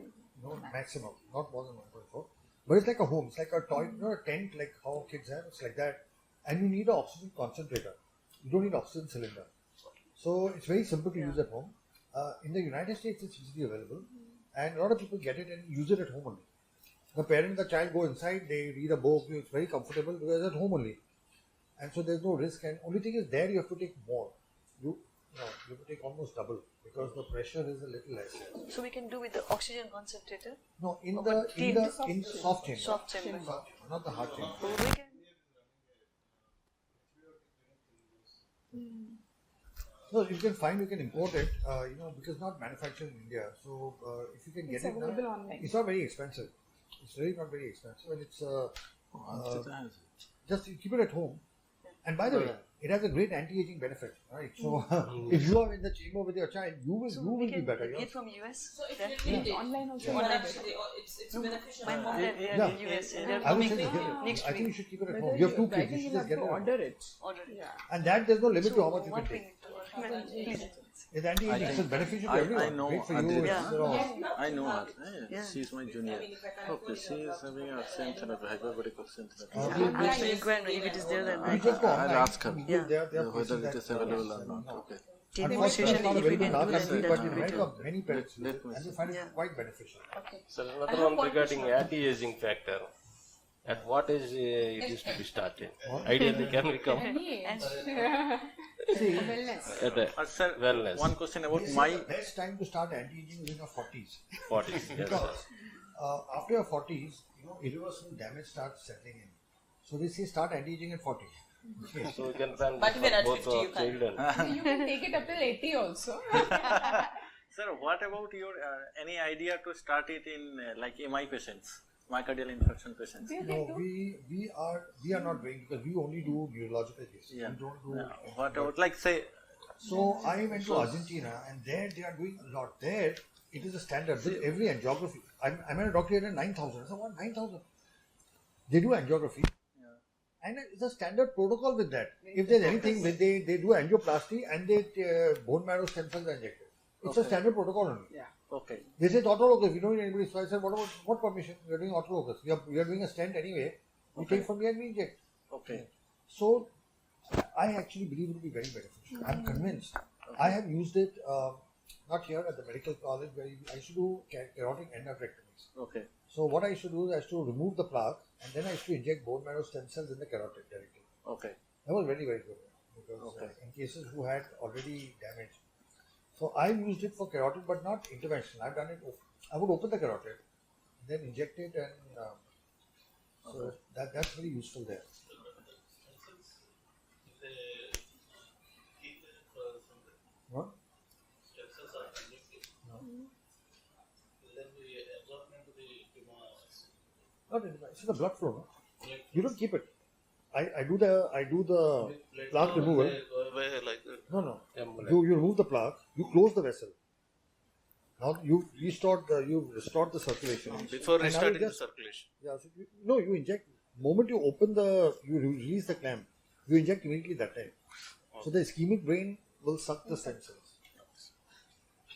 maximum, not more than 1.4. But it's like a home, it's like a toy, a tent, like how kids have, it's like that. And you need an oxygen concentrator. You don't need an oxygen cylinder. So it's very simple to use at home. In the United States, it's easily available. And a lot of people get it and use it at home only. The parent and the child go inside, they read a book, it's very comfortable because it's at home only. And so there's no risk. And only thing is there you have to take more. You have to take almost double because the pressure is a little less. So we can do with the oxygen concentrator? No, in the soft chamber. Soft chamber. Soft chamber, not the hard chamber. So we can. No, you can find, you can import it, because it's not manufactured in India. So if you can get it now, online. it's not very expensive. It's really not very expensive, and it's just you keep it at home. And by the way, it has a great anti-aging benefit, right? So if you are in the chamber with your child, you will be better. Get from US. So if you need it, Online also. but actually, it's beneficial. My mom dad in the US. I would say I think you should keep it at home. You have 2 kids, you should just get it. Order it. Order it. Yeah. And that there's no limit to how much you What can we take. need to It's anti-aging, it's beneficial to everyone. I know Great for you. Aditi. I know her. Yeah. She's my junior. Okay, she is having a oxygen therapy, hyperbaric oxygen therapy. I'll have to inquire if it is there then. You just go I'll online. ask her They are whether places it is that- available or not. Okay. Unfortunately, it's not a very large country, but in that America, many parents use Let it, me and they see. find it Yeah. quite beneficial. Okay. So I another have one one regarding question. anti-aging factor. At what age it is to be started? Ideally, can we come Any age. See, Wellness. at the Sir, wellness? one question about they say my the best time to start anti-aging is in your 40s. 40s. Yes, sir. Because after your 40s, irreversible damage starts settling in. So they say start anti-aging at 40. Okay. So we can plan But even at both 50 you child and You can take it up till 80 also. sir, what about your any idea to start it in like MI patients, myocardial infarction patients? No, we are not doing, because we only do neurological cases. Yeah. We don't do. What about like say? So I went to Argentina, and there they are doing a lot. There it is a standard with every angiography. I met a doctor here at 9,000. I said, what, 9,000? They do angiography. And it's a standard protocol with that. If there's anything, they do angioplasty and they bone marrow stem cells are injected. It's a standard protocol only. Yeah. Okay. They say autologous. We don't need anybody. So I said, what permission? We are doing autologous. We are doing a stent anyway. We take from here and we inject. Okay. So I actually believe it will be very beneficial. I'm convinced. I have used it not here at the medical college, where I used to do carotid endarterectomies. Okay. So what I used to do is I used to remove the plaque, and then I used to inject bone marrow stem cells in the carotid directly. Okay. That was very, very good, because in cases who had already damage. So I used it for carotid, but not intervention. I've done it. I would open the carotid, then inject it, and so that's very useful there. What? Not anymore. It's the blood flow. No? You don't keep it. I do the plaque removal. No. You remove the plaque. You close the vessel. Now you've restored the circulation. Before And now restarting you the circulation. Yeah. So you inject. Moment you open you release the clamp. You inject immediately that time. So the ischemic brain will suck the stem cells.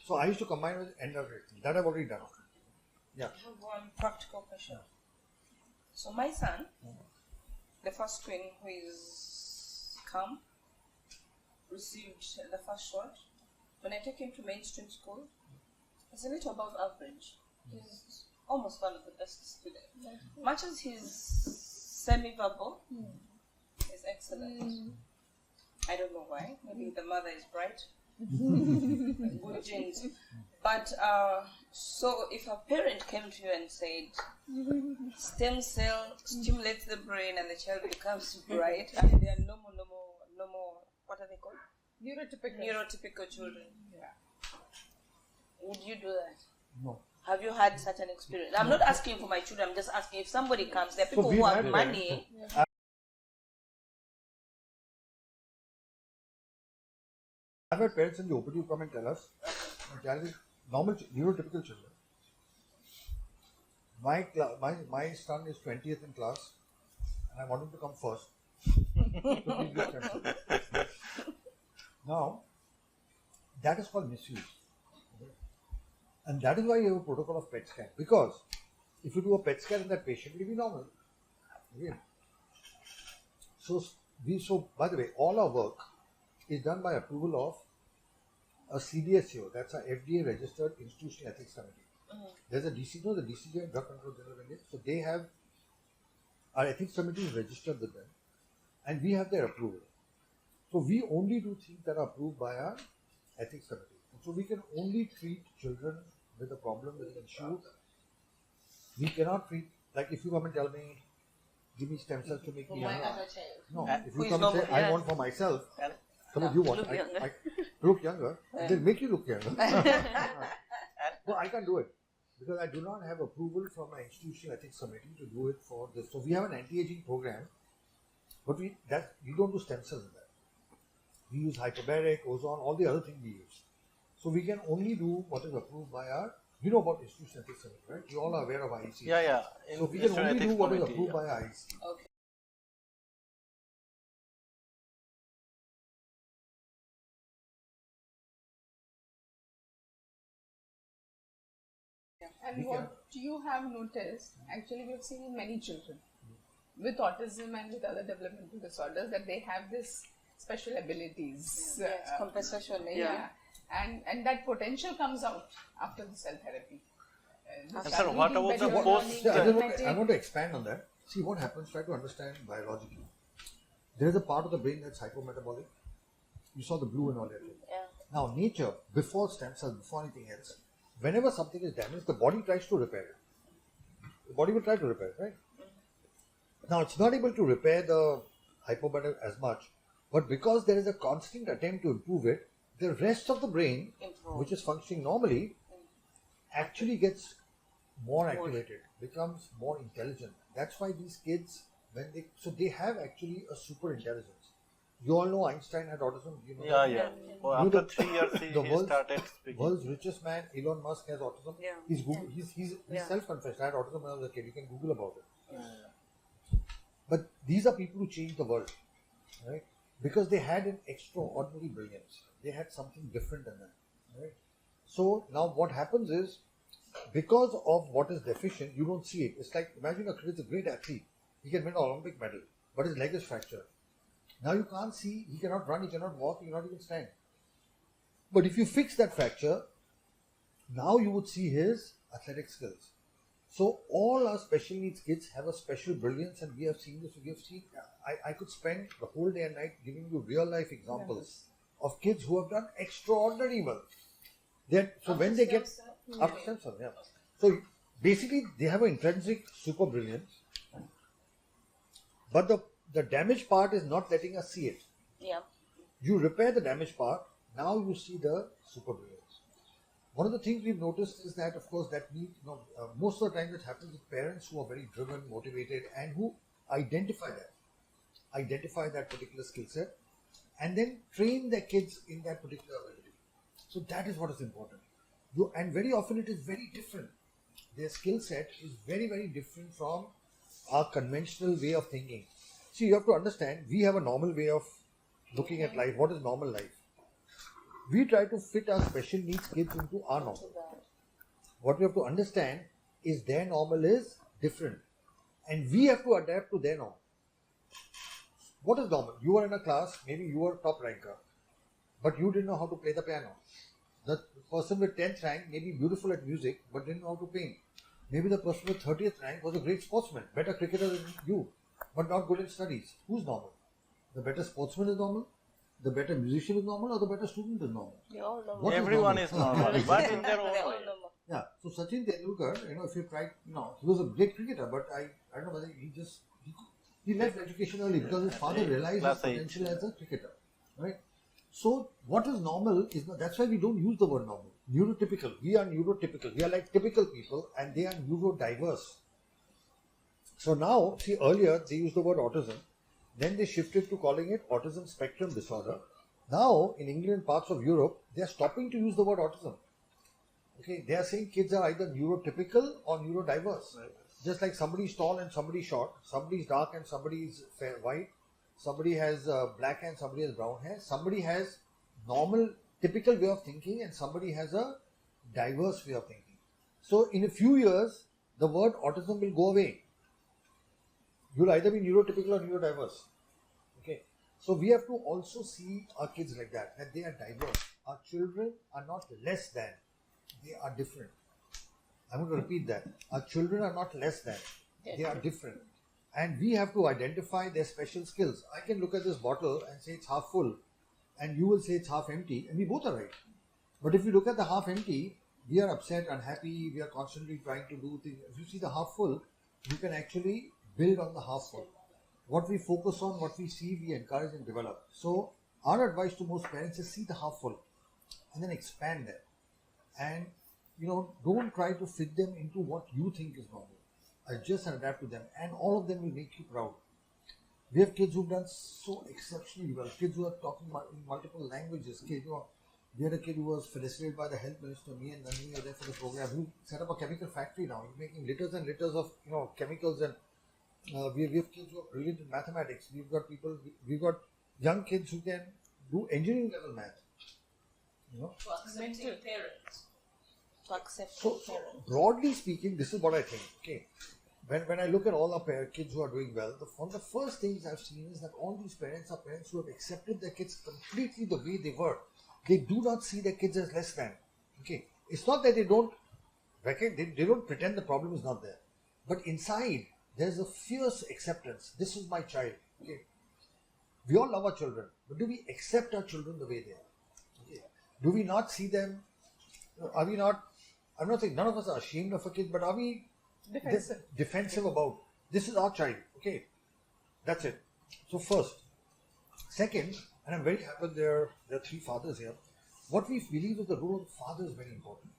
So I used to combine with endarterectomy. That I've already done. Yeah. I have one practical question. So my son, the first twin who is calm, received the first shot. When I take him to mainstream school, he's a little above average. He's almost one of the best students. Much as he's semi-verbal, he's excellent. I don't know why. Maybe the mother is bright. Good genes. But so if a parent came to you and said stem cell stimulates the brain and the child becomes bright, and they are no more, what are they called? Neurotypical children. Yeah. Would you do that? No. Have you had such an experience? I'm not asking for my children, I'm just asking if somebody comes, there are people we've who have had it. money. I've had parents in the OPD who come and tell us, my child is normal, neurotypical children. My son is 20th in class, and I want him to come first. Now, that is called misuse. And that is why you have a protocol of PET scan. Because if you do a PET scan in that patient, it will be normal. Okay. So by the way, all our work is done by approval of a CDSCO, that's a FDA registered institutional ethics committee. There's a DCGO, the DCGO, Drug Control General of India. So they have, our ethics committee is registered with them, and we have their approval. So we only do things that are approved by our ethics committee. And so we can only treat children with a problem, with an issue. We cannot treat, like if you come and tell me, give me stem cells to make me younger. No, if you come and say, I want for myself, some of you want, I look younger, they'll make you look younger. Well, I can't do it because I do not have approval from my institutional ethics committee to do it for this. So we have an anti-aging program, but we don't do stem cells in that. We use hyperbaric, ozone, all the other things we use. So we can only do what is approved by our, you know about institutional ethics committee, right? You all are aware of IEC. Yeah. So we can only do what is approved by IEC. Okay. And what you have noticed, actually we have seen in many children with autism and with other developmental disorders, that they have this special abilities. Yes, compensation. Yeah. And that potential comes out after the cell therapy. Sir, what about the post? I want to expand on that. See what happens, try to understand biologically. There is a part of the brain that's hypometabolic. You saw the blue and all that. Yeah. Now, nature, before stem cells, before anything else, whenever something is damaged, the body tries to repair it. The body will try to repair it, right? Now, it's not able to repair the hypometabolic as much, but because there is a constant attempt to improve it, the rest of the brain, which is functioning normally, actually gets more activated, becomes more intelligent. That's why these kids, they have actually a super intelligence. You all know Einstein had autism. You know Yeah. Oh, after 3 years, he started speaking. World's richest man, Elon Musk, has autism. Yeah. He's self-confessed. I had autism when I was a kid. You can Google about it. But these are people who changed the world, right? Because they had an extraordinary brilliance. They had something different than that, right? So now what happens is, because of what is deficient, you don't see it. It's like, imagine a kid is a great athlete. He can win an Olympic medal, but his leg is fractured. Now you can't see, he cannot run, he cannot walk, he cannot even stand. But if you fix that fracture, now you would see his athletic skills. So all our special needs kids have a special brilliance, and we have seen this. I could spend the whole day and night giving you real life examples of kids who have done extraordinarily well. So when they get after stem cell, so basically they have an intrinsic super brilliance, but the damaged part is not letting us see it. Yeah. You repair the damaged part, now you see the super brilliance. One of the things we've noticed is that, of course, most of the time it happens with parents who are very driven, motivated, and who identify that particular skill set, and then train their kids in that particular ability. So that is what is important. And very often it is very different. Their skill set is very, very different from our conventional way of thinking. See, you have to understand, we have a normal way of looking at life. What is normal life? We try to fit our special needs kids into our normal. What we have to understand is their normal is different, and we have to adapt to their normal. What is normal? You were in a class, maybe you were top ranker, but you didn't know how to play the piano. The person with 10th rank may be beautiful at music, but didn't know how to paint. Maybe the person with 30th rank was a great sportsman, better cricketer than you, but not good in studies. Who's normal? The better sportsman is normal? The better musician is normal, or the better student is normal? Everyone is normal, but in their own way. Yeah. So Sachin Tendulkar, if you tried, he was a great cricketer, but I don't know whether he left education early because his father realized his potential as a cricketer, right? So what is normal is not, that's why we don't use the word normal. Neurotypical. We are neurotypical. We are like typical people, and they are neurodiverse. So now, see, earlier they used the word autism. Then they shifted to calling it autism spectrum disorder. Now, in England and parts of Europe, they are stopping to use the word autism. Okay, they are saying kids are either neurotypical or neurodiverse. Right. Just like somebody is tall and somebody is short, somebody is dark and somebody is white, somebody has black hair and somebody has brown hair, somebody has normal, typical way of thinking, and somebody has a diverse way of thinking. So, in a few years, the word autism will go away. You'll either be neurotypical or neurodiverse. Okay. So we have to also see our kids like that they are diverse. Our children are not less than. They are different. I'm going to repeat that. Our children are not less than. They are different. And we have to identify their special skills. I can look at this bottle and say it's half full, and you will say it's half empty, and we both are right. But if you look at the half empty, we are upset, unhappy, we are constantly trying to do things. If you see the half full, you can actually build on the half full. What we focus on, what we see, we encourage and develop. So our advice to most parents is see the half full and then expand that. And don't try to fit them into what you think is normal. Adjust and adapt to them, and all of them will make you proud. We have kids who've done so exceptionally well. Kids who are talking in multiple languages. We had a kid who was felicitated by the health minister. Me and Nandini were there for the program. Who set up a chemical factory now. He's making liters and liters of chemicals, and we have kids who are brilliant in mathematics. We've got young kids who can do engineering level math. To accepting parents. So broadly speaking, this is what I think. Okay, when I look at all our kids who are doing well, one of the first things I've seen is that all these parents are parents who have accepted their kids completely the way they were. They do not see their kids as less than. Okay, it's not that they don't pretend the problem is not there, but inside there's a fierce acceptance. This is my child. Okay, we all love our children, but do we accept our children the way they are? Okay. Do we not see them? Are we not? I'm not saying none of us are ashamed of a kid, but are we defensive about this is our child? Okay, that's it. So first, second, and I'm very happy there are three fathers here. What we believe is the role of the father is very important.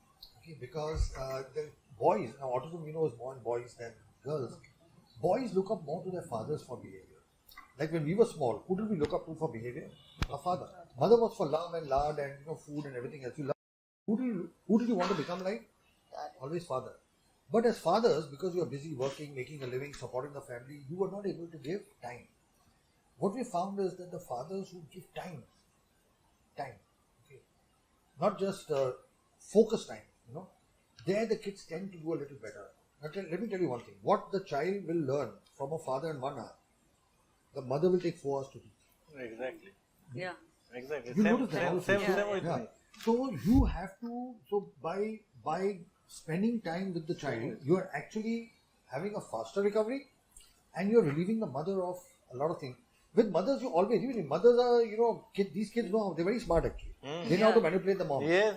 Okay, because the boys, now autism we know is more in boys than girls. Boys look up more to their fathers for behavior. Like when we were small, who did we look up to for behavior? Our father. Mother was for love and lard and food and everything else. Who did you want to become like? Always father. But as fathers, because you are busy working, making a living, supporting the family, you were not able to give time. What we found is that the fathers who give time, okay, not just focus time, there the kids tend to do a little better. Now let me tell you one thing. What the child will learn from a father in 1 hour, the mother will take 4 hours to teach. Exactly. Yeah. Exactly. You notice that? Same with me. So you have to, by spending time with the child, you are actually having a faster recovery and you're relieving the mother of a lot of things. With mothers, you always, even if mothers are, these kids know, they're very smart actually. They know how to manipulate the mom. Yes.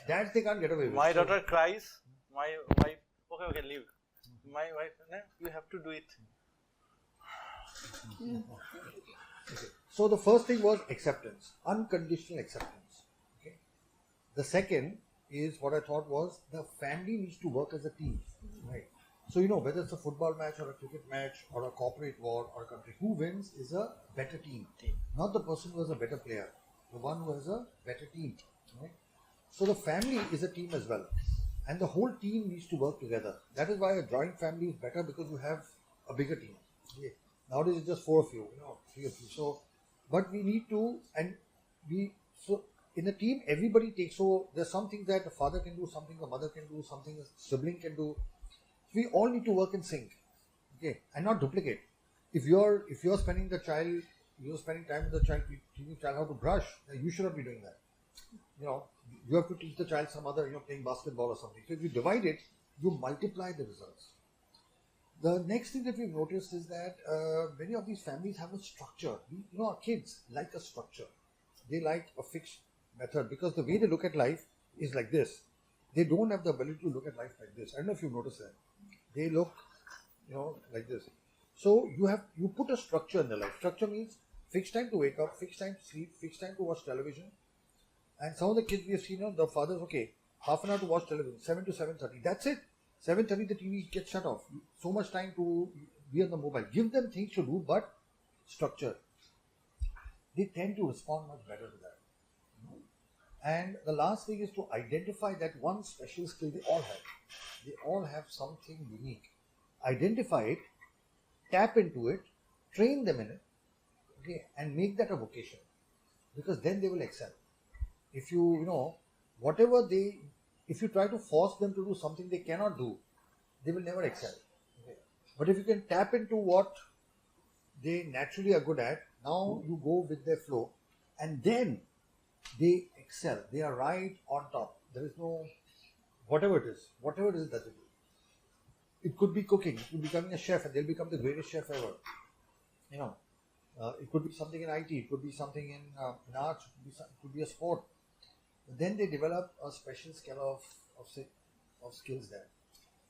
Dads, they can't get away with. My daughter cries. My wife, okay, leave. My wife, no, you have to do it. Okay. So the first thing was acceptance, unconditional acceptance. Okay. The second is what I thought was the family needs to work as a team, right? So whether it's a football match or a cricket match or a corporate war or a country, who wins is a better team, not the person who is a better player, the one who has a better team. Right? So the family is a team as well, and the whole team needs to work together. That is why a joint family is better, because you have a bigger team. Okay. Nowadays it's just 4 of you, 3 of you. So, but we need to, so in a team everybody takes. So there's something that the father can do, something the mother can do, something the sibling can do. We all need to work in sync, okay, and not duplicate. If you're spending time with the child, teaching the child how to brush, you should not be doing that. You have to teach the child some other, playing basketball or something. So if you divide it, you multiply the results. The next thing that we've noticed is that many of these families have a structure. Our kids like a structure. They like a fixed method because the way they look at life is like this. They don't have the ability to look at life like this. I don't know if you've noticed that. They look, like this. So you put a structure in their life. Structure means fixed time to wake up, fixed time to sleep, fixed time to watch television. And some of the kids we have seen, the fathers, okay, half an hour to watch television, 7 to 7:30. That's it. 7:30 the TV gets shut off. So much time to be on the mobile. Give them things to do, but structure. They tend to respond much better to that. And the last thing is to identify that one special skill they all have. They all have something unique. Identify it, tap into it, train them in it, okay, and make that a vocation. Because then they will excel. If if you try to force them to do something they cannot do, they will never excel. Okay. But if you can tap into what they naturally are good at, now you go with their flow, and then they excel. They are right on top. There is no, whatever it is that they do. It could be cooking, it could be becoming a chef, and they'll become the greatest chef ever. It could be something in IT, it could be something in arts, it could be a sport. But then they develop a special skill of skills there.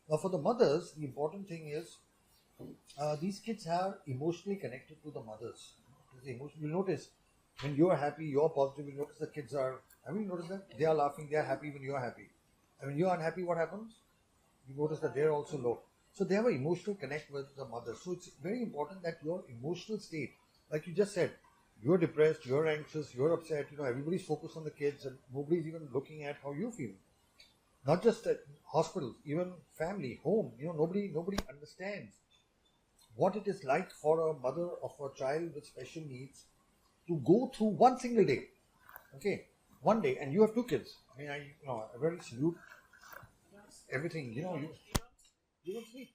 Now for the mothers, the important thing is these kids are emotionally connected to the mothers. You'll notice when you're happy, you're positive, you'll notice the kids are, have you noticed that? They are laughing, they are happy when you're happy. And when you're unhappy, what happens? You notice that they're also low. So they have an emotional connect with the mother. So it's very important that your emotional state, like you just said, you're depressed, you're anxious, you're upset, everybody's focused on the kids and nobody's even looking at how you feel. Not just at hospitals, even family, home, nobody understands what it is like for a mother of a child with special needs to go through one single day. Okay, one day, and you have 2 kids. I mean, I really salute everything, You don't sleep.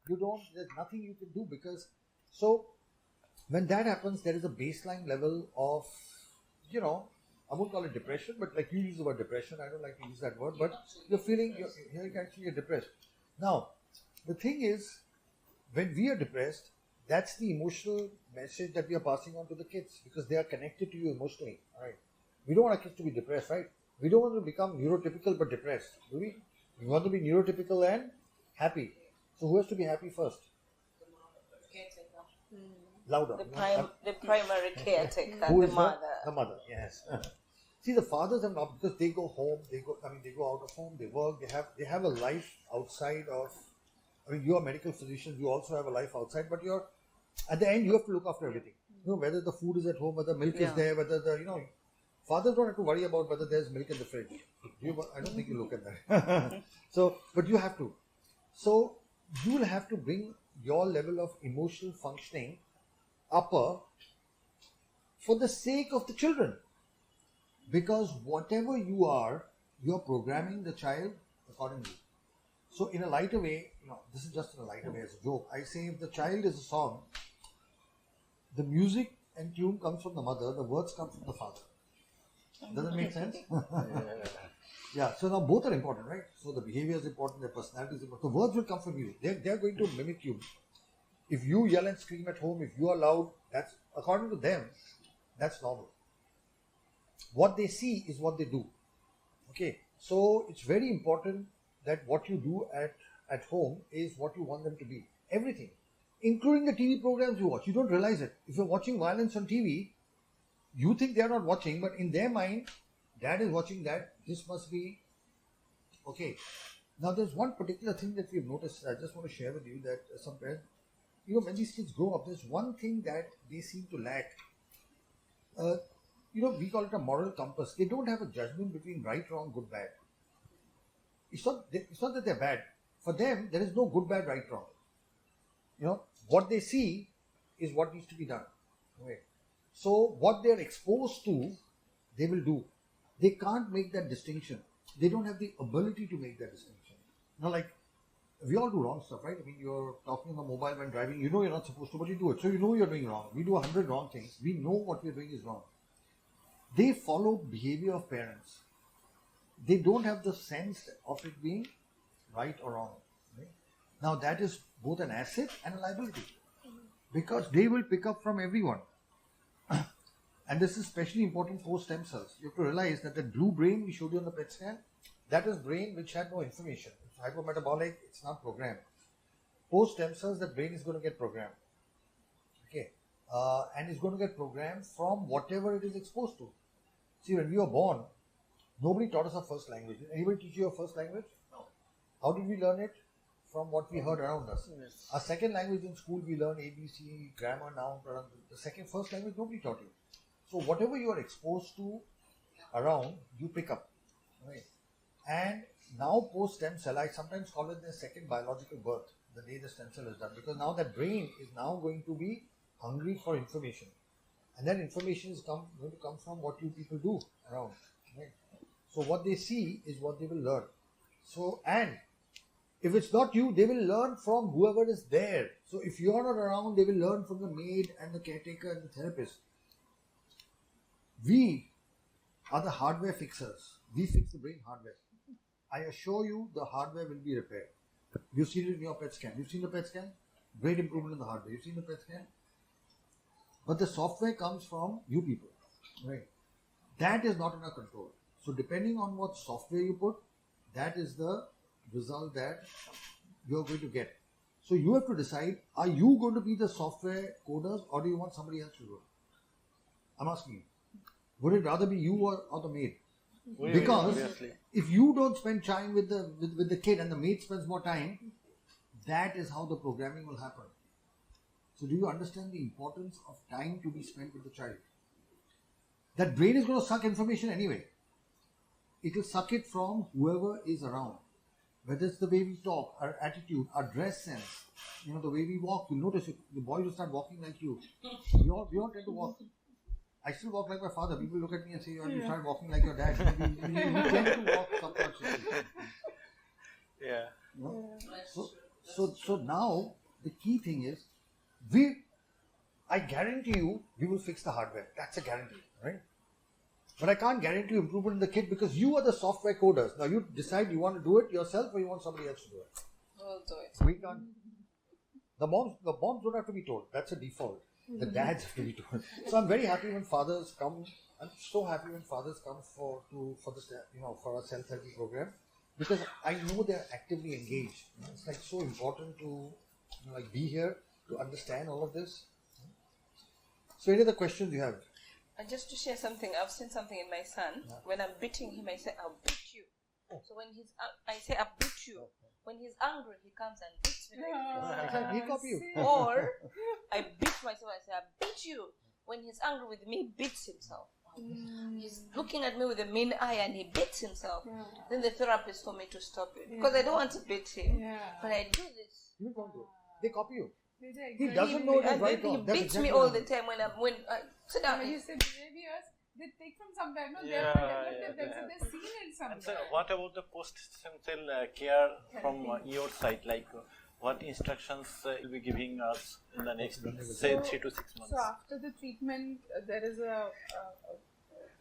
You don't, there's nothing you can do because, so when that happens, there is a baseline level of, you know, I won't call it depression, but like you use the word depression, I don't like to use that word, but you're feeling, you're depressed. Now, the thing is, when we are depressed, that's the emotional message that we are passing on to the kids because they are connected to you emotionally, right? We don't want our kids to be depressed, right? We don't want to become neurotypical but depressed, do we? We want to be neurotypical and happy. So who has to be happy first? Louder. The primary caretaker, Who the is mother. the mother, yes. See, the fathers have not, because they go home, they go out of home, they work, they have a life outside of, I mean, you are medical physicians, you also have a life outside, but at the end, you have to look after everything. You know, whether the food is at home, whether milk is there, whether fathers don't have to worry about whether there's milk in the fridge. I don't think you look at that. So, but you have to. So, you will have to bring your level of emotional functioning upper for the sake of the children. Because whatever you are, you're programming the child accordingly. So in a lighter way, this is just in a lighter way as a joke, I say if the child is a song, the music and tune comes from the mother, the words come from the father. Does that make sense? Yeah, so now both are important, right? So the behavior is important, the personality is important. The words will come from you. They're going to mimic you. If you yell and scream at home, if you are loud, that's, according to them, that's normal. What they see is what they do. Okay, so it's very important that what you do at home is what you want them to be. Everything, including the TV programs you watch. You don't realize it. If you're watching violence on TV, you think they're not watching, but in their mind, dad is watching that. This must be okay. Now, there's one particular thing that we've noticed. I just want to share with you that some parents, when these kids grow up, there's one thing that they seem to lack. We call it a moral compass. They don't have a judgment between right, wrong, good, bad. It's not that they're bad. For them, there is no good, bad, right, wrong. What they see is what needs to be done. Okay. So what they're exposed to, they will do. They can't make that distinction. They don't have the ability to make that distinction. Like, we all do wrong stuff, right? I mean, you're talking on the mobile when driving, you're not supposed to, but you do it. So you're doing wrong. We do 100 wrong things. We know what we're doing is wrong. They follow behavior of parents. They don't have the sense of it being right or wrong. Right? Now that is both an asset and a liability because they will pick up from everyone. And this is especially important post stem cells. You have to realize that the blue brain we showed you on the PET scan, that is brain which had no information. It's hypometabolic, it's not programmed. Post stem cells, the brain is going to get programmed. Okay. And it's going to get programmed from whatever it is exposed to. See, when we were born, nobody taught us our first language. Did anybody teach you your first language? No. How did we learn it? From what we heard around us. Yes. Our second language in school, we learn ABC, grammar, noun, pronoun. The first language, nobody taught you. So whatever you are exposed to around, you pick up. Right? And now post stem cell, I sometimes call it the second biological birth, the day the stem cell is done. Because now that brain is now going to be hungry for information. And that information is going to come from what you people do around. Right? So what they see is what they will learn. So, and if it's not you, they will learn from whoever is there. So if you're not around, they will learn from the maid and the caretaker and the therapist. We are the hardware fixers. We fix the brain hardware. I assure you the hardware will be repaired. You've seen it in your PET scan. You've seen the PET scan? Great improvement in the hardware. You've seen the PET scan? But the software comes from you people. Right? That is not in our control. So depending on what software you put, that is the result that you're going to get. So you have to decide, are you going to be the software coders or do you want somebody else to do it? I'm asking you. Would it rather be you or the maid? Because if you don't spend time with the kid and the maid spends more time, that is how the programming will happen. So do you understand the importance of time to be spent with the child? That brain is going to suck information anyway. It will suck it from whoever is around. Whether it's the way we talk, our attitude, our dress sense, the way we walk. You'll notice the boys will start walking like you. We all tend to walk. I still walk like my father. People look at me and say, you start walking like your dad. We tend to walk subconsciously. Yeah. So now the key thing is, I guarantee you, we will fix the hardware. That's a guarantee, right? But I can't guarantee improvement in the kid because you are the software coders. Now you decide you want to do it yourself or you want somebody else to do it. We'll do it. We can't. The moms don't have to be told. That's a default. The dads have to be told. So I'm very happy when fathers come. I'm so happy when fathers come for our cell therapy program, because I know they're actively engaged. It's like so important to be here to understand all of this. So any other questions you have? And just to share something, I've seen something in my son. Yeah. When I'm beating him, I say, I'll beat you. Oh. So when I say, I'll beat you. Okay. When he's angry, he comes and beats me. He copy you. Or I beat myself, I say, I'll beat you. When he's angry with me, he beats himself. He's looking at me with a mean eye and he beats himself. Yeah. Then the therapist told me to stop it because I don't want to beat him. Yeah. But I do this. You don't do it. They copy you. He doesn't know it is right. He beats me all the time when I sit down. You say behaviors they take from somewhere. No, they have developed themselves. They've seen it somewhere. And so, what about the post-stem cell care from your side? Like, what instructions you'll be giving us in the next, say, 3 to 6 months? So after the treatment, there is a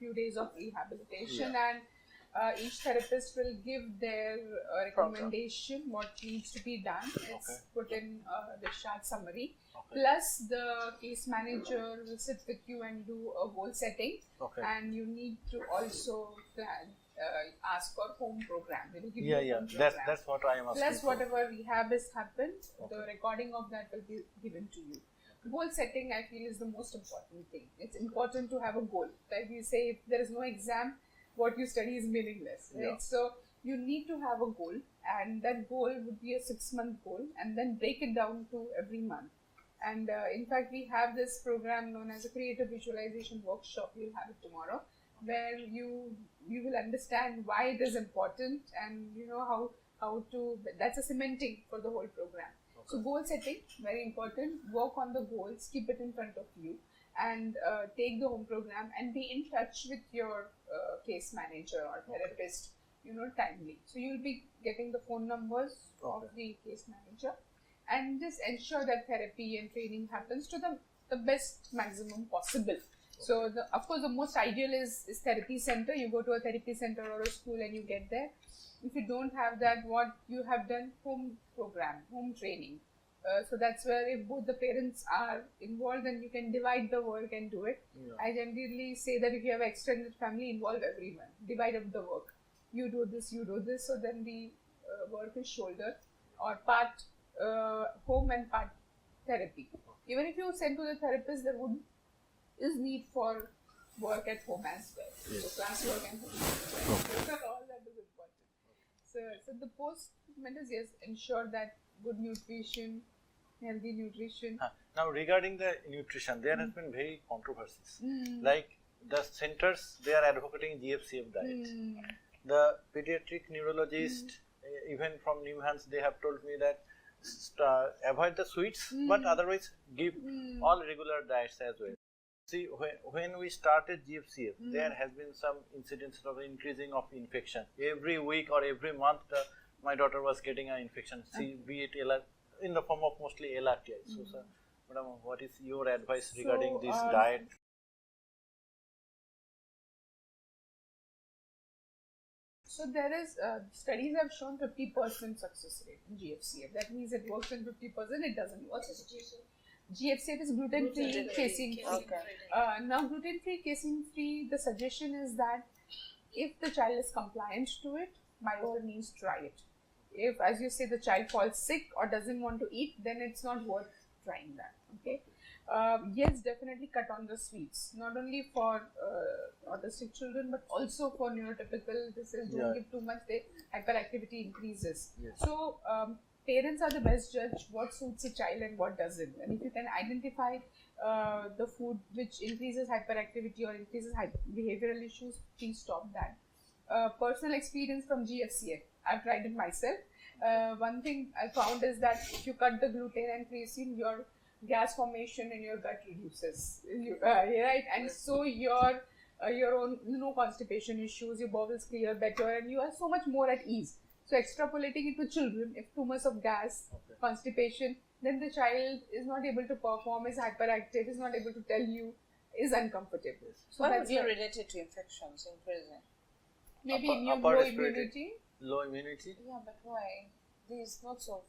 few days of rehabilitation, and each therapist will give their recommendation, what needs to be done. It's put in the discharge summary. Plus, the case manager will sit with you and do a goal setting. And you need to also ask for home program. They will give you a home program. That's what I am asking. Plus, whatever rehab has happened, the recording of that will be given to you. Goal setting, I feel, is the most important thing. It's important to have a goal. Like we say, if there is no exam, what you study is meaningless, right? So you need to have a goal, and that goal would be a 6-month goal, and then break it down to every month. And in fact, we have this program known as a creative visualization workshop. We'll have it tomorrow, where you will understand why it is important, and how to. That's a cementing for the whole program. So goal setting, very important. Work on the goals, keep it in front of you, and take the home program and be in touch with your case manager or therapist, timely. So you'll be getting the phone numbers of the case manager, and just ensure that therapy and training happens to the best maximum possible. So of course the most ideal is therapy center. You go to a therapy center or a school and you get there. If you don't have that, what you have done, home program, home training. So that's where if both the parents are involved, then you can divide the work and do it. I generally say that if you have extended family, involve everyone. Divide up the work. You do this, so then the work is shouldered, or part home and part therapy. Even if you send to the therapist, there is need for work at home as well. So class work and home work. So all that is important. So the post-treatment is, yes, ensure that good nutrition, healthy nutrition. Now regarding the nutrition, there has been very controversies. Like the centers, they are advocating GFCF diet. The pediatric neurologist, even from New Hands, they have told me that avoid the sweets, but otherwise give all regular diets as well. See, when we started GFCF, there has been some incidents of increasing of infection. Every week or every month, my daughter was getting an infection, be it in the form of mostly LRTI. So, sir, madam, what is your advice regarding this diet? So there is, studies have shown 50% success rate in GFCF. That means it works in 50%, it doesn't work. GFCF is gluten-free, casein-free. Now gluten-free, casein-free, the suggestion is that if the child is compliant to it, by all means try it. If, as you say, the child falls sick or doesn't want to eat, then it's not worth trying that. Okay. Yes, definitely cut on the sweets, not only for autistic children but also for neurotypical. This is don't give too much, hyperactivity increases. So parents are the best judge what suits a child and what doesn't. And if you can identify the food which increases hyperactivity or increases behavioral issues, please stop that. Personal experience from GFCA, I've tried it myself. One thing I found is that if you cut the gluten and casein, your gas formation in your gut reduces, right? And so your own constipation issues, your bowels clear better, and you are so much more at ease. So extrapolating it to children, if too much of gas, constipation, then the child is not able to perform, is hyperactive, is not able to tell you, is uncomfortable. So Why that's would you why- relate it to infections increasing? maybe Upper low respiratory. immunity. Low immunity. Yeah, but why? There's lots of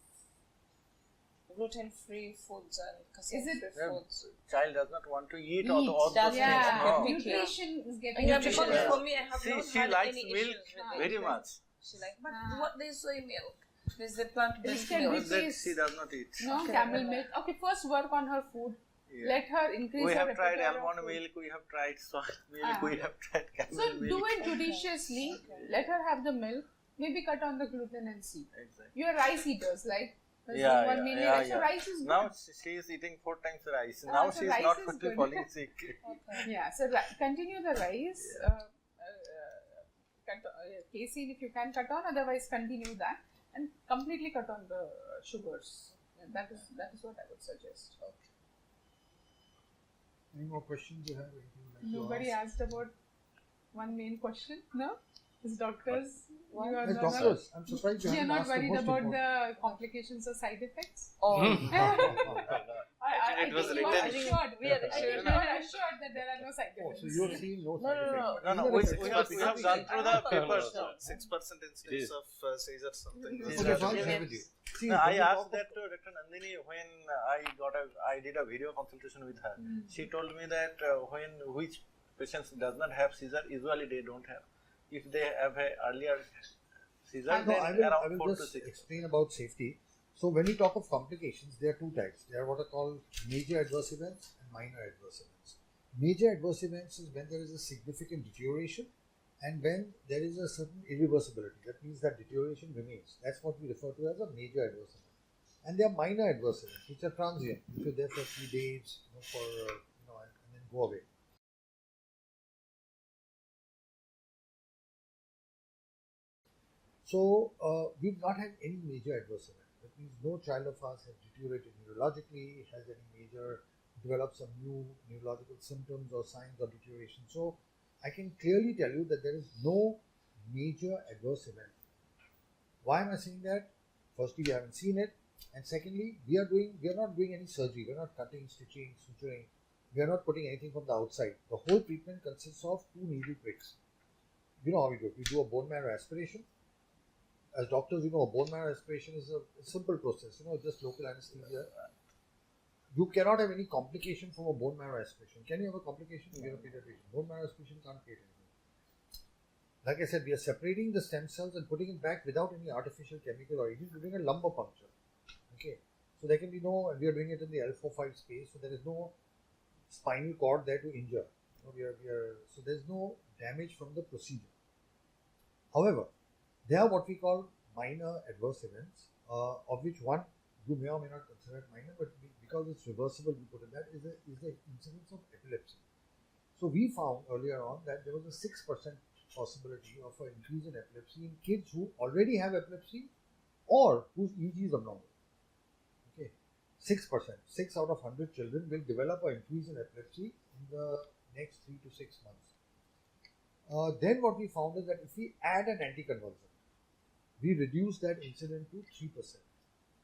gluten-free foods and casein-free Yeah, foods. child does not want to eat all those That's things. Yeah, No. nutrition is getting Yeah, nutrition. because Yeah. for me, I have not She had likes any milk issues with very it. much. She like, but what there's soy milk? There's the plant-based Can milk. we But that please- she does not eat. No, camel milk. Okay, first work on her food. Yeah. Let her increase We her have tried repertoire of almond food. milk, we have tried soy milk, Ah. we have tried camel So milk. do it judiciously. Let her have the milk. Maybe cut on the gluten and see. Exactly. You are rice eaters, like Yeah, one yeah, mainly yeah, rice. So yeah. rice is good. Now she is eating 4 times rice. Ah, Now so she is rice not is going to good. falling sick. Yeah, so continue the rice. Casein, if you can cut on, otherwise continue that and completely cut on the sugars. And that is what I would suggest. Any more questions you have? Anything you'd like to Nobody ask? asked about one main question. No, as doctors, you are As not, doctors, I'm surprised you you are haven't not asked the worried most about important. the complications or side effects. Oh, I it was think you are written. assured. We are I think assured. you are assured that there are no side Oh, effects. so you're seeing no No, side no, no, effects. No, no, Even we if have it's gone through the papers. No. 6% incidence of seizures, something. Okay, Seizures. so I'll share with you. See, No, when I we asked talk that to Dr. Nandini when I did a video consultation with her. She told me that which patients does not have seizure, usually they don't have. If they have a earlier seizure, No, then I around 4 will to just 6. explain about safety. So when we talk of complications, there are two types. There are what are called major adverse events and minor adverse events. Major adverse events is when there is a significant deterioration and when there is a certain irreversibility. That means that deterioration remains. That's what we refer to as a major adverse event. And there are minor adverse events, which are transient, which are there for 3 days, and then go away. So we've not had any major adverse event. That means no child of ours has deteriorated neurologically, has any major developed some new neurological symptoms or signs of deterioration. So I can clearly tell you that there is no major adverse event. Why am I saying that? Firstly, we haven't seen it, and secondly, we are not doing any surgery. We are not cutting, stitching, suturing. We are not putting anything from the outside. The whole treatment consists of 2 needle pricks. You know how we do it. We do a bone marrow aspiration. As doctors, a bone marrow aspiration is a simple process. Just local anesthesia. You cannot have any complication from a bone marrow aspiration. Can you have a complication? You're a pediatrician. Bone marrow aspiration can't create anything. Like I said, we are separating the stem cells and putting it back without any artificial chemical or anything. We're doing a lumbar puncture. Okay. So there can be no, and we are doing it in the L4-5 space, so there is no spinal cord there to injure. So there's no damage from the procedure. However, there are what we call minor adverse events, of which one you may or may not consider it minor, but because it's reversible, we put it that is the incidence of epilepsy. So we found earlier on that there was a 6% possibility of an increase in epilepsy in kids who already have epilepsy or whose EEG is abnormal. Okay, 6%. 6 out of 100 children will develop an increase in epilepsy in the next 3 to 6 months. Then what we found is that if we add an anticonvulsant, we reduce that incidence to 3%.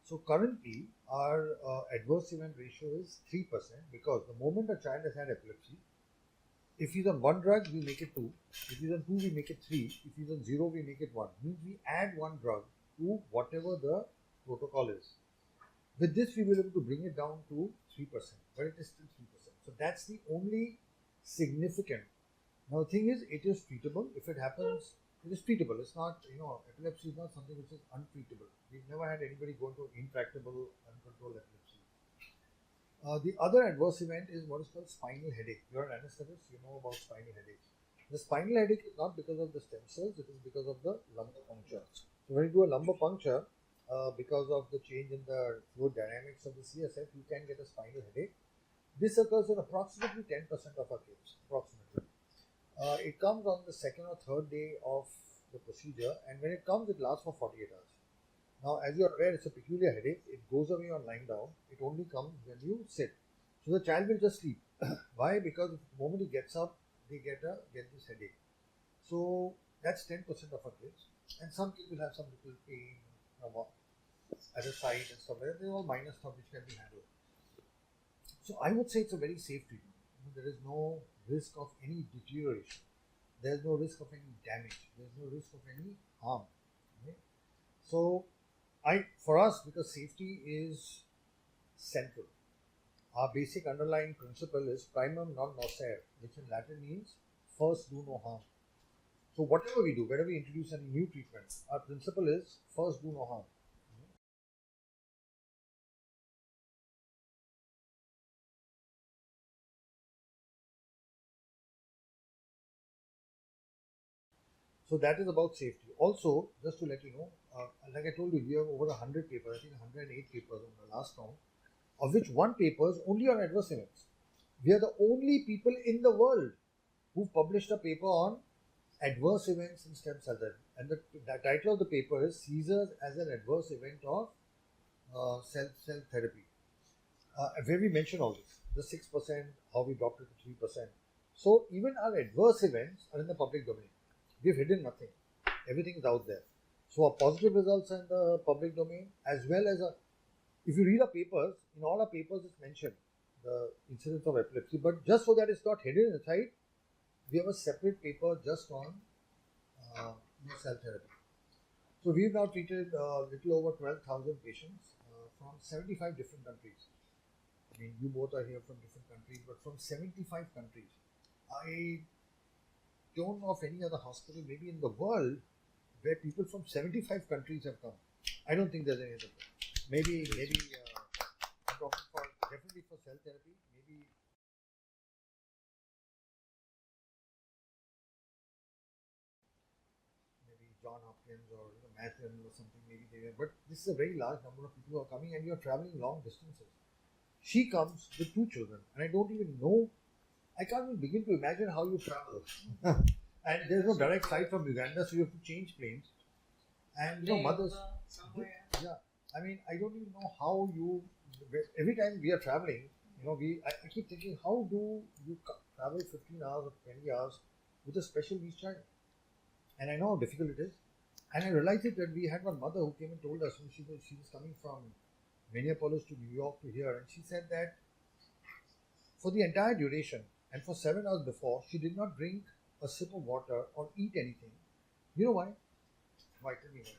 So currently our adverse event ratio is 3% because the moment a child has had epilepsy, if he's on 1 drug, we make it 2. If he's on 2, we make it 3. If he's on 0, we make it 1. Means we add 1 drug to whatever the protocol is. With this, we will be able to bring it down to 3%, but it is still 3%. So that's the only significant. Now the thing is, it is treatable. If it happens, it is treatable. It's not, epilepsy is not something which is untreatable. We've never had anybody go into intractable, uncontrolled epilepsy. The other adverse event is what is called spinal headache. You're an anesthetist, you know about spinal headache. The spinal headache is not because of the stem cells, it is because of the lumbar puncture. So when you do a lumbar puncture, because of the change in the fluid dynamics of the CSF, you can get a spinal headache. This occurs in approximately 10% of our kids, approximately. It comes on the 2nd or 3rd day of the procedure, and when it comes, it lasts for 48 hours. Now, as you are aware, it's a peculiar headache. It goes away on lying down. It only comes when you sit. So the child will just sleep. Why? Because the moment he gets up, they get this headache. So that's 10% of our kids. And some kids will have some little pain at the side and stuff like that. They're all minor stuff which can be handled. So I would say it's a very safe treatment. There is no risk of any deterioration. There's no risk of any damage. There's no risk of any harm. Okay? So for us, because safety is central, our basic underlying principle is primum non nocere, which in Latin means first do no harm. So whatever we do, whenever we introduce any new treatment, our principle is first do no harm. So that is about safety. Also, just to let you know, like I told you, we have over 100 papers, I think 108 papers on the last round, of which one paper is only on adverse events. We are the only people in the world who published a paper on adverse events in stem cell therapy. And the title of the paper is Seizures as an Adverse Event of Cell Therapy. Where we mention all this, the 6%, how we dropped it to 3%. So even our adverse events are in the public domain. We've hidden nothing. Everything is out there. So our positive results are in the public domain, as well as if you read our papers, in all our papers it's mentioned the incidence of epilepsy. But just so that it's not hidden inside, we have a separate paper just on cell therapy. So we've now treated a little over 12,000 patients from 75 different countries. I mean, you both are here from different countries, but from 75 countries. I don't know of any other hospital, maybe in the world, where people from 75 countries have come. I don't think there's any other. Maybe I'm talking for definitely for cell therapy. Maybe John Hopkins or Mass General or something. Maybe they were, but this is a very large number of people who are coming, and you are traveling long distances. She comes with 2 children, and I don't even know. I can't even begin to imagine how you travel. And there's no direct flight from Uganda, so you have to change planes. And mothers. Yeah, I mean, I don't even know how you. Every time we are traveling, I keep thinking, how do you travel 15 hours or 20 hours with a special needs child? And I know how difficult it is. And I realized it when we had one mother who came and told us, she was coming from Minneapolis to New York to here, and she said that for the entire duration and for 7 hours before, she did not drink a sip of water or eat anything. You know why? Why? Tell me why.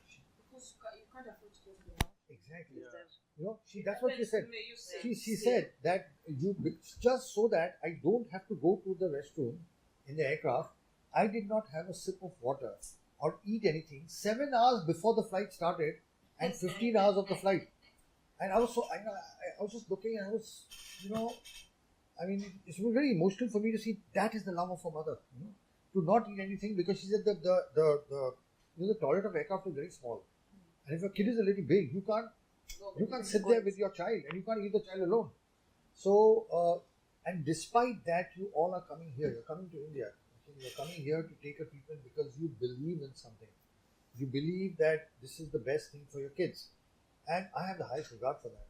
Because you can't afford to go to the house. Exactly. Yeah. That's what she said. She said that just so that I don't have to go to the restroom in the aircraft, I did not have a sip of water or eat anything 7 hours before the flight started and 15 hours of the flight. And I was just looking, and I was, I mean, it was very emotional for me to see that is the love of a mother, to not eat anything, because she said that the toilet of aircraft is very small, and if your kid is a little big, you can't sit there with your child, and you can't eat the child alone. So, and despite that, you all are coming here. You're coming to India. You're coming here to take a treatment because you believe in something. You believe that this is the best thing for your kids, and I have the highest regard for that.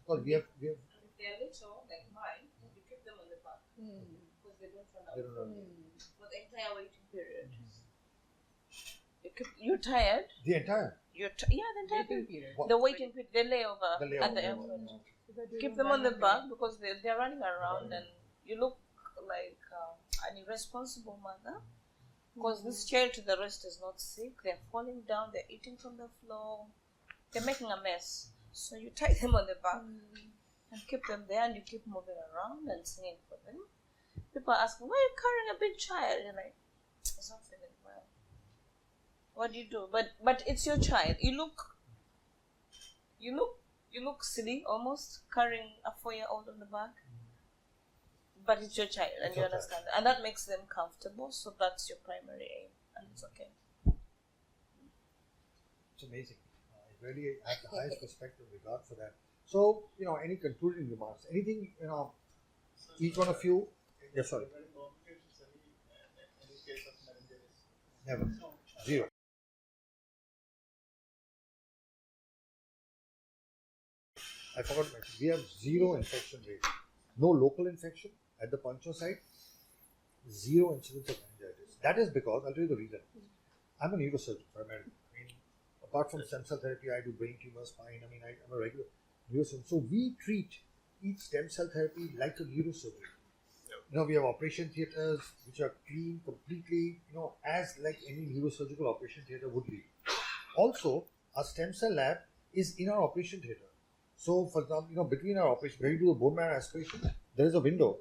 Because we have. If they're little, like mine, you keep them on the back because they don't run out. They don't run out. For the entire waiting period. You're tired. The entire. The entire period. The waiting period, the layover at the airport. Keep them on the back because they're running around, and you look like an irresponsible mother. Because this child to the rest is not sick. They're falling down. They're eating from the floor. They're making a mess. So you tie them on the back and keep them there, and you keep moving around and singing for them. People are asking, why are you carrying a big child? You're like, it's not feeling well. What do you do? But it's your child. You look silly almost carrying a 4-year-old on the back. But it's your child, and you understand that. And that makes them comfortable, so that's your primary aim, and it's okay. It's amazing. I really have the highest respect and regard for that. So, any concluding remarks? Anything, each one of you? Yes, sorry. Any case of meningitis? Never. Zero. I forgot to mention, we have zero infection rate. No local infection at the puncture site. Zero incidence of meningitis. That is because, I'll tell you the reason. I'm a neurosurgeon primarily. I mean, apart from stem cell therapy, I do brain tumor, spine. I mean, I'm a regular neurosurgeon. So we treat each stem cell therapy like a neurosurgery. We have operation theaters which are clean completely, as like any neurosurgical operation theater would be. Also, our stem cell lab is in our operation theater. So, for example, between our operation, where you do the bone marrow aspiration, there is a window.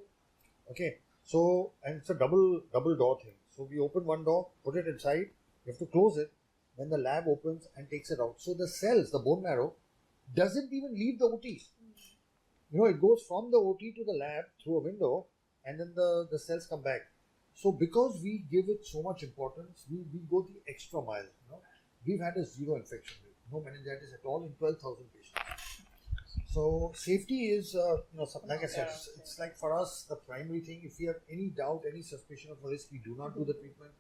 Okay. So, and it's a double door thing. So, we open one door, put it inside, you have to close it, then the lab opens and takes it out. So, the cells, the bone marrow, doesn't even leave the OTs. It goes from the OT to the lab through a window, and then the cells come back. So, because we give it so much importance, we go the extra mile. We've had a zero infection rate, no meningitis at all in 12,000 patients. So safety is, like I said, it's like for us the primary thing. If we have any doubt, any suspicion of a risk, we do not do the treatment.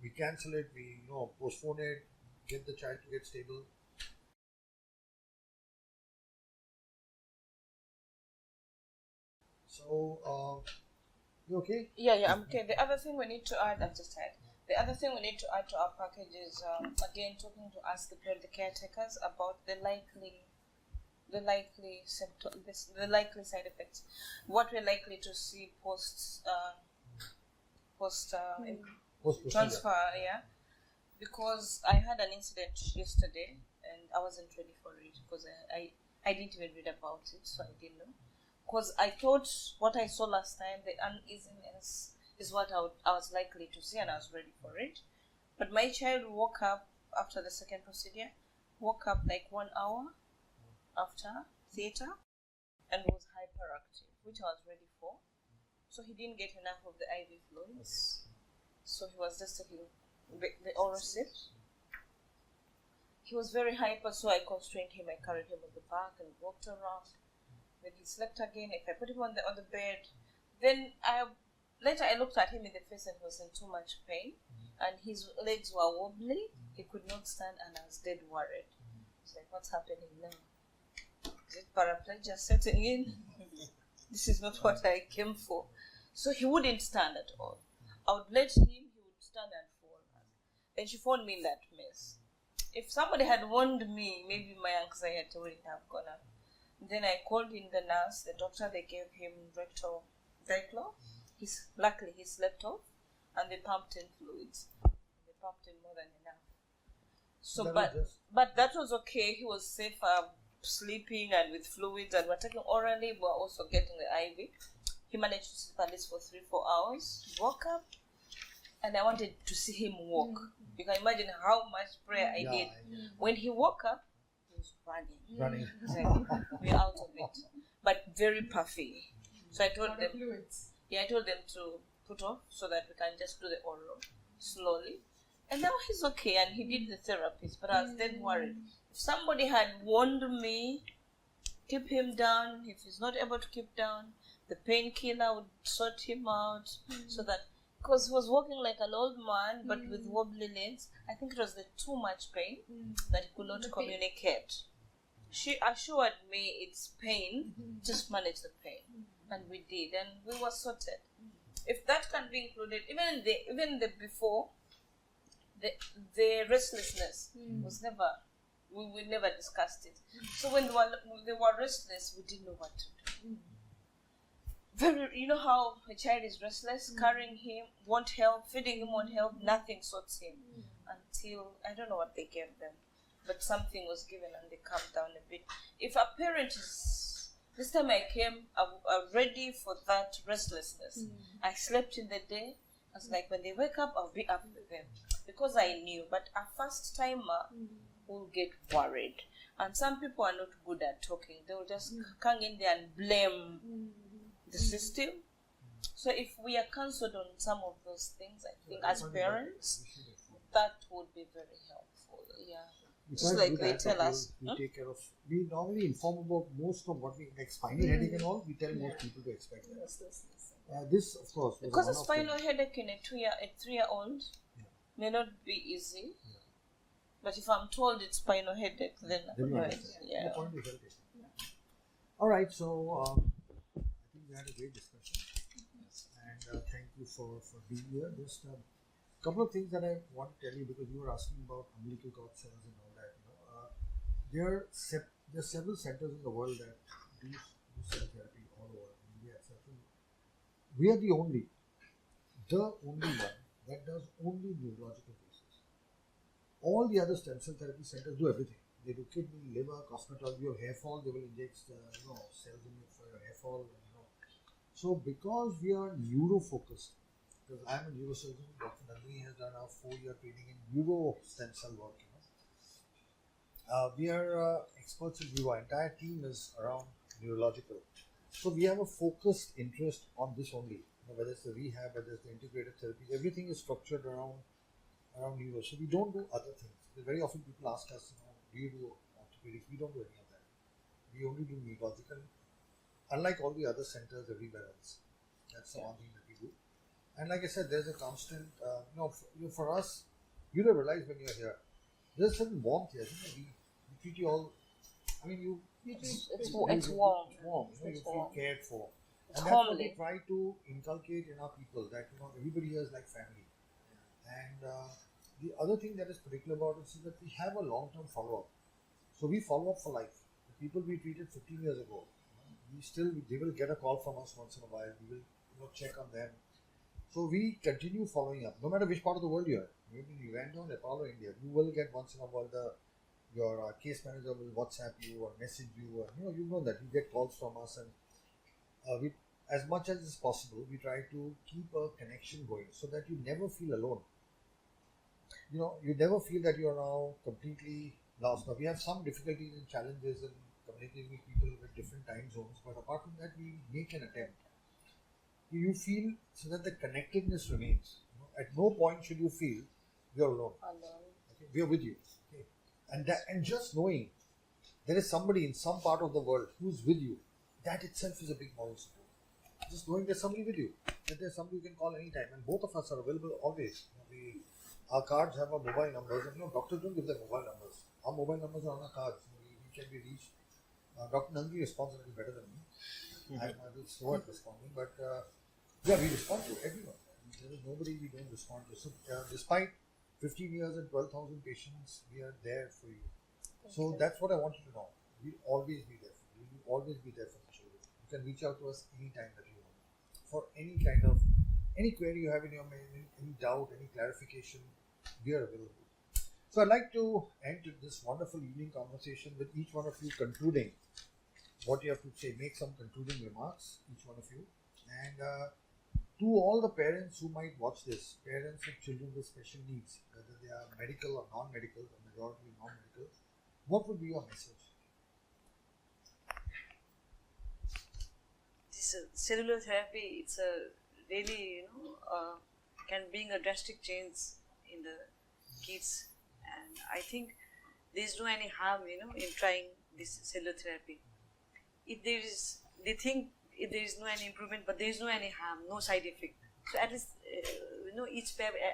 We cancel it. We postpone it. Get the child to get stable. So you okay? Yeah, I'm okay. The other thing we need to add, I've just had. The other thing we need to add to our package is again talking to us, the caretakers, about the likely symptoms, the likely side effects, what we're likely to see post transfer. Yeah, because I had an incident yesterday and I wasn't ready for it because I didn't even read about it, so I didn't know. Because I thought what I saw last time, the uneasiness, is what I was likely to see, and I was ready for it. But my child woke up after the second procedure, woke up like 1 hour after theater, and was hyperactive, which I was ready for. So he didn't get enough of the IV fluids. So he was just taking the oral sip. He was very hyper, so I constrained him. I carried him on the back and walked around. Then he slept again. If I put him on the bed, then later I looked at him in the face and he was in too much pain, and his legs were wobbly. He could not stand, and I was dead worried. It's like, what's happening now? Is it paraplegia setting in? This is not what I came for. So he wouldn't stand at all. I would let him, he would stand and fall. Then she found me in that mess. If somebody had warned me, maybe my anxiety wouldn't have gone up. Then I called in the nurse, the doctor. They gave him rectal diclo. Luckily he slept off, and they pumped in fluids. They pumped in more than enough. So, but that was okay. He was safe, sleeping and with fluids, and we're taking orally. We're also getting the IV. He managed to sleep at least for 3-4 hours. He woke up, and I wanted to see him walk. You can imagine how much prayer I did. When he woke up, he was running. Like, we're out of it, but very puffy. So I told them. I told them to put off so that we can just do the oral slowly. And now he's okay, and he did the therapies, but I was then worried. If somebody had warned me, keep him down. If he's not able to keep down, the painkiller would sort him out, so that, because he was walking like an old man, but with wobbly legs. I think it was the too much pain that he could not communicate. She assured me it's pain, just manage the pain. And we did, and we were sorted. If that can be included, even the before, the restlessness was never, we never discussed it. So when they were restless, we didn't know what to do. You know how a child is restless, carrying him won't help, feeding him won't help, nothing sorts him until, I don't know what they gave them, but something was given and they calmed down a bit. If a parent is, this time I came ready for that restlessness. I slept in the day. I was like, when they wake up, I'll be up with them. Because I knew. But a first timer will get worried. And some people are not good at talking. They will just come in there and blame the system. So if we are cancelled on some of those things, I think as parents, that would be very helpful. Yeah. Just like they tell us. We take care of. We normally inform about most of what we, like spinal headache and all. We tell most people to expect that. This, of course, because a spinal headache in a 3-year-old may not be easy. But if I'm told it's spinal headache, then right. The point is well taken. All right, so I think we had a great discussion, and thank you for being here. Just a couple of things that I want to tell you, because you were asking about umbilical cord cells and all that. There are several centers in the world that do cell therapy all over India, etc. We are the only one that does only neurological cases. All the other stem cell therapy centers do everything. They do kidney, liver, cosmetology. You have hair fall, they will inject cells in you for your hair fall. So because we are neuro focused, because I am a neurosurgeon, Dr. Nandini has done our 4-year training in neuro stem cell work. We are experts in neuro. Our entire team is around neurological. So we have a focused interest on this only. Whether it's the rehab, whether it's the integrative therapies, everything is structured around neuro. So we don't do other things. Very often people ask us, do you do orthopedics? We don't do any of that. We only do neurological. Unlike all the other centers everywhere else. That's the one thing that we do. And like I said, there's a constant, for us, you don't realize when you're here, there's a certain warmth here. We treat you all, It's warm. You feel cared for. It's And that's what homely. we try to inculcate in our people, that everybody here is like family. And the other thing that is particular about us is that we have a long-term follow-up. So we follow up for life. The people we treated 15 years ago, they will get a call from us once in a while. We will check on them. So we continue following up, no matter which part of the world you are. Maybe in Uganda, Nepal, or India, you will get once in a while your case manager will WhatsApp you or message you, or you know that you get calls from us, and we, as much as is possible, we try to keep a connection going so that you never feel alone. You never feel that you are now completely lost. Now we have some difficulties and challenges in communicating with people with different time zones, but apart from that, we make an attempt. You feel so that the connectedness remains. At no point should you feel you're alone. Okay? We are with you. Okay? And just knowing there is somebody in some part of the world who's with you, that itself is a big moral support. Just knowing there's somebody with you, that there's somebody you can call anytime, and both of us are available always. Our cards have our mobile numbers, and doctors don't give their mobile numbers. Our mobile numbers are on our cards. We can be reached. Dr. Nandini responds a little better than me. I'm a little slow at responding, but we respond to everyone. There is nobody we don't respond to. So, despite 15 years and 12,000 patients, we are there for you. So that's what I want you to know. We'll always be there for you. We'll always be there for the children. You can reach out to us anytime that you want. For any query you have in your mind, any doubt, any clarification, we are available. So I'd like to end this wonderful evening conversation with each one of you concluding what you have to say. Make some concluding remarks, each one of you. And to all the parents who might watch this, parents of children with special needs, whether they are medical or non-medical, the majority non-medical, what would be your message? This cellular therapy, it's a really, can bring a drastic change in the kids, and I think there's no any harm, in trying this cellular therapy. If there is, they think if there is no any improvement, but there is no any harm, no side effect. So at least,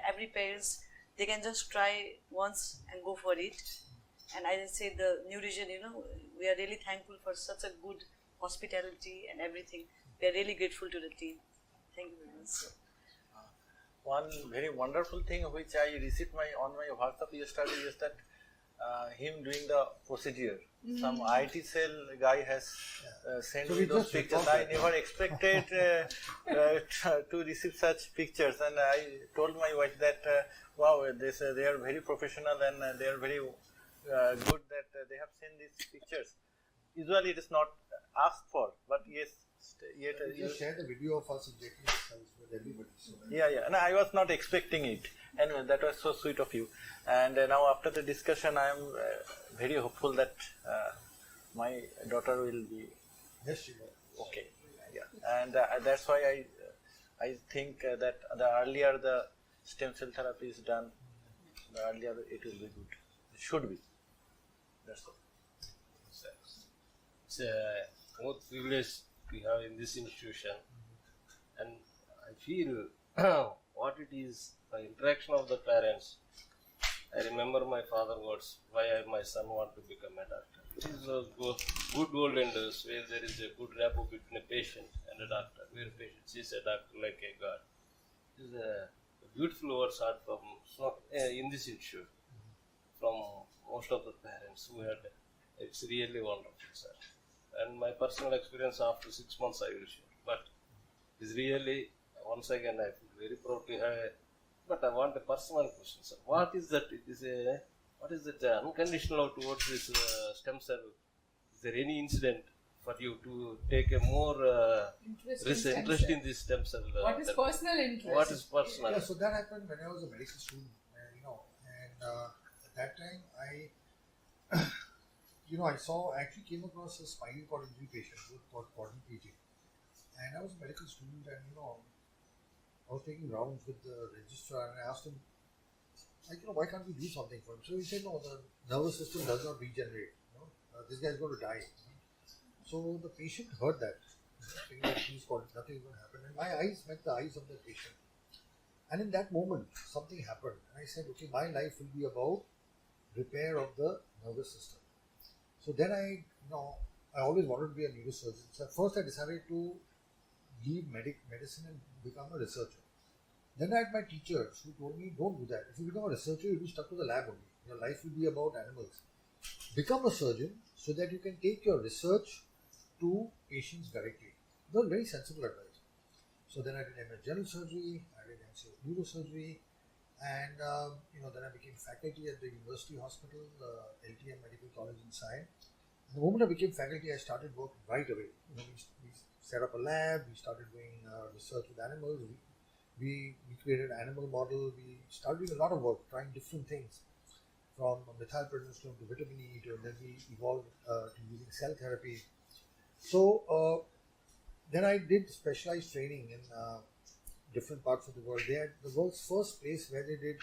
every parents, they can just try once and go for it. And I say the NeuroGen, we are really thankful for such a good hospitality and everything. We are really grateful to the team. Thank you very much. One very wonderful thing which I received on my WhatsApp yesterday is that him doing the procedure. Some IT cell guy has sent me those pictures. I never expected to receive such pictures, and I told my wife that wow, they are very professional and they are very good that they have sent these pictures. Usually it is not asked for, but yes. Yet just share the video of us injecting cells with everybody. So yeah. No, I was not expecting it. Anyway, that was so sweet of you. And now after the discussion, I am very hopeful that my daughter will be okay. Yeah, and that's why I think that the earlier the stem cell therapy is done, the earlier it will be good. It should be. That's all. It's a most privilege we have in this institution, and I feel what it is, the interaction of the parents. I remember my father words, why my son want to become a doctor. It is a good olden days where there is a good rapport between a patient and a doctor, where patient sees a doctor like a god. It is a beautiful words are from in this institute from most of the parents who had. It's really wonderful, sir. And my personal experience after 6 months I will share. But it's really, once again, I feel very proud to have. But I want a personal question, sir. What is that? What is that unconditional love towards this stem cell? Is there any incident for you to take a more interest in this stem cell? What is personal interest? What is personal? Yeah, so that happened when I was a medical student, and at that time I actually came across a spinal cord injury patient who was quadriplegic, and I was a medical student, and I was taking rounds with the registrar, and I asked him, why can't we do something for him? So he said, no, the nervous system does not regenerate. This guy is going to die. So the patient heard that, saying that nothing is going to happen, and my eyes met the eyes of the patient. And in that moment, something happened, and I said, okay, my life will be about repair of the nervous system. So then I always wanted to be a neurosurgeon. So at first I decided to leave medicine and become a researcher. Then I had my teachers who told me, don't do that. If you become a researcher, you'll be stuck to the lab only. Your life will be about animals. Become a surgeon so that you can take your research to patients directly. That was very sensible advice. So then I did MS General Surgery, I did MCO Neurosurgery, and then I became faculty at the University Hospital, LTM Medical College in Sion. The moment I became faculty, I started work right away. We set up a lab, we started doing research with animals, we created an animal model, we started doing a lot of work, trying different things, from methylprednisolone to vitamin E, and then we evolved to using cell therapy. So then I did specialized training in different parts of the world. They had the world's first place where they did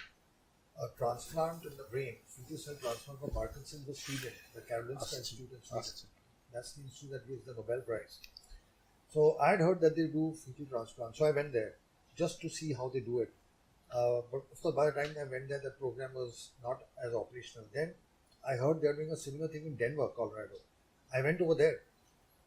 a transplant in the brain, fetal cell transplant for Parkinson's was Sweden, the Karolinska Institute in Sweden. That's the institute that gives the Nobel Prize. So I had heard that they do fetal transplant, so I went there just to see how they do it. But of course, by the time I went there, the program was not as operational. Then I heard they are doing a similar thing in Denver, Colorado. I went over there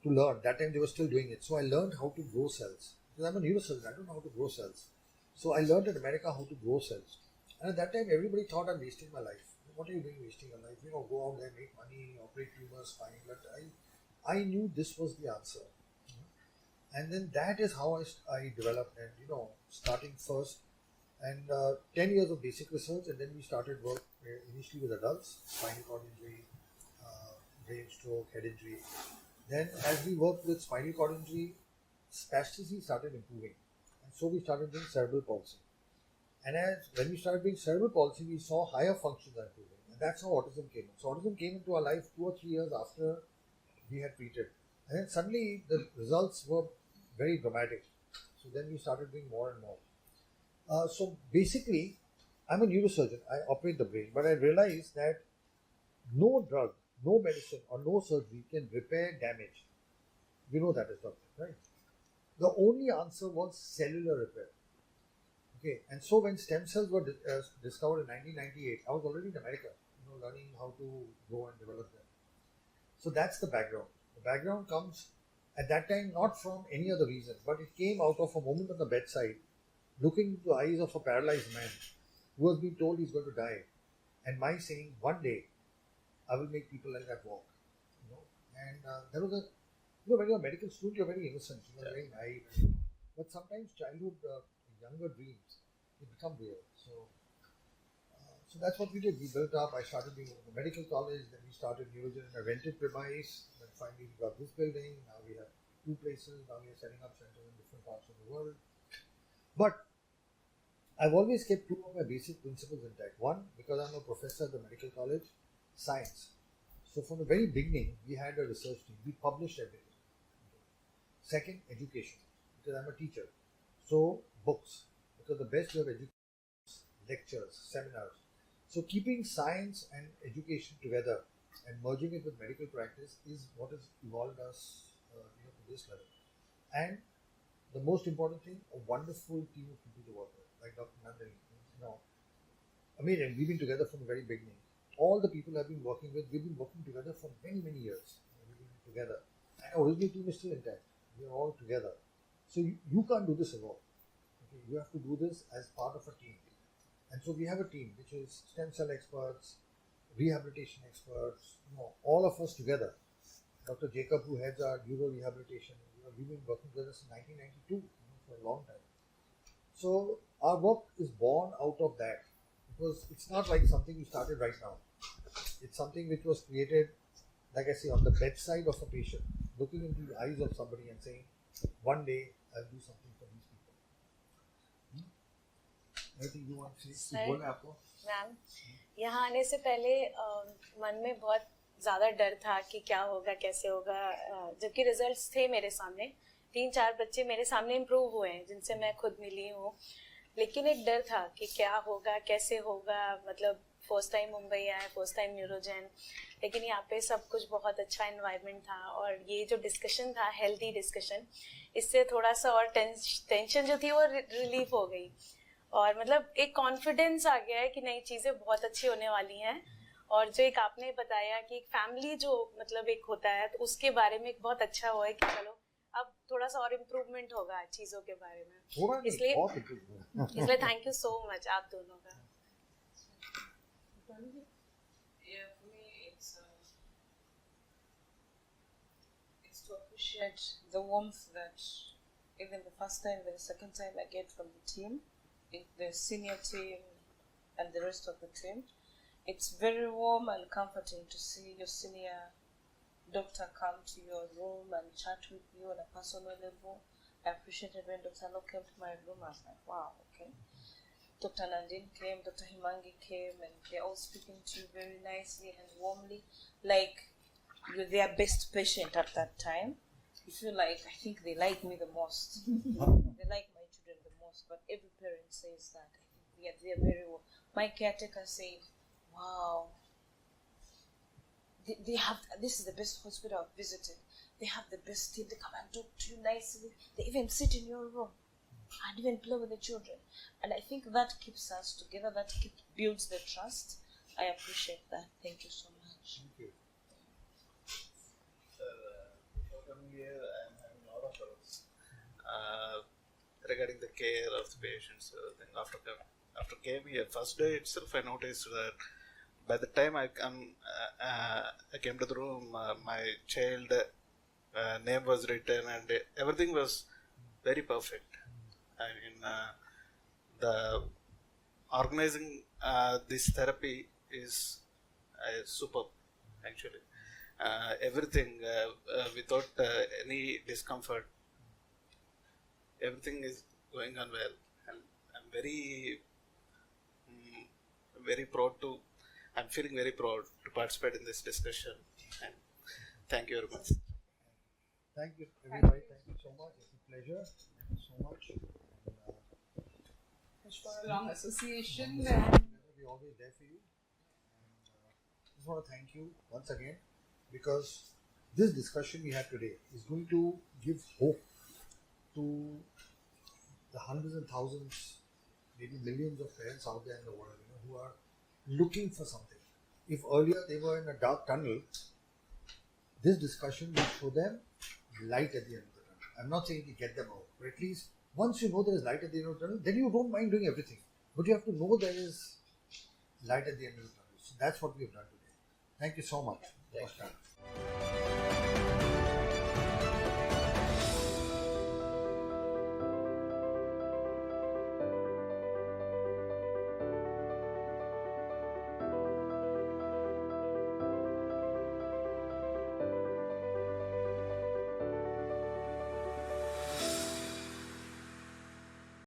to learn. That time they were still doing it. So I learned how to grow cells. Because I'm a neurosurgeon, I don't know how to grow cells. So I learned in America how to grow cells. And at that time, everybody thought I'm wasting my life. What are you doing wasting your life? Go out there, make money, operate tumors, fine. But I knew this was the answer. And then that is how I developed, and starting first. And 10 years of basic research, and then we started work initially with adults, spinal cord injury, brain stroke, head injury. Then as we worked with spinal cord injury, spasticity started improving. And so we started doing cerebral palsy. And when we started doing cerebral palsy, we saw higher functions are improving. And that's how autism came in. So autism came into our life 2 or 3 years after we had treated. And then suddenly the results were very dramatic. So then we started doing more and more. So basically, I'm a neurosurgeon. I operate the brain. But I realized that no drug, no medicine, or no surgery can repair damage. We know that as doctors, right? The only answer was cellular repair. Okay, and so when stem cells were discovered in 1998, I was already in America, learning how to grow and develop them. So that's the background. The background comes at that time not from any other reason, but it came out of a moment on the bedside, looking into the eyes of a paralyzed man who has been told he's going to die, and my saying, one day I will make people like that walk. And there was a, when you're a medical student, you're very innocent, very naive. But sometimes childhood, younger dreams, they become real. So that's what we did. We built up. I started being in the medical college. Then we started NeuroGen in a rented premise. Then finally we got this building. Now we have 2 places. Now we are setting up centers in different parts of the world. But I've always kept 2 of my basic principles intact. One, because I'm a professor at the medical college, science. So from the very beginning, we had a research team. We published everything. Second, education, because I'm a teacher. So books, because the best way of education is lectures, seminars. So keeping science and education together and merging it with medical practice is what has evolved us to this level. And the most important thing, a wonderful team of people to work with, like Dr. Nandini. Amazing. We've been together from the very beginning. All the people I've been working with, we've been working together for many, many years. We've been together. And our original team is still intact. We're all together. So you can't do this alone. Okay, you have to do this as part of a team. And so we have a team which is stem cell experts, rehabilitation experts, all of us together. Dr. Jacob, who heads our neuro rehabilitation, we've been working with us in 1992, for a long time. So our work is born out of that, because it's not like something we started right now. It's something which was created, like I say, on the bedside of a patient, looking into the eyes of somebody and saying, one day I'll do something for these people. Anything you want to say? Ma'am, यहाँ आने से पहले मन में बहुत ज़्यादा डर था कि क्या होगा, कैसे होगा, जबकि रिजल्ट्स थे मेरे सामने. 3-4 बच्चे मेरे सामने इम्प्रूव हुए हैं जिनसे मैं खुद मिली हूँ, लेकिन एक डर था कि क्या होगा, कैसे होगा. मतलब फर्स्ट टाइम मुंबई आया, फर्स्ट टाइम न्यूरोजेन, लेकिन यहाँ पे सब कुछ बहुत अच्छा एनवायरनमेंट था. और ये जो डिस्कशन था, हेल्दी डिस्कशन, इससे थोड़ा सा और टेंशन जो थी वो रिलीफ हो गई. और मतलब एक कॉन्फिडेंस आ गया है कि नई चीज़ें बहुत अच्छी होने वाली हैं. और जो एक आपने बताया कि एक फैमिली जो मतलब एक होता है, तो उसके बारे में एक बहुत अच्छा हुआ है कि चलो अब थोड़ा सा और इम्प्रूवमेंट होगा चीज़ों के बारे में. इसलिए थैंक यू सो मच आप दोनों का. Yeah, for me it's to appreciate the warmth that even the first time, the second time I get from the team, the senior team and the rest of the team. It's very warm and comforting to see your senior doctor come to your room and chat with you on a personal level. I appreciated when Dr. Lo came to my room. I was like, wow, okay. Dr. Nandin came, Dr. Himangi came, and they're all speaking to you very nicely and warmly, like you're their best patient at that time. You feel like, I think they like me the most. They like my children the most, but every parent says that. I think they're very well. My caretaker said, wow, they have, this is the best hospital I've visited. They have the best team. They come and talk to you nicely. They even sit in your room and even play with the children. And I think that keeps us together. That builds the trust. I appreciate that. Thank you so much. Thank you. Sir, before coming here, I'm having a lot of doubts regarding the care of the patients. Then after came here, first day itself, I noticed that by the time I came to the room, my child name was written and everything was very perfect. I mean, the organizing this therapy is superb, actually. Everything without any discomfort. Everything is going on well, and I'm very proud to. I'm feeling very proud to participate in this discussion. And thank you very much. Thank you, everybody. Thank you so much. It's a pleasure. Thank you so much. Wish for a long association. We're always there for you. And I just want to thank you once again, because this discussion we had today is going to give hope to the hundreds and thousands, maybe millions of parents out there in the world, who are looking for something. If earlier they were in a dark tunnel, this discussion will show them light at the end of the tunnel. I'm not saying to get them out, but at least once you know there is light at the end of the tunnel, then you don't mind doing everything. But you have to know there is light at the end of the tunnel. So that's what we have done today. Thank you so much. Namaskar.